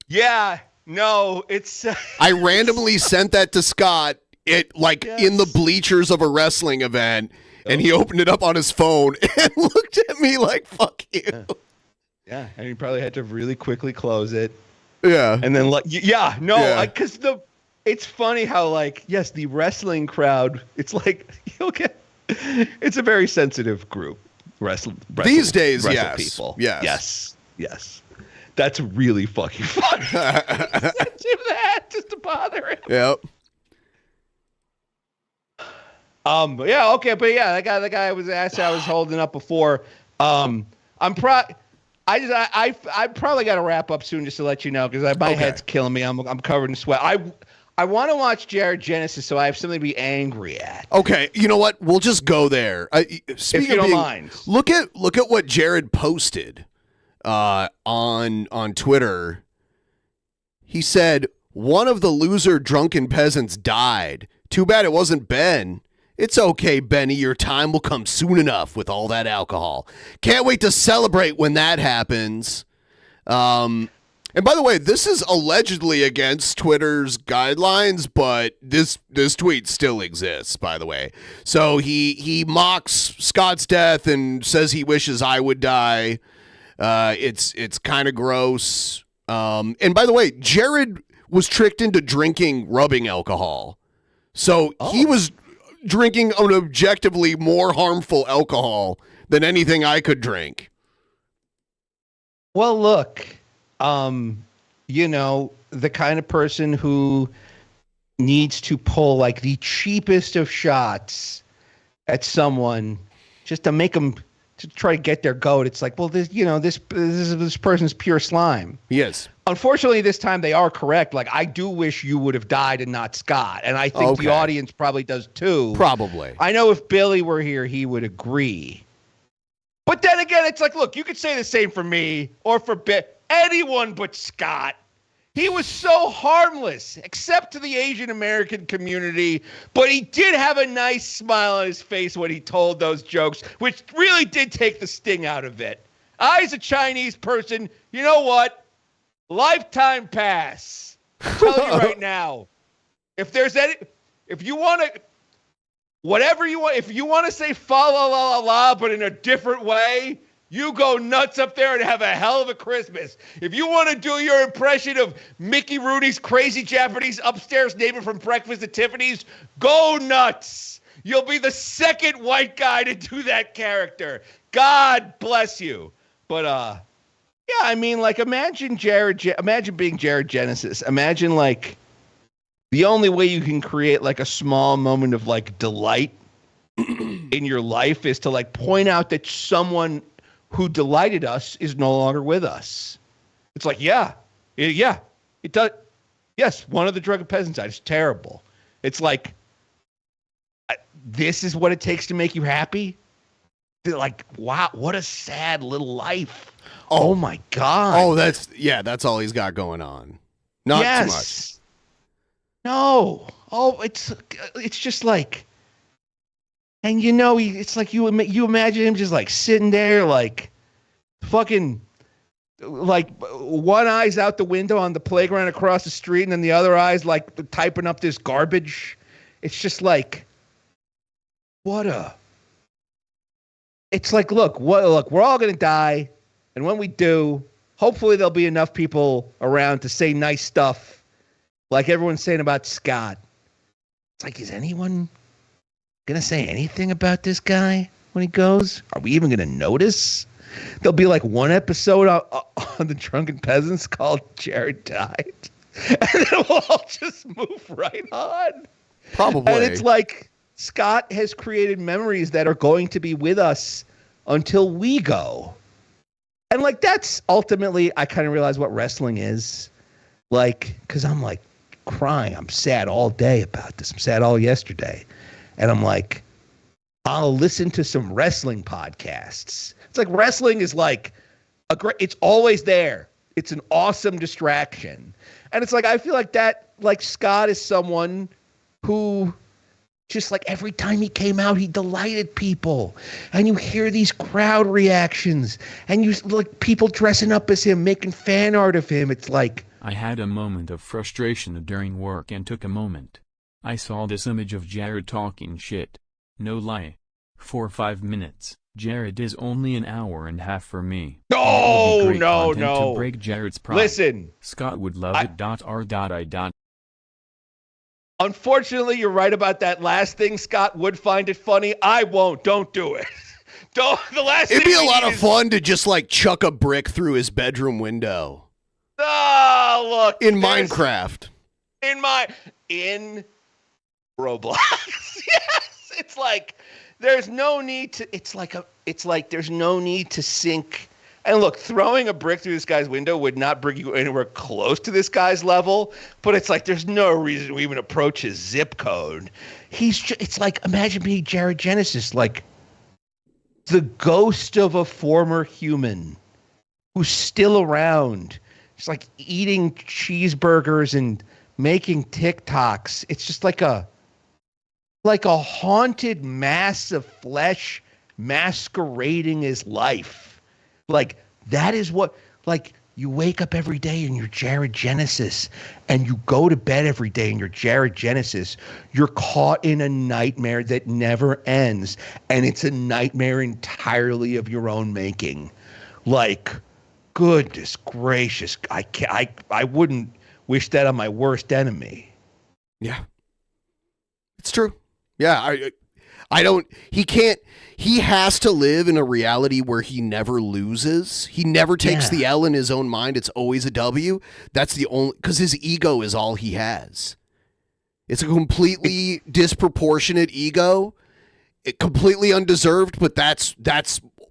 Yeah. No, it's. I randomly sent that to Scott. In the bleachers of a wrestling event, and he opened it up on his phone and looked at me like, "Fuck you." Yeah, and he probably had to really quickly close it. Yeah, and then because it's funny how the wrestling crowd. It's like it's a very sensitive group. These days, wrestle yes, people. yes. That's really fucking funny. Do that just to bother him. Yep. That guy I was holding up before. I probably got to wrap up soon just to let you know because my head's killing me. I'm covered in sweat. I want to watch Jared Genesis, so I have something to be angry at. Okay, you know what? We'll just go there. If you don't mind, look at what Jared posted on Twitter. He said one of the loser drunken peasants died. Too bad it wasn't Ben. It's okay, Benny. Your time will come soon enough with all that alcohol. Can't wait to celebrate when that happens. And by the way, this is allegedly against Twitter's guidelines, but this tweet still exists, by the way. So he mocks Scott's death and says he wishes I would die. It's kind of gross. And by the way, Jared was tricked into drinking rubbing alcohol. So he was drinking an objectively more harmful alcohol than anything I could drink. Well, look, the kind of person who needs to pull the cheapest of shots at someone just to make them to try to get their goat. It's like, well, this person's pure slime. Yes. Unfortunately, this time they are correct. I do wish you would have died and not Scott. And I think the audience probably does too. Probably. I know if Billy were here, he would agree. But then again, it's like, look, you could say the same for me or for anyone but Scott. He was so harmless, except to the Asian American community, but he did have a nice smile on his face when he told those jokes, which really did take the sting out of it. I, as a Chinese person, you know what? Lifetime pass. I'm telling you right now, if you want to, whatever you want, if you want to say fa la la la la, but in a different way, you go nuts up there and have a hell of a Christmas. If you want to do your impression of Mickey Rooney's crazy Japanese upstairs neighbor from Breakfast at Tiffany's, go nuts. You'll be the second white guy to do that character. God bless you. But, imagine imagine being Jared Genesis. Imagine, the only way you can create, a small moment of, delight in your life is to, point out that someone who delighted us is no longer with us. It's like, it does. Yes, one of the Drunken Peasants died. It's terrible. It's like, this is what it takes to make you happy? They're like, wow, what a sad little life. Oh my God. Oh, that's all he's got going on. Not too much. No. Oh, it's just like, and it's like you imagine him just sitting there fucking like one eye's out the window on the playground across the street, and then the other eye's like typing up this garbage. It's just like, it's like, look, we're all going to die. And when we do, hopefully there'll be enough people around to say nice stuff like everyone's saying about Scott. It's like, is anyone going to say anything about this guy when he goes? Are we even going to notice? There'll be like one episode on the Drunken Peasants called Jared Died. And then we'll all just move right on. Probably. And it's like Scott has created memories that are going to be with us until we go. And like that's ultimately, I kind of realize what wrestling is. Like, because I'm like crying. I'm sad all day about this. I'm sad all yesterday. And I'm like, I'll listen to some wrestling podcasts. It's like wrestling is like it's always there. It's an awesome distraction. And it's like, I feel like that, like Scott is someone who just like every time he came out, he delighted people. And you hear these crowd reactions and you like people dressing up as him, making fan art of him. It's like, I had a moment of frustration during work and took a moment. I saw this image of Jared talking shit. No lie. For 5 minutes, Jared is only an hour and a half for me. No. To break Jared's pride. Listen. Scott would love it. Unfortunately, you're right about that last thing. Scott would find it funny. I won't. Don't do it. Don't. The last. It'd be a lot of fun to just like chuck a brick through his bedroom window. Oh, look. In Minecraft. In Roblox. Yes. It's like there's no need to. It's like there's no need to sink. And look, throwing a brick through this guy's window would not bring you anywhere close to this guy's level. But it's like there's no reason to even approach his zip code. It's like, imagine being Jared Genesis, like the ghost of a former human who's still around. It's like eating cheeseburgers and making TikToks. It's just like a haunted mass of flesh masquerading as life. Like, that is what, like, you wake up every day and you're Jared Genesis, and you go to bed every day and you're Jared Genesis. You're caught in a nightmare that never ends, and it's a nightmare entirely of your own making. Like, goodness gracious, I wouldn't wish that on my worst enemy. Yeah. It's true. Yeah, he has to live in a reality where he never loses. He never takes the L in his own mind. It's always a W. That's the only, because his ego is all he has. It's a completely disproportionate ego. Completely undeserved, but that's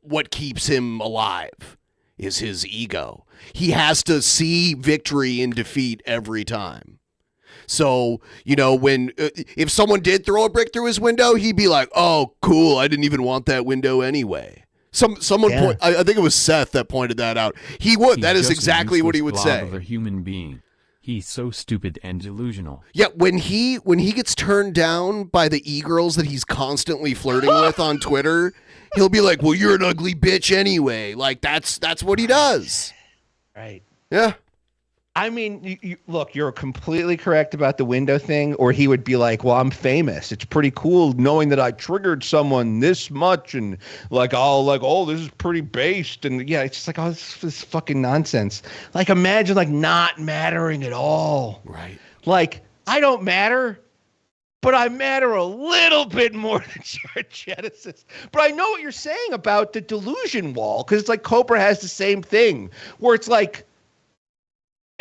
what keeps him alive, is his ego. He has to see victory in defeat every time. So, you know, when if someone did throw a brick through his window, he'd be like, "Oh, cool! I didn't even want that window anyway." Someone, I think it was Seth that pointed that out. He would. That is exactly what he would say. Of a human being. He's so stupid and delusional. Yeah, when he gets turned down by the e-girls that he's constantly flirting with on Twitter, he'll be like, "Well, you're an ugly bitch anyway." Like that's what he does. Right. Yeah. I mean, look, you're completely correct about the window thing, or he would be like, well, I'm famous. It's pretty cool knowing that I triggered someone this much, and oh, this is pretty based. And yeah, it's just like, oh, this fucking nonsense. Like, imagine like not mattering at all. Right. Like, I don't matter, but I matter a little bit more than Jared Genesis. But I know what you're saying about the delusion wall, because it's like Cobra has the same thing, where it's like,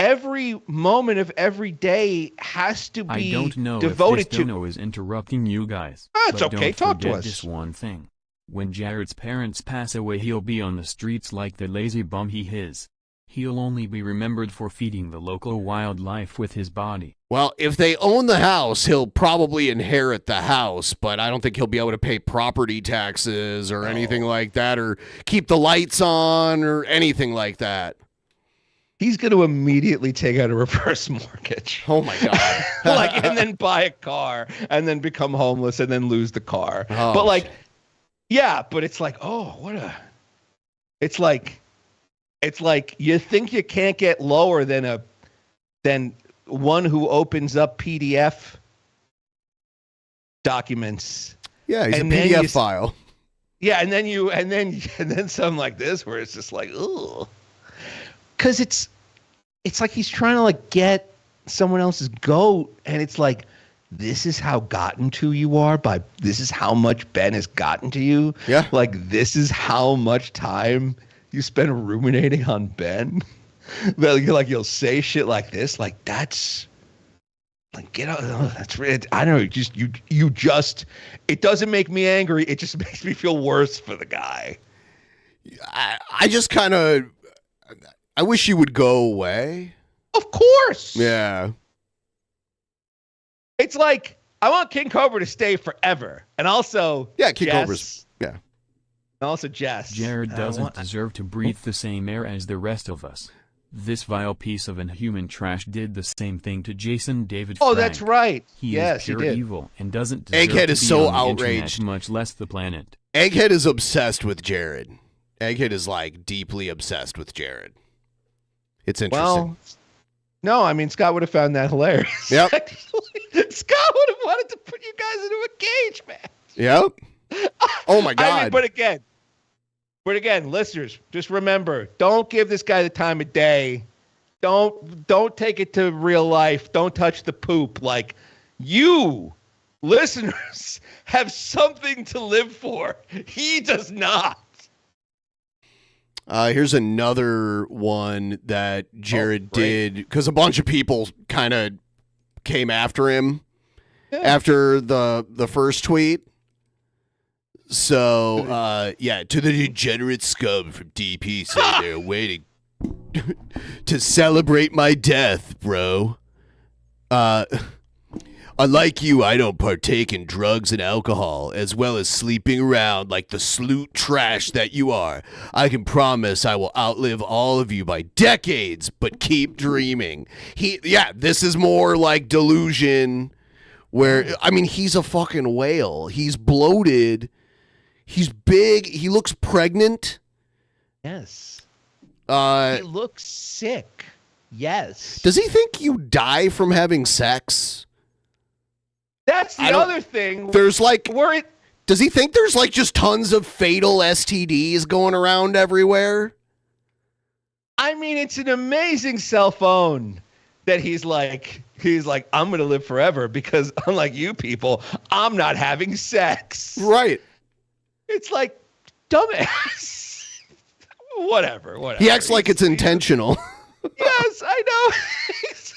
every moment of every day has to be devoted to. I don't know if this dono is interrupting you guys. It's okay. Talk to us. This one thing. When Jared's parents pass away, he'll be on the streets like the lazy bum he is. He'll only be remembered for feeding the local wildlife with his body. Well, if they own the house, he'll probably inherit the house, but I don't think he'll be able to pay property taxes or anything like that, or keep the lights on or anything like that. He's going to immediately take out a reverse mortgage. Oh my God. And then buy a car and then become homeless and then lose the car. Oh, but like, yeah, but it's like, oh, it's like, It's like you think you can't get lower than one who opens up PDF documents. Yeah, he's a PDF file. Yeah, and then something like this where it's just like, ooh, because it's like he's trying to like get someone else's goat, and it's like, this is how gotten to you are by this is how much Ben has gotten to you. Yeah, like this is how much time you spend ruminating on Ben. Like you'll say shit like this, like that's. Like get out! Oh, that's it. I don't know. You just. It doesn't make me angry. It just makes me feel worse for the guy. I just kind of. I wish he would go away. Of course. Yeah. It's like I want King Cobra to stay forever, and also King Cobra's. Yeah. And also Jess. Jared doesn't deserve to breathe the same air as the rest of us. This vile piece of inhuman trash did the same thing to Jason David Frank. Oh, that's right. He is pure evil and doesn't deserve Egghead to is be so on the outraged. internet, much less the planet. Egghead is obsessed with Jared. Egghead is like deeply obsessed with Jared. It's interesting. Well, no, I mean Scott would have found that hilarious. Yep. Scott would have wanted to put you guys into a cage, man. Yep. Oh my God. I mean, But again, listeners, just remember, don't give this guy the time of day. Don't take it to real life. Don't touch the poop. Like, you, listeners, have something to live for. He does not. Here's another one that Jared did, because a bunch of people kind of came after him after the first tweet. So, to the degenerate scum from DP saying they're waiting to celebrate my death, bro. Unlike you, I don't partake in drugs and alcohol, as well as sleeping around like the sloot trash that you are. I can promise I will outlive all of you by decades, but keep dreaming. This is more like delusion, where, I mean, he's a fucking whale. He's bloated. He's big. He looks pregnant. Yes. He looks sick. Yes. Does he think you die from having sex? That's the other thing. There's like, does he think there's like just tons of fatal STDs going around everywhere? I mean, it's an amazing cell phone that he's like, I'm going to live forever because unlike you people, I'm not having sex. Right. It's like, dumbass. Whatever. He acts like it's intentional. Yes, I know.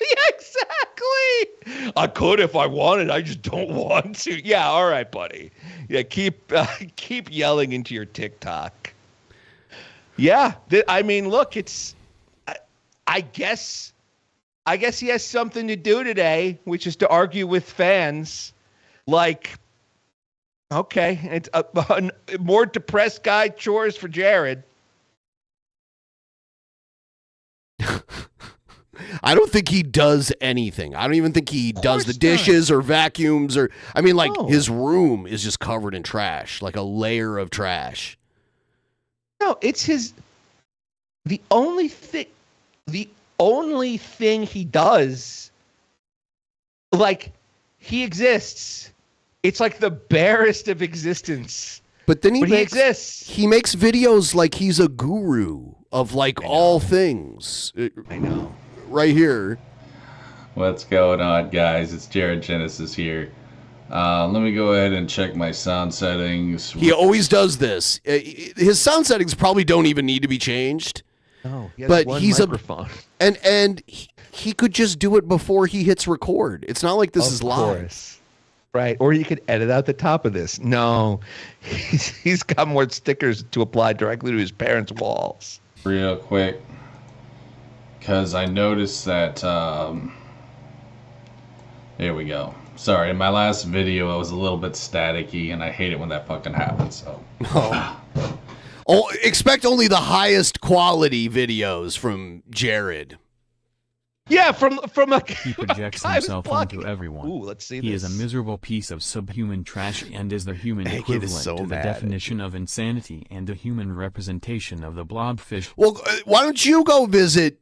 Yeah, exactly. I could if I wanted. I just don't want to. Yeah, all right, buddy. Yeah, keep yelling into your TikTok. Yeah, I mean, look, it's. I guess he has something to do today, which is to argue with fans. Like, okay, it's a more depressed guy chores for Jared. I don't think he does anything. I don't even think he does the dishes or vacuums or, I mean, like, his room is just covered in trash, like a layer of trash. No, it's the only thing he does, like, he exists. It's like the barest of existence. But then he exists. He makes videos like he's a guru of like all things. I know. Right here. What's going on, guys? It's Jared Genesis here. Let me go ahead and check my sound settings. He always does this. His sound settings probably don't even need to be changed. No, he has but one he's microphone. And he could just do it before he hits record. It's not like this is live. Right, or you could edit out the top of this. No, he's got more stickers to apply directly to his parents' walls. Real quick, because I noticed that, there we go. Sorry, in my last video I was a little bit staticky, and I hate it when that fucking happens, so. Expect only the highest quality videos from Jared. Yeah, from a He projects guy who's himself blocking- onto everyone. Ooh, let's see He is this. a miserable piece of subhuman trash and is the human Egghead is equivalent so to the mad. definition of insanity and the human representation of the blobfish. Well, why don't you go visit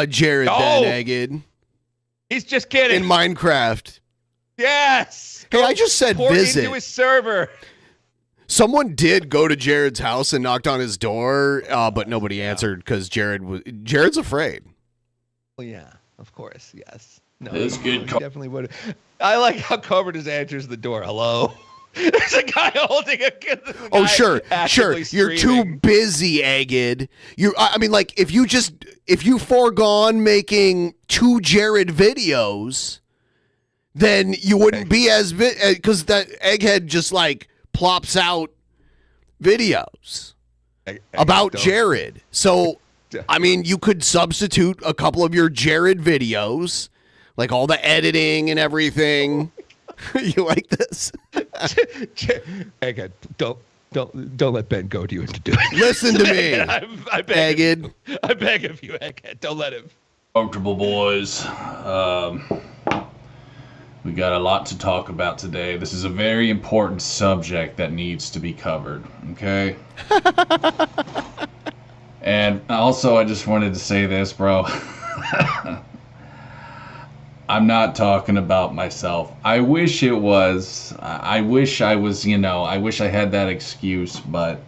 Jared then, No. Egghead? He's just kidding. In Minecraft. Yes. Hey, I just said Pour visit. into his server. Someone did go to Jared's house and knocked on his door, but nobody answered because Jared's afraid. Well, yeah, of course, yes. No, That's good. he definitely would. I like how Cobra just answers the door. Hello. There's a guy holding a kid. Oh, sure. You're too busy, Egged. I mean, like, if you foregone making 2 Jared videos, then you wouldn't be as because that Egghead just like plops out videos about Jared. So, I mean, you could substitute a couple of your Jared videos, like all the editing and everything. You like this? Egghead, don't let Ben goad you into doing it. Listen to me, I beg Egghead. I beg of you, Egghead. Don't let him. Comfortable, boys. We got a lot to talk about today. This is a very important subject that needs to be covered, okay? And also, I just wanted to say this, bro. I'm not talking about myself. I wish it was. I wish I was, I wish I had that excuse, but...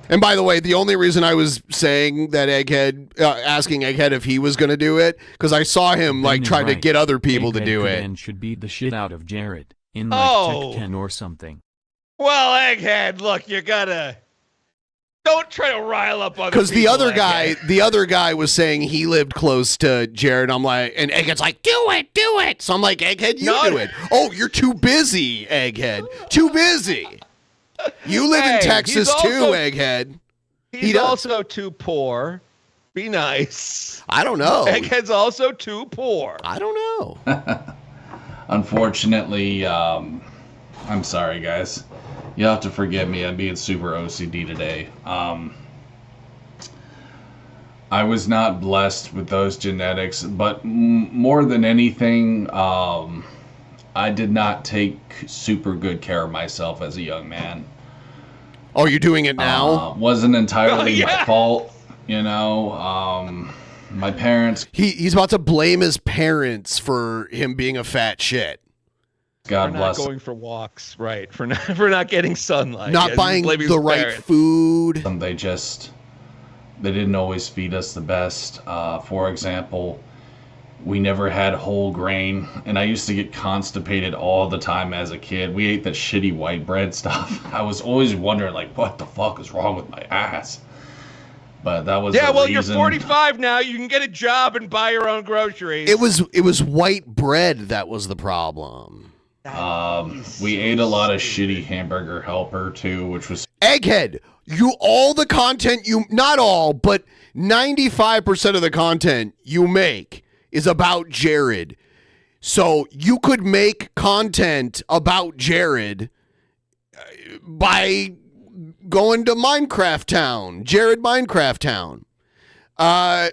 And by the way, the only reason I was saying that Egghead, asking Egghead if he was going to do it, because I saw him like trying to get other people to do it. And should beat the shit out of Jared in like Tech 10 or something. Well, Egghead, look, you gotta. Don't try to rile up other people. Because the other guy was saying he lived close to Jared. I'm like, and Egghead's like, do it. So I'm like, Egghead, you do it. Oh, you're too busy, Egghead. Too busy. You live in Texas too, Egghead. He's also too poor. Be nice. I don't know. Egghead's also too poor. I don't know. Unfortunately, I'm sorry, guys. You have to forgive me. I'm being super OCD today. I was not blessed with those genetics, but more than anything, I did not take super good care of myself as a young man. Oh, you're doing it now? Wasn't entirely my fault, my parents. He's about to blame his parents for him being a fat shit. God bless. For not going for walks, right? For not getting sunlight. Not buying the right food. They didn't always feed us the best. For example, we never had whole grain, and I used to get constipated all the time as a kid. We ate that shitty white bread stuff. I was always wondering, like, what the fuck is wrong with my ass? But that was you're 45 now. You can get a job and buy your own groceries. It was white bread that was the problem. We ate a lot of shitty hamburger helper too, which was Egghead. All the content not all, but 95% of the content you make is about Jared. So you could make content about Jared by going to Minecraft Town, Jared Minecraft Town. I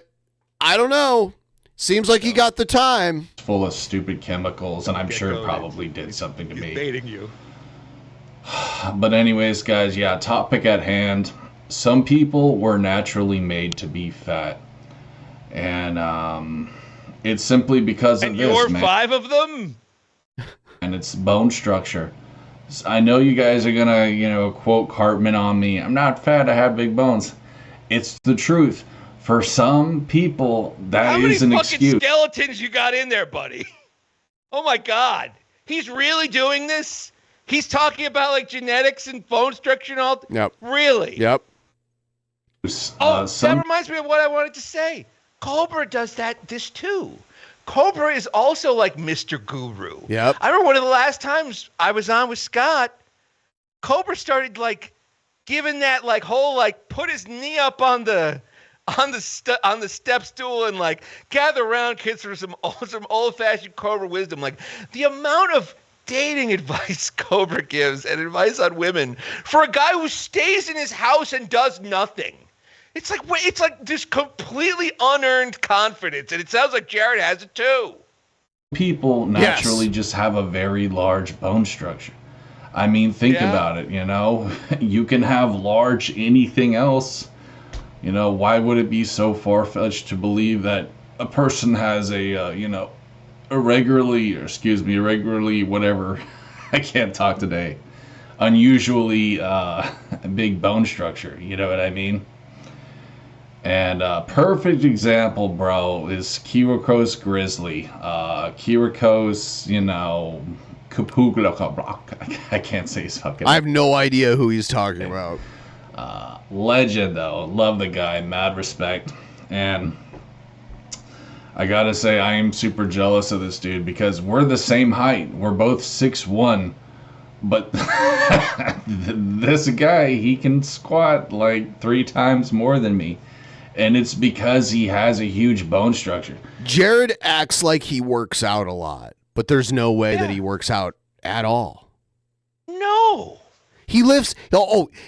don't know. Seems like he got the time. Full of stupid chemicals, and I'm sure it probably did something to me. Baiting you. But anyways, guys, topic at hand. Some people were naturally made to be fat. And it's simply because of this, you're man. 5 of them? And it's bone structure. I know you guys are gonna, quote Cartman on me. I'm not fat, I have big bones. It's the truth. For some people, that is an excuse. How many fucking skeletons you got in there, buddy? Oh my God. He's really doing this? He's talking about like genetics and bone structure and all. Yep. Really? Yep. That reminds me of what I wanted to say. Cobra does this too. Cobra is also like Mr. Guru. Yep. I remember one of the last times I was on with Scott, Cobra started like giving that like whole like put his knee up on the step stool and like gather around kids for some old-fashioned Cobra wisdom. Like the amount of dating advice Cobra gives and advice on women for a guy who stays in his house and does nothing. It's like this completely unearned confidence, and it sounds like Jared has it too. People naturally just have a very large bone structure. I mean, think about it, you know. You can have large anything else. You know, why would it be so far-fetched to believe that a person has a, irregularly, whatever, I can't talk today, unusually big bone structure, you know what I mean? And a perfect example, bro, is Kyriakos Grizzly. Kyriakos, I can't say his fucking name. I have no idea who he's talking about. Legend, though. Love the guy. Mad respect. And I gotta say, I am super jealous of this dude because we're the same height. We're both 6'1", but this guy, he can squat like 3 times more than me. And it's because he has a huge bone structure. Jared acts like he works out a lot, but there's no way that he works out at all. No. He lifts,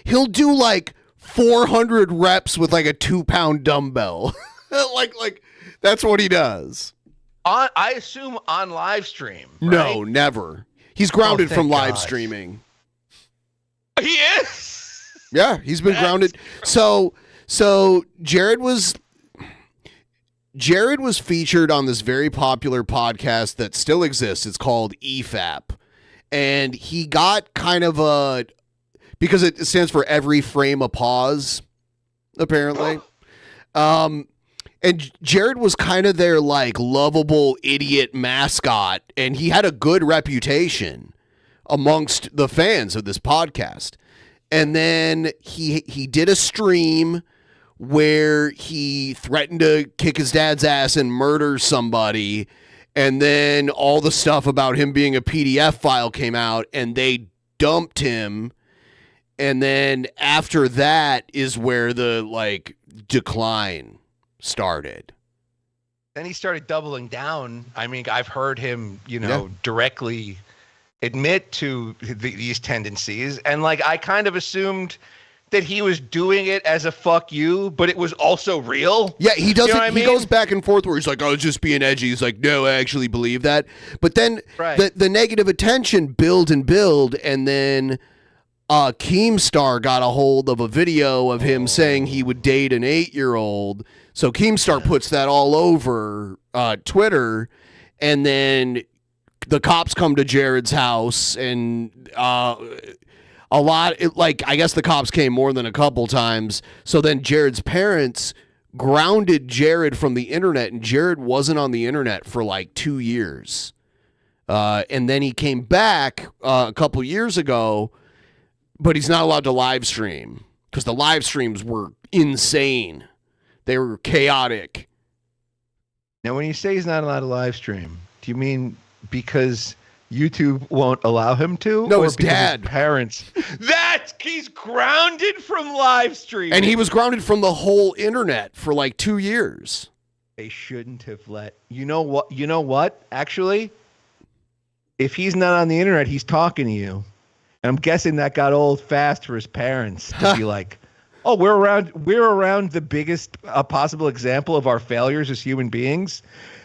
he'll do like 400 reps with like a 2-pound dumbbell. like that's what he does. I assume on live stream. Right? No, never. He's grounded from live streaming. He is? Yeah, he's been grounded. So Jared was featured on this very popular podcast that still exists. It's called EFAP. And he got kind of because it stands for every frame a pause, apparently. And Jared was kind of their like lovable idiot mascot, and he had a good reputation amongst the fans of this podcast. And then he did a stream where he threatened to kick his dad's ass and murder somebody, and then all the stuff about him being a PDF file came out, and they dumped him. And then after that is where the like decline started. Then he started doubling down. I mean, I've heard him, directly admit to these tendencies, and like I kind of assumed that he was doing it as a fuck you, but it was also real. Yeah, he doesn't. You know what I mean? He goes back and forth where he's like, "I was just being edgy." He's like, "No, I actually believe that." But then the negative attention build, and then Keemstar got a hold of a video of him saying he would date an 8-year-old. So Keemstar puts that all over Twitter, and then the cops come to Jared's house, and I guess the cops came more than a couple times. So then Jared's parents grounded Jared from the internet, and Jared wasn't on the internet for like 2 years. And then he came back a couple years ago, but he's not allowed to live stream because the live streams were insane. They were chaotic. Now, when you say he's not allowed to live stream, do you mean because YouTube won't allow him to? No, or his dad. His parents. He's grounded from live streaming. And he was grounded from the whole internet for like 2 years. They shouldn't have let. You know what? Actually, if he's not on the internet, he's talking to you. And I'm guessing that got old fast for his parents to be like, "Oh, we're around the biggest possible example of our failures as human beings.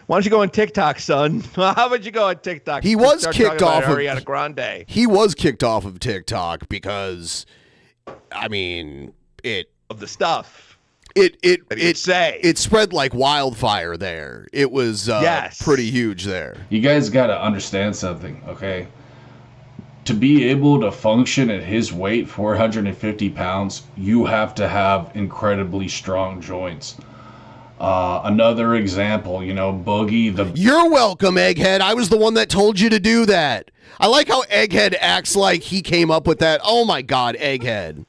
Why don't you go on TikTok, son? How about you go on TikTok?" He was kicked off of Ariana Grande. He was kicked off of TikTok because, I mean, of the stuff. It spread like wildfire there. It was pretty huge there. You guys got to understand something, okay? To be able to function at his weight, 450 pounds, you have to have incredibly strong joints. Another example, Boogie. You're welcome, Egghead. I was the one that told you to do that. I like how Egghead acts like he came up with that. Oh my God, Egghead.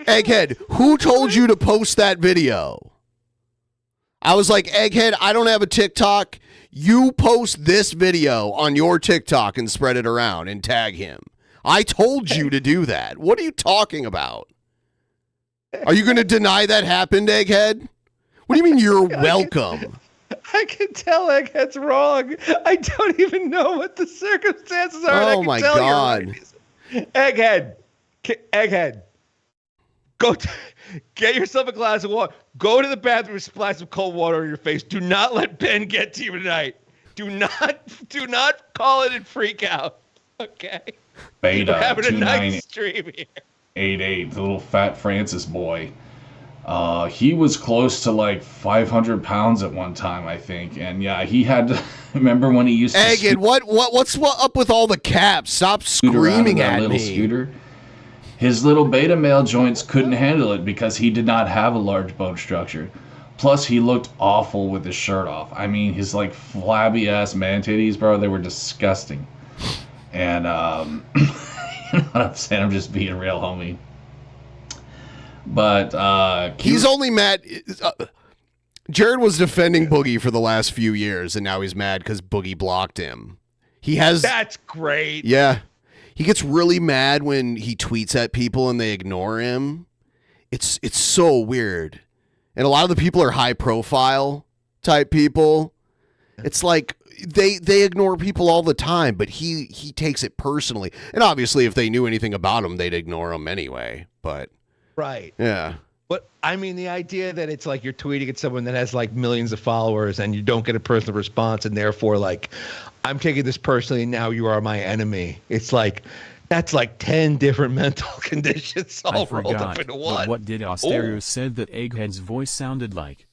Egghead, who told you to post that video? I was like, Egghead, I don't have a TikTok. You post this video on your TikTok and spread it around and tag him. I told you to do that. What are you talking about? Are you going to deny that happened, Egghead? What do you mean you're welcome? I can tell Egghead's wrong. I don't even know what the circumstances are. Oh my God. Egghead, Get yourself a glass of water. Go to the bathroom, splash some cold water on your face. Do not let Ben get to you tonight. Do not call it and freak out. Okay. Beta. We're having a nice stream here. 88, the little fat Francis boy. He was close to like 500 pounds at one time, I think. And yeah, he had to remember when he used to Eggin, what's up with all the caps? Stop screaming at little me. Scooter. His little beta male joints couldn't handle it because he did not have a large bone structure. Plus, he looked awful with his shirt off. I mean, his like flabby ass man titties, bro, they were disgusting. And you know what I'm saying? I'm just being real, homie. But he's only mad. Jared was defending Boogie for the last few years, and now he's mad because Boogie blocked him. That's great. Yeah. He gets really mad when he tweets at people and they ignore him. It's so weird. And a lot of the people are high profile type people. It's like they ignore people all the time, but he takes it personally. And obviously if they knew anything about him, they'd ignore him anyway. But right. Yeah. But I mean, the idea that it's like you're tweeting at someone that has like millions of followers and you don't get a personal response, and therefore like, I'm taking this personally and now you are my enemy. It's like, that's like 10 different mental conditions all rolled up into one. But what did Asterios said that Egghead's voice sounded like?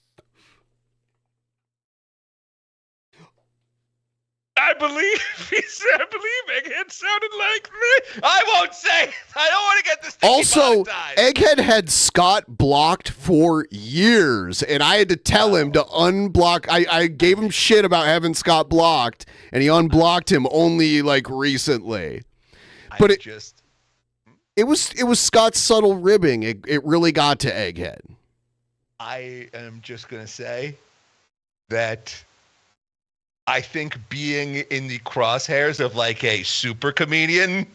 I believe Egghead sounded like me. I won't say. I don't want to get this thing also, demonetized. Egghead had Scott blocked for years, and I had to tell him to unblock. I gave him shit about having Scott blocked, and he unblocked him only like recently. But it was Scott's subtle ribbing. It really got to Egghead. I am just gonna say that I think being in the crosshairs of like a super comedian,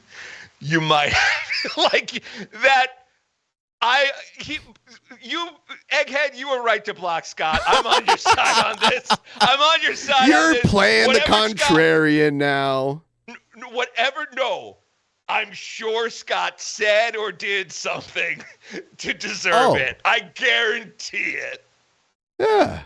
you might like that. Egghead, you were right to block Scott. I'm on your side on this. I'm on your side. You're on this. playing Whatever the contrarian now. No. I'm sure Scott said or did something to deserve it. I guarantee it. Yeah.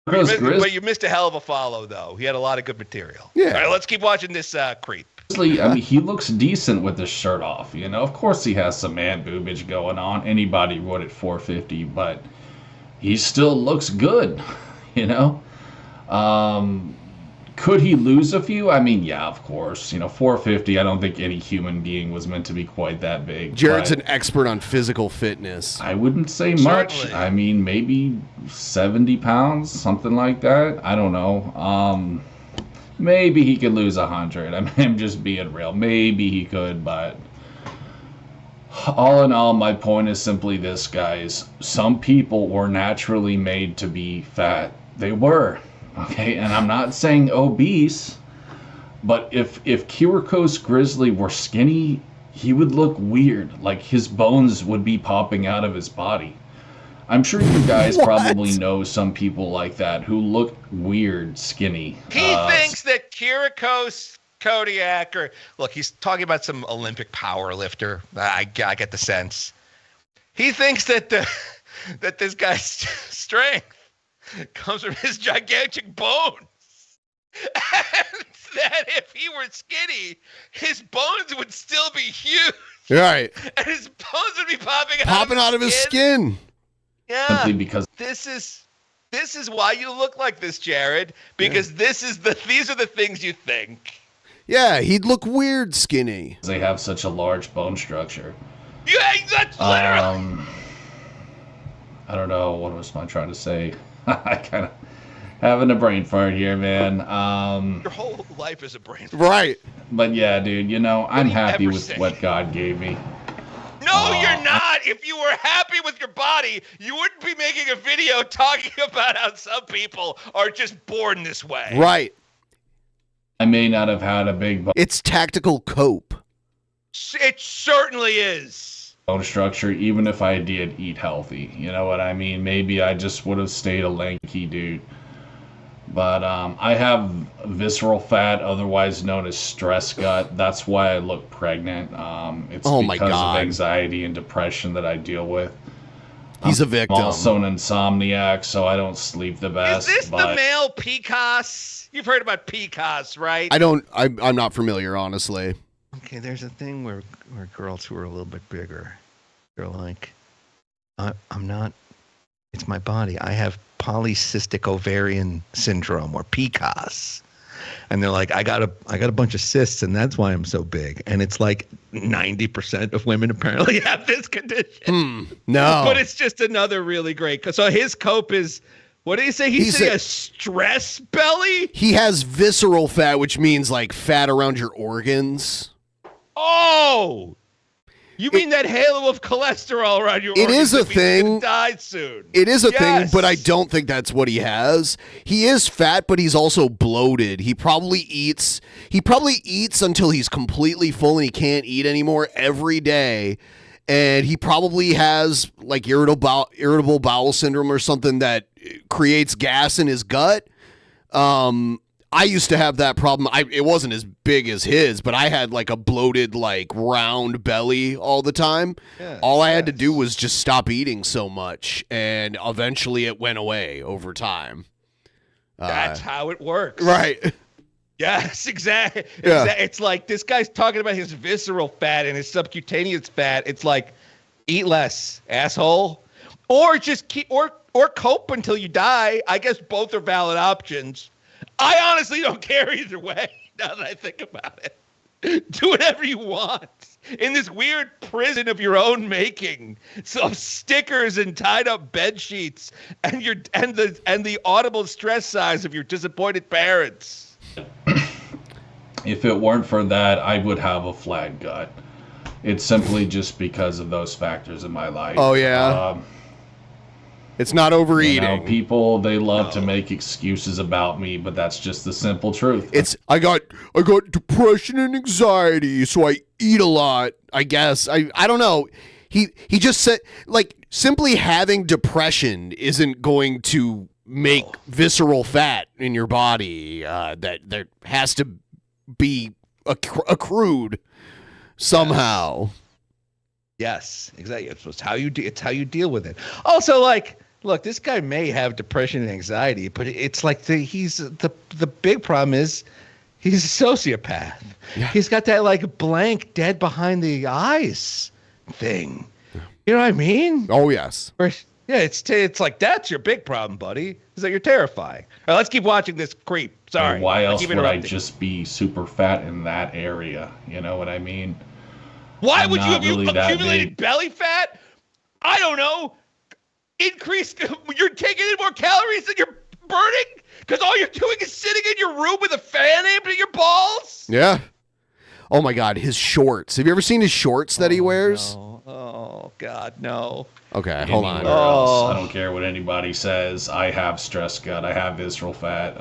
But you missed a hell of a follow, though. He had a lot of good material. Yeah. All right, let's keep watching this creep. I mean, he looks decent with his shirt off. You know, of course he has some man boobage going on. Anybody would at 450, but he still looks good. You know. Could he lose a few? I mean, yeah, of course. You know, 450, I don't think any human being was meant to be quite that big. Jared's an expert on physical fitness. I wouldn't say much. I mean, maybe 70 pounds, something like that. I don't know. Maybe he could lose 100. I mean, I'm just being real. Maybe he could, but all in all, my point is simply this, guys. Some people were naturally made to be fat. They were. Okay, and I'm not saying obese, but if Kirikos Grizzly were skinny, he would look weird. Like his bones would be popping out of his body. I'm sure you guys probably know some people like that who look weird skinny. He thinks that Kirikos Kodiak, or look, he's talking about some Olympic power lifter. I get the sense. He thinks that that this guy's strength comes from his gigantic bones. And that if he were skinny, his bones would still be huge. Right. And his bones would be popping out of his skin. Yeah. Simply because this is why you look like this, Jared. Because these are the things you think. Yeah, he'd look weird skinny. They have such a large bone structure. Yeah, that's literally. I don't know. What was I trying to say? I kind of having a brain fart here, man. Your whole life is a brain fart. Right. But yeah, dude, you know, I'm happy with what God gave me. No, you're not. If you were happy with your body, you wouldn't be making a video talking about how some people are just born this way. Right. I may not have had a big It's tactical cope. It certainly is. Bone structure, even if I did eat healthy. You know what I mean? Maybe I just would have stayed a lanky dude. But I have visceral fat, otherwise known as stress gut. That's why I look pregnant. It's because of anxiety and depression that I deal with. He's a victim. I'm also an insomniac, so I don't sleep the best. Is this the male PCOS? You've heard about PCOS, right? I'm not familiar, honestly. Okay, there's a thing where girls who are a little bit bigger, they're like, I'm not, it's my body. I have polycystic ovarian syndrome, or PCOS. And they're like, I got a bunch of cysts, and that's why I'm so big. And it's like 90% of women apparently have this condition. No. But it's just another really great. So his cope is, what did he say? He said a stress belly? He has visceral fat, which means like fat around your organs. Oh! You mean that halo of cholesterol around your organs? It is a that thing. Die soon. It is a thing, but I don't think that's what he has. He is fat, but he's also bloated. He probably eats until he's completely full and he can't eat anymore every day. And he probably has like irritable bowel syndrome or something that creates gas in his gut. I used to have that problem. It wasn't as big as his, but I had like a bloated, like round belly all the time. Yes, all I had to do was just stop eating so much, and eventually it went away over time. That's how it works. Right. Yes, exactly. Yeah. It's like this guy's talking about his visceral fat and his subcutaneous fat. It's like, eat less, asshole. Or just keep, or cope until you die. I guess both are valid options. I honestly don't care either way, now that I think about it. Do whatever you want in this weird prison of your own making. Some stickers and tied up bed sheets and the audible stress sighs of your disappointed parents. If it weren't for that, I would have a flat gut. It's simply just because of those factors in my life. Oh, yeah. It's not overeating. You know, people, they love to make excuses about me, but that's just the simple truth. I got depression and anxiety, so I eat a lot, I guess. I don't know. He just said, like, simply having depression isn't going to make visceral fat in your body. That there has to be accrued somehow. Yes, exactly. It's how you deal with it. Also, like, look, this guy may have depression and anxiety, but it's like the big problem is he's a sociopath. Yeah. He's got that like blank, dead behind the eyes thing. You know what I mean? Oh yes. Yeah, it's like that's your big problem, buddy. Is that you're terrifying. All right, let's keep watching this creep. Sorry. And why else would I just be super fat in that area? You know what I mean? Why would you have accumulated belly fat? I don't know. You're taking in more calories than you're burning because all you're doing is sitting in your room with a fan aimed at your balls? Yeah. Oh, my God. His shorts. Have you ever seen his shorts that he wears? No. Oh, God, no. Okay, hold on. I don't care what anybody says. I have stress gut. I have visceral fat,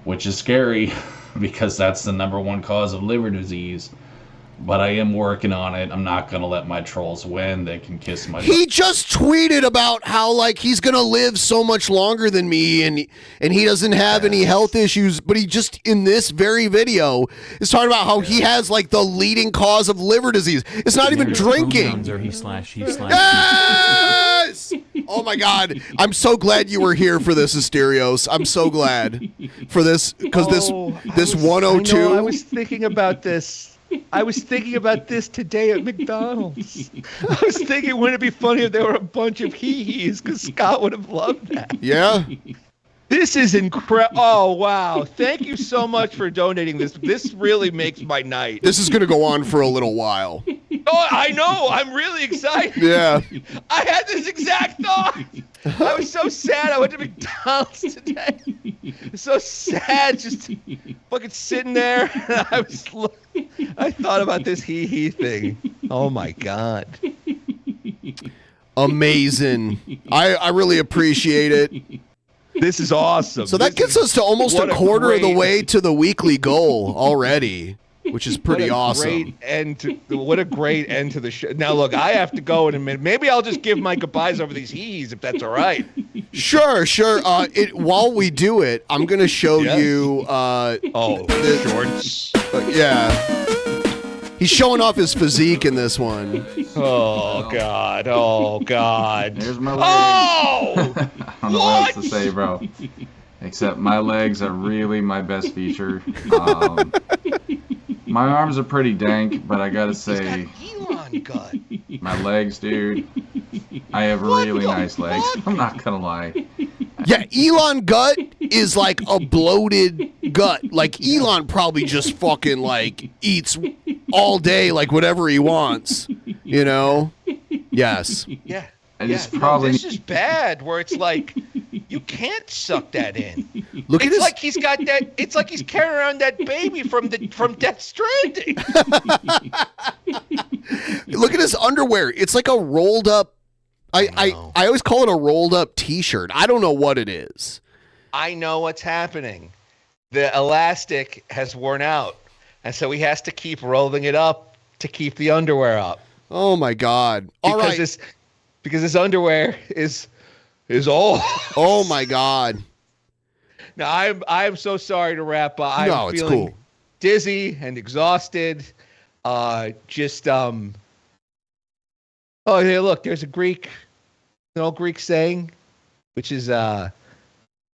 which is scary because that's the #1 cause of liver disease. But I am working on it. I'm not going to let my trolls win. They can kiss my... He just tweeted about how, like, he's going to live so much longer than me, and he doesn't have any health issues, but he just, in this very video, is talking about how he has, like, the leading cause of liver disease. It's not even drinking. Yes! Oh, my God. I'm so glad you were here for this, Asterios. I'm so glad for this, because this 102... I was thinking about this. I was thinking about this today at McDonald's. I was thinking, wouldn't it be funny if there were a bunch of hee-hees, because Scott would have loved that. Yeah. This is incredible. Oh, wow. Thank you so much for donating this. This really makes my night. This is going to go on for a little while. Oh, I know. I'm really excited. Yeah. I had this exact thought. I was so sad I went to McDonald's today. So sad, just fucking sitting there. I thought about this hee-hee thing. Oh, my God. Amazing. I really appreciate it. This is awesome. So that gets us to almost a quarter of the way to the weekly goal already, which which is pretty awesome. What a great end to the show. Now, look, I have to go in a minute. Maybe I'll just give my goodbyes over these he's if that's all right. Sure. While we do it, I'm going to show you. The shorts. Yeah. He's showing off his physique in this one. Oh, God. There's my legs. Oh! I don't know what else to say, bro. Except my legs are really my best feature. My arms are pretty dank, but I gotta say, Elon gut. my legs, dude. I have really nice legs. I'm not gonna lie. Yeah, Elon gut is like a bloated gut. Like Elon probably just fucking like eats all day, like whatever he wants. You know? Yes. Yeah. This is bad. Where it's like you can't suck that in. It's like he's got that. It's like he's carrying around that baby from Death Stranding. Look at his underwear. It's like a rolled up. I always call it a rolled up T-shirt. I don't know what it is. I know what's happening. The elastic has worn out, and so he has to keep rolling it up to keep the underwear up. Oh my God! Because his underwear is old. Oh my God! Now I'm so sorry to wrap up. I'm it's feeling cool. Dizzy and exhausted. Oh, hey, look, there's an old Greek saying, which is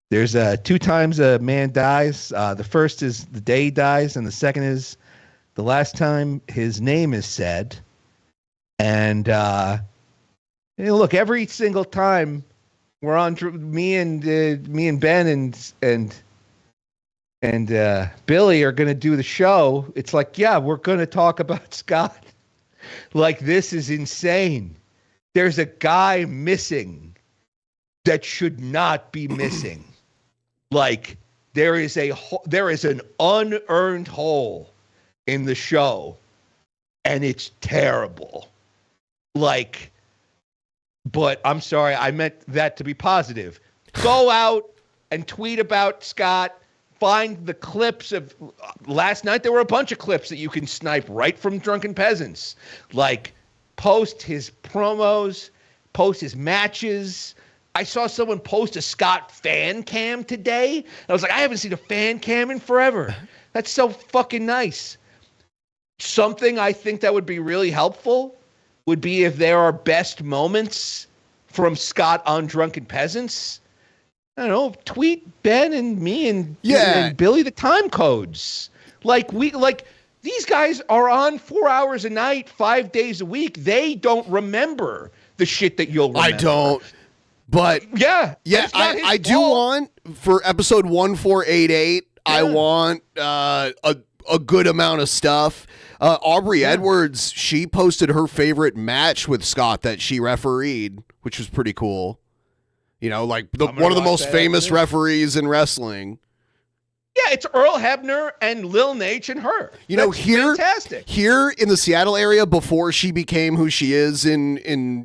there's 2 times a man dies. The first is the day he dies, and the second is the last time his name is said. And look, every single time we're on, me and Ben and Billy are going to do the show. It's like, yeah, we're going to talk about Scott. Like, this is insane. There's a guy missing that should not be missing. Like, there is an unearned hole in the show, and it's terrible. Like, but I'm sorry, I meant that to be positive. Go out and tweet about Scott. Find the clips of last night. There were a bunch of clips that you can snipe right from Drunken Peasants. Like, post his promos, post his matches. I saw someone post a Scott fan cam today. And I was like, I haven't seen a fan cam in forever. That's so fucking nice. Something I think that would be really helpful would be if there are best moments from Scott on Drunken Peasants. I don't know, tweet Ben and me and Billy the time codes. Like these guys are on 4 hours a night, 5 days a week. They don't remember the shit that you'll remember. I don't. But I do want for episode 1488. I want a good amount of stuff. Aubrey Edwards, she posted her favorite match with Scott that she refereed, which was pretty cool. You know, like one of the most famous referees in wrestling. Yeah, it's Earl Hebner and Lil Nate and her. That's fantastic. Here in the Seattle area, before she became who she is in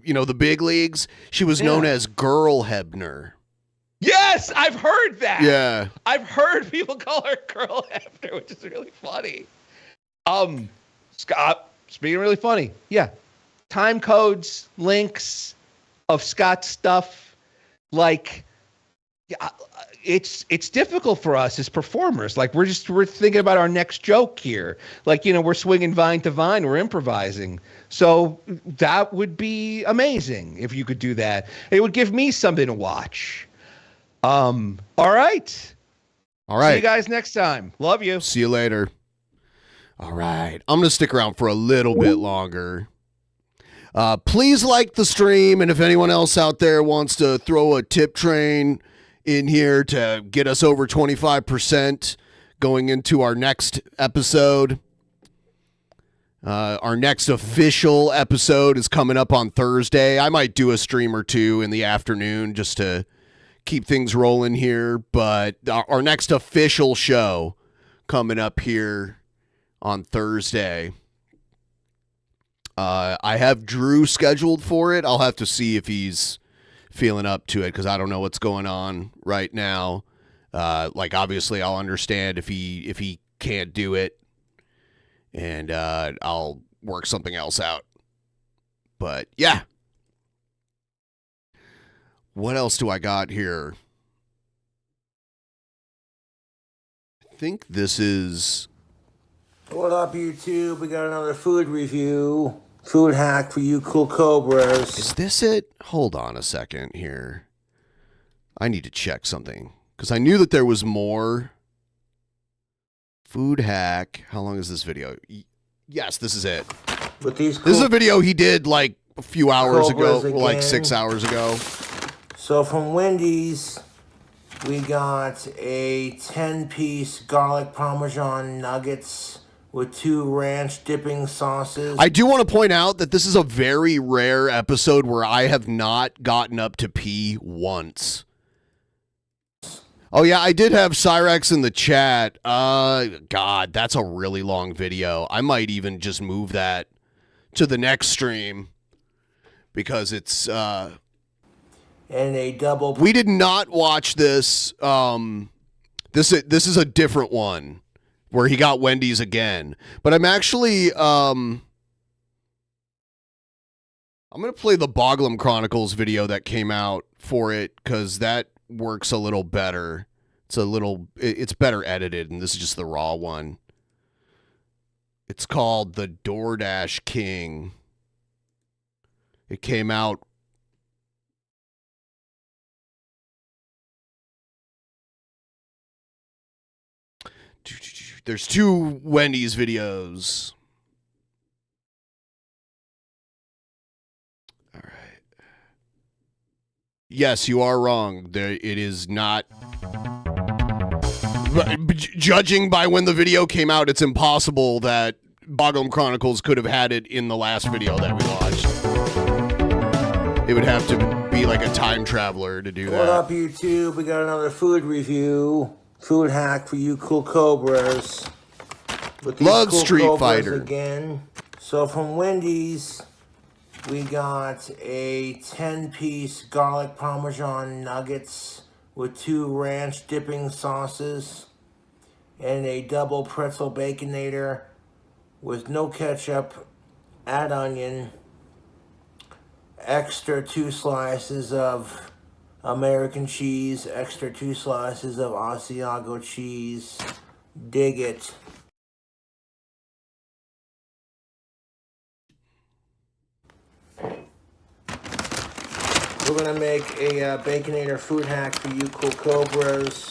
the big leagues, she was known as Girl Hebner. Yes, I've heard that. Yeah. I've heard people call her Girl Hebner, which is really funny. Scott, speaking of really funny, time codes, links of Scott's stuff. Like, it's difficult for us as performers. Like, we're thinking about our next joke here. Like, we're swinging vine to vine, we're improvising. So that would be amazing if you could do that. It would give me something to watch. All right. See you guys next time. Love you. See you later. All right. I'm going to stick around for a little bit longer. Please like the stream, and if anyone else out there wants to throw a tip train in here to get us over 25% going into our next episode. Our next official episode is coming up on Thursday. I might do a stream or two in the afternoon just to keep things rolling here, but our next official show coming up here on Thursday. I have Drew scheduled for it. I'll have to see if he's feeling up to it because I don't know what's going on right now. Obviously, I'll understand if he can't do it. and I'll work something else out. But yeah. What else do I got here? I think this is... What up, YouTube? We got another food review. Food hack for you cool Cobras. Is this it? Hold on a second here. I need to check something. Because I knew that there was more. Food hack. How long is this video? Yes, this is it. With these this is a video he did like a few hours ago. Cobras Like again. 6 hours ago. So from Wendy's, we got a 10-piece garlic parmesan nuggets with 2 ranch dipping sauces. I do want to point out that this is a very rare episode where I have not gotten up to pee once. Oh yeah, I did have Cyrex in the chat. God, that's a really long video. I might even just move that to the next stream because it's and a double. We did not watch this. This is a different one where he got Wendy's again. But I'm actually I'm gonna play the Boglum Chronicles video that came out for it because that works a little better. It's better edited, and this is just the raw one. It's called The DoorDash King. It came out there's 2 Wendy's videos. All right. Yes, you are wrong. It is not. Judging by when the video came out, it's impossible that Boglum Chronicles could have had it in the last video that we watched. It would have to be like a time traveler to do that. What up, YouTube? We got another food review. Food hack for you cool Cobras. With these Love cool Street Cobras Fighter. again. So from Wendy's, we got a 10-piece garlic parmesan nuggets with 2 ranch dipping sauces and a double pretzel baconator with no ketchup, add onion, extra 2 slices of American cheese, extra 2 slices of Asiago cheese. Dig it. We're gonna make a Baconator food hack for you cool Cobras.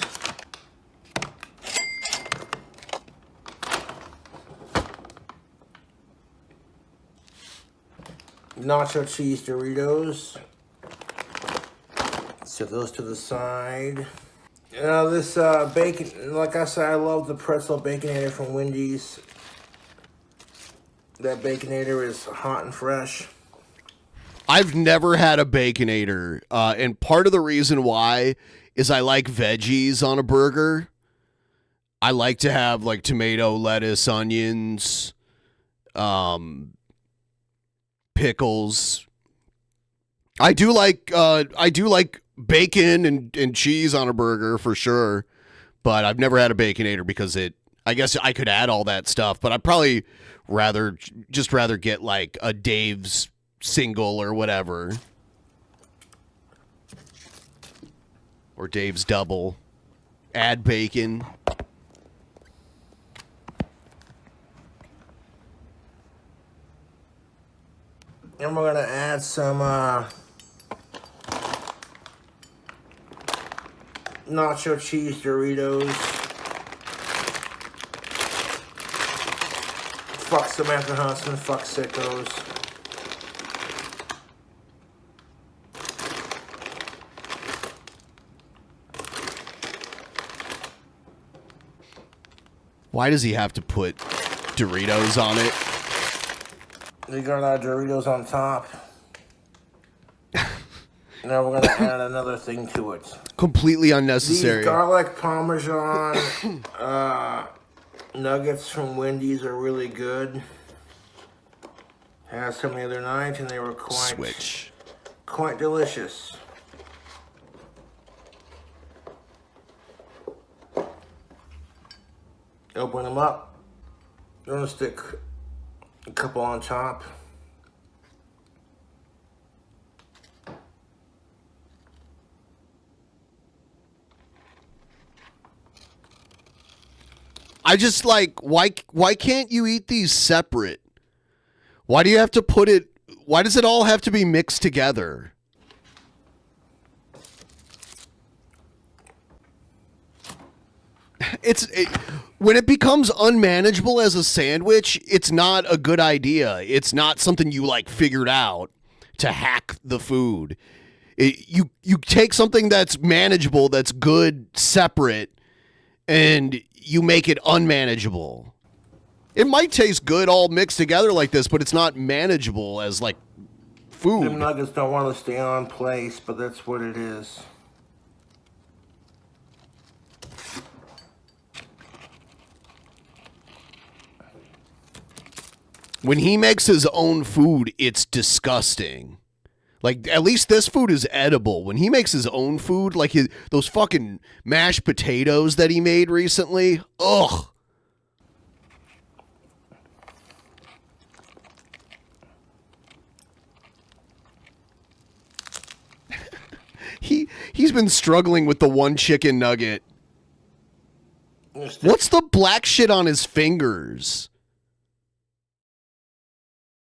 Nacho cheese Doritos. Set those to the side. This bacon, like I said, I love the pretzel Baconator from Wendy's. That Baconator is hot and fresh. I've never had a Baconator, and part of the reason why is I like veggies on a burger. I like to have like tomato, lettuce, onions, pickles. I do like bacon and cheese on a burger for sure, but I've never had a Baconator because I guess I could add all that stuff, but I'd probably rather get like a Dave's single or whatever, or Dave's double. Add bacon. And we're gonna add some nacho cheese Doritos. Fuck Samantha Hudson, fuck sickos. Why does he have to put Doritos on it? We got our Doritos on top. Now we're gonna add another thing to it. Completely unnecessary. These garlic parmesan nuggets from Wendy's are really good. Had some the other night and they were quite delicious. Open them up. You want to stick a couple on top. I just like, why can't you eat these separate? Why do you have to put it, why does it all have to be mixed together? When it becomes unmanageable as a sandwich, it's not a good idea. It's not something you like figured out to hack the food. You take something that's manageable, that's good, separate, and you make it unmanageable. It might taste good all mixed together like this, but it's not manageable as like food. Them nuggets don't want to stay on place, but that's what it is. When he makes his own food, it's disgusting. Like, at least this food is edible. When he makes his own food, like those fucking mashed potatoes that he made recently, ugh. He's been struggling with the one chicken nugget. What's the black shit on his fingers?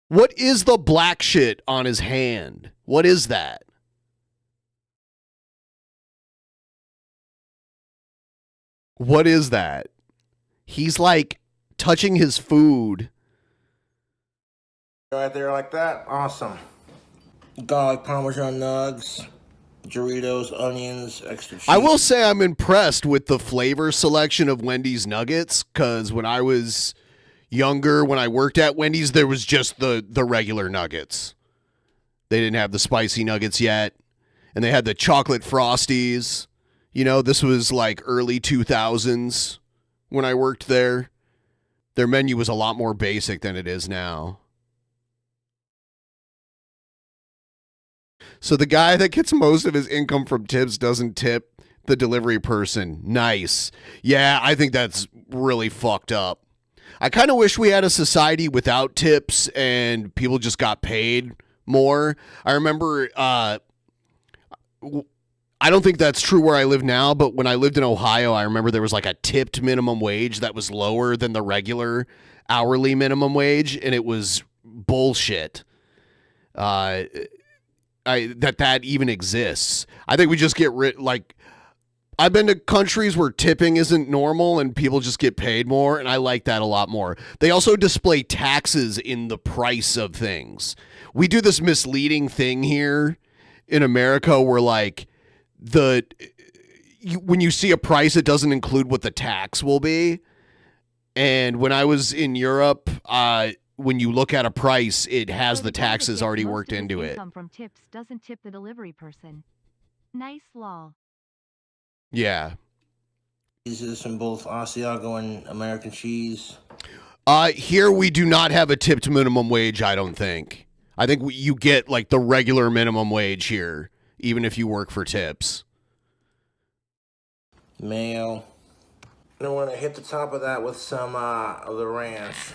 What is the black shit on his hand? What is that? What is that? He's like touching his food. Right there like that. Awesome. Garlic Parmesan nugs, Doritos, onions, extra cheese. I will say I'm impressed with the flavor selection of Wendy's nuggets, because when I was younger, when I worked at Wendy's, there was just the regular nuggets. They didn't have the spicy nuggets yet, and they had the chocolate Frosties. You know, this was like early 2000s when I worked there. Their menu was a lot more basic than it is now. So the guy that gets most of his income from tips doesn't tip the delivery person. Nice. Yeah, I think that's really fucked up. I kind of wish we had a society without tips and people just got paid more. I remember, I don't think that's true where I live now, but when I lived in Ohio, I remember there was like a tipped minimum wage that was lower than the regular hourly minimum wage, and it was bullshit. That even exists. I think we just get like, I've been to countries where tipping isn't normal and people just get paid more, and I like that a lot more. They also display taxes in the price of things. We do this misleading thing here in America where like when you see a price, it doesn't include what the tax will be. And when I was in Europe, when you look at a price, it has the taxes already worked into it. Income from tips doesn't tip the delivery person. Nice law. Yeah. These are some both Asiago and American cheese. Here we do not have a tipped minimum wage, I don't think. I think you get like the regular minimum wage here, even if you work for tips. Mayo. I want to hit the top of that with some of the ranch.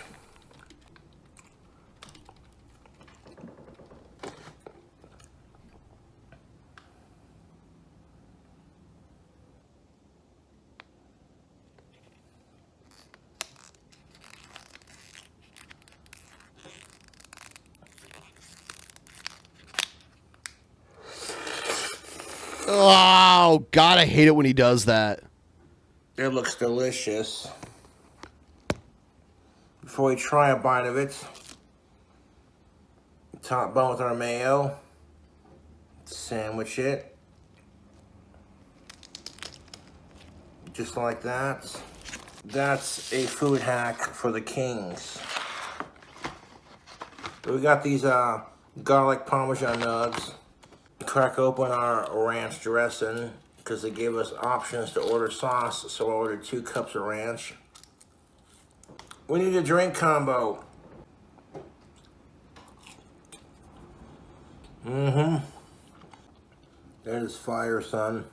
Oh, God, I hate it when he does that. It looks delicious. Before we try a bite of it, top bun with our mayo. Sandwich it. Just like that. That's a food hack for the kings. We got these garlic Parmesan nugs. Crack open our ranch dressing because they gave us options to order sauce, so I ordered 2 cups of ranch. We need a drink combo. That is fire, son.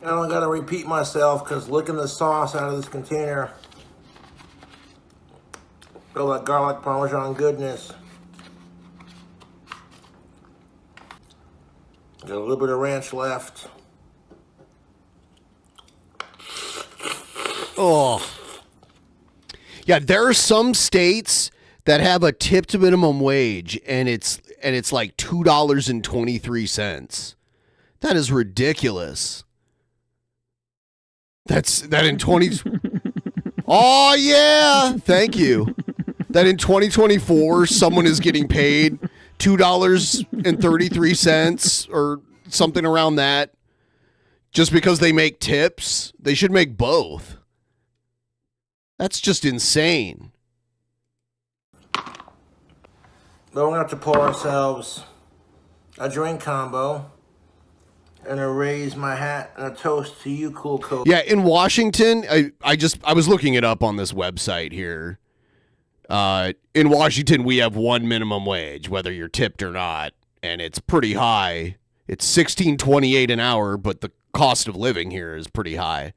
Now I gotta repeat myself because licking the sauce out of this container. Feel that garlic parmesan goodness. Got a little bit of ranch left. Oh. Yeah, there are some states that have a tipped minimum wage and it's like $2.23. That is ridiculous. That in 20 Oh yeah, thank you. That in 2024 someone is getting paid $2.33 or something around that just because they make tips. They should make both. That's just insane. We're going to have to pour ourselves a drink combo and a raise my hat and a toast to you, cool Cobra. Yeah, in Washington, I was looking it up on this website here. In Washington, we have one minimum wage, whether you're tipped or not, and it's pretty high. It's $16.28 an hour, but the cost of living here is pretty high.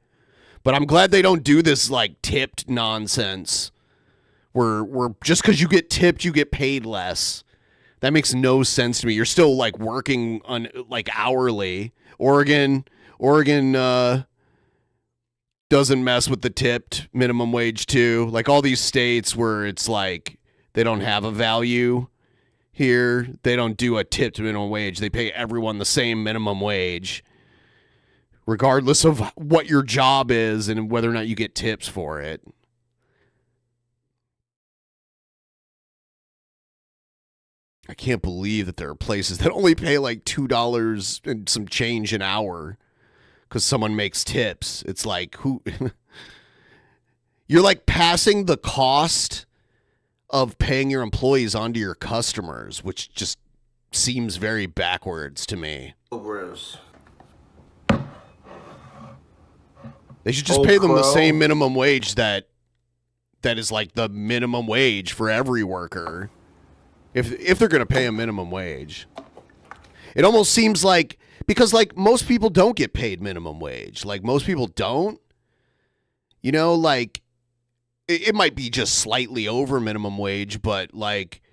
But I'm glad they don't do this like tipped nonsense. Where just because you get tipped, you get paid less. That makes no sense to me. You're still like working on like hourly. Oregon doesn't mess with the tipped minimum wage too. Like all these states where it's like they don't have a value here. They don't do a tipped minimum wage. They pay everyone the same minimum wage, regardless of what your job is and whether or not you get tips for it. I can't believe that there are places that only pay like $2 and some change an hour because someone makes tips. It's like, who? You're like passing the cost of paying your employees onto your customers, which just seems very backwards to me. Cobras. They should just pay them the same minimum wage that is like the minimum wage for every worker. If they're going to pay a minimum wage. It almost seems like, because like most people don't get paid minimum wage. Like most people don't. You know, like it might be just slightly over minimum wage, but like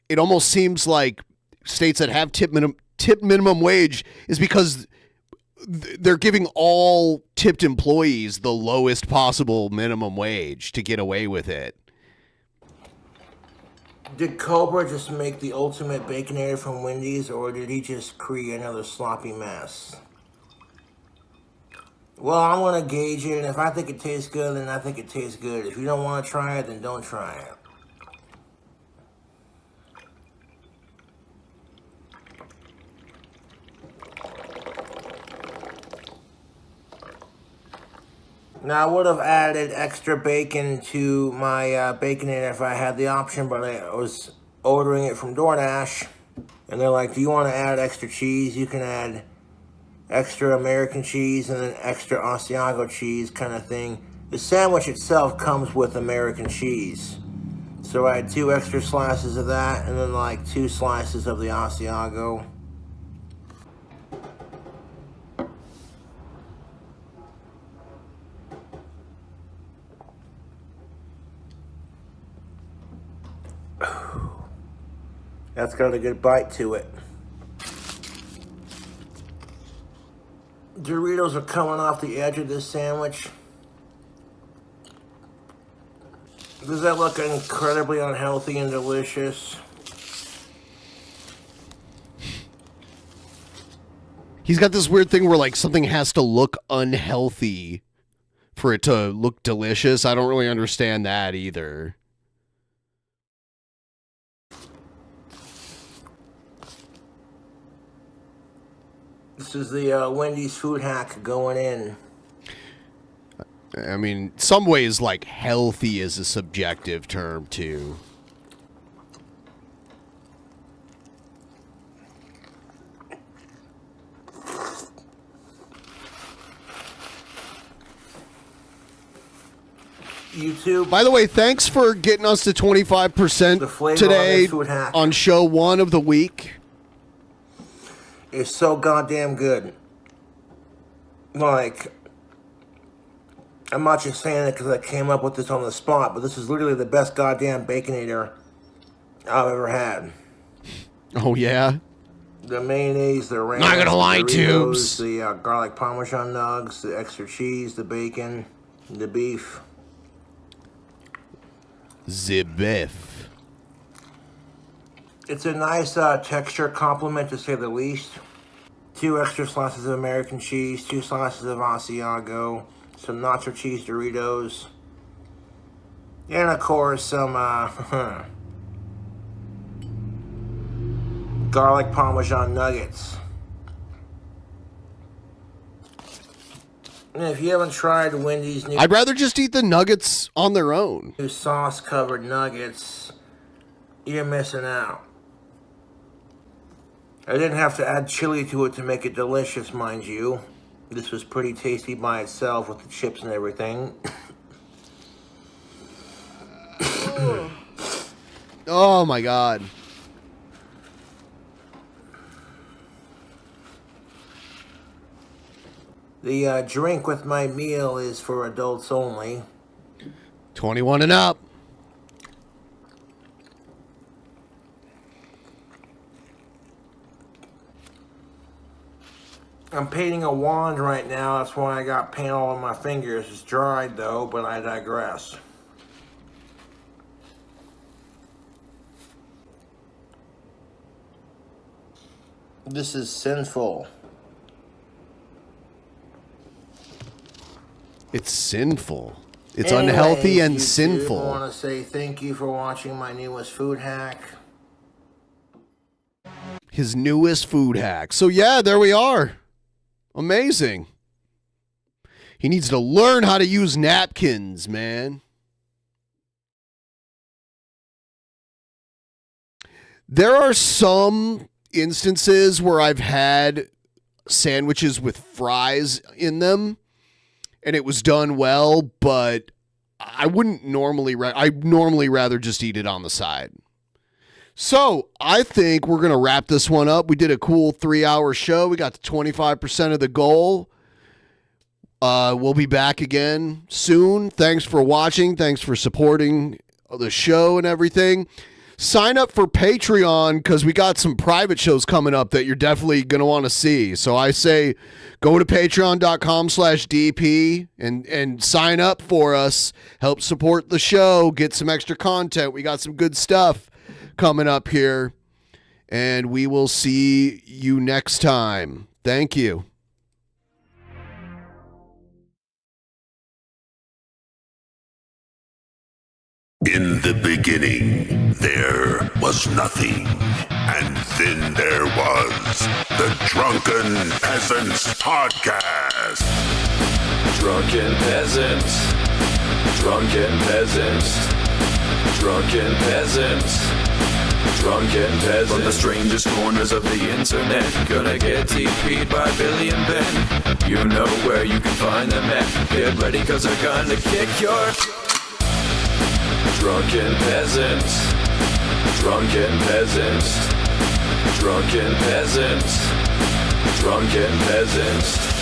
it almost seems like states that have tip minimum wage is because they're giving all tipped employees the lowest possible minimum wage to get away with it. Did Cobra just make the ultimate Baconator from Wendy's, or did he just create another sloppy mess? Well, I'm going to gauge it, and if I think it tastes good, then I think it tastes good. If you don't want to try it, then don't try it. Now, I would have added extra bacon to my Baconator if I had the option, but I was ordering it from DoorDash, and they're like, do you want to add extra cheese? You can add extra American cheese and then extra Asiago cheese kind of thing. The sandwich itself comes with American cheese. So I had 2 extra slices of that, and then like 2 slices of the Asiago. That's got a good bite to it. Doritos are coming off the edge of this sandwich. Does that look incredibly unhealthy and delicious? He's got this weird thing where like something has to look unhealthy for it to look delicious. I don't really understand that either. This is the Wendy's food hack going in. I mean, some ways, like, healthy is a subjective term, too. YouTube. By the way, thanks for getting us to 25% today on show 1 of the week. It's so goddamn good. like, I'm not just saying it because I came up with this on the spot, but this is literally the best goddamn Baconator I've ever had. Oh, yeah? The mayonnaise, the ranch, not gonna lie, the Tubes. the garlic parmesan nugs, the extra cheese, the bacon, the beef. The beef. It's a nice texture complement, to say the least. 2 extra slices of American cheese, 2 slices of Asiago, some nacho cheese Doritos, and of course some garlic parmesan nuggets. And if you haven't tried Wendy's new... I'd rather just eat the nuggets on their own. ...new sauce-covered nuggets, you're missing out. I didn't have to add chili to it to make it delicious, mind you. This was pretty tasty by itself with the chips and everything. Oh, my God. The drink with my meal is for adults only. 21 and up. I'm painting a wand right now. That's why I got paint all on my fingers. It's dried though, but I digress. This is sinful. It's sinful. It's unhealthy and sinful. I want to say thank you for watching my newest food hack. His newest food hack. So yeah, there we are. Amazing. He needs to learn how to use napkins, man. There are some instances where I've had sandwiches with fries in them and it was done well, but I wouldn't normally, I'd normally rather just eat it on the side. So I think we're going to wrap this one up. We did a cool 3-hour show. We got to 25% of the goal. We'll be back again soon. Thanks for watching. Thanks for supporting the show and everything. Sign up for Patreon because we got some private shows coming up that you're definitely going to want to see. So I say go to patreon.com/DP and sign up for us. Help support the show. Get some extra content. We got some good stuff coming up here. And we will see you next time. Thank you. In the beginning, there was nothing. And then there was the Drunken Peasants Podcast. Drunken Peasants. Drunken Peasants. Drunken Peasants. Drunken Peasants. From the strangest corners of the internet, gonna get TP'd by Billy and Ben. You know where you can find them at. Get ready cause they're gonna kick your... Drunken Peasants. Drunken Peasants. Drunken Peasants. Drunken Peasants.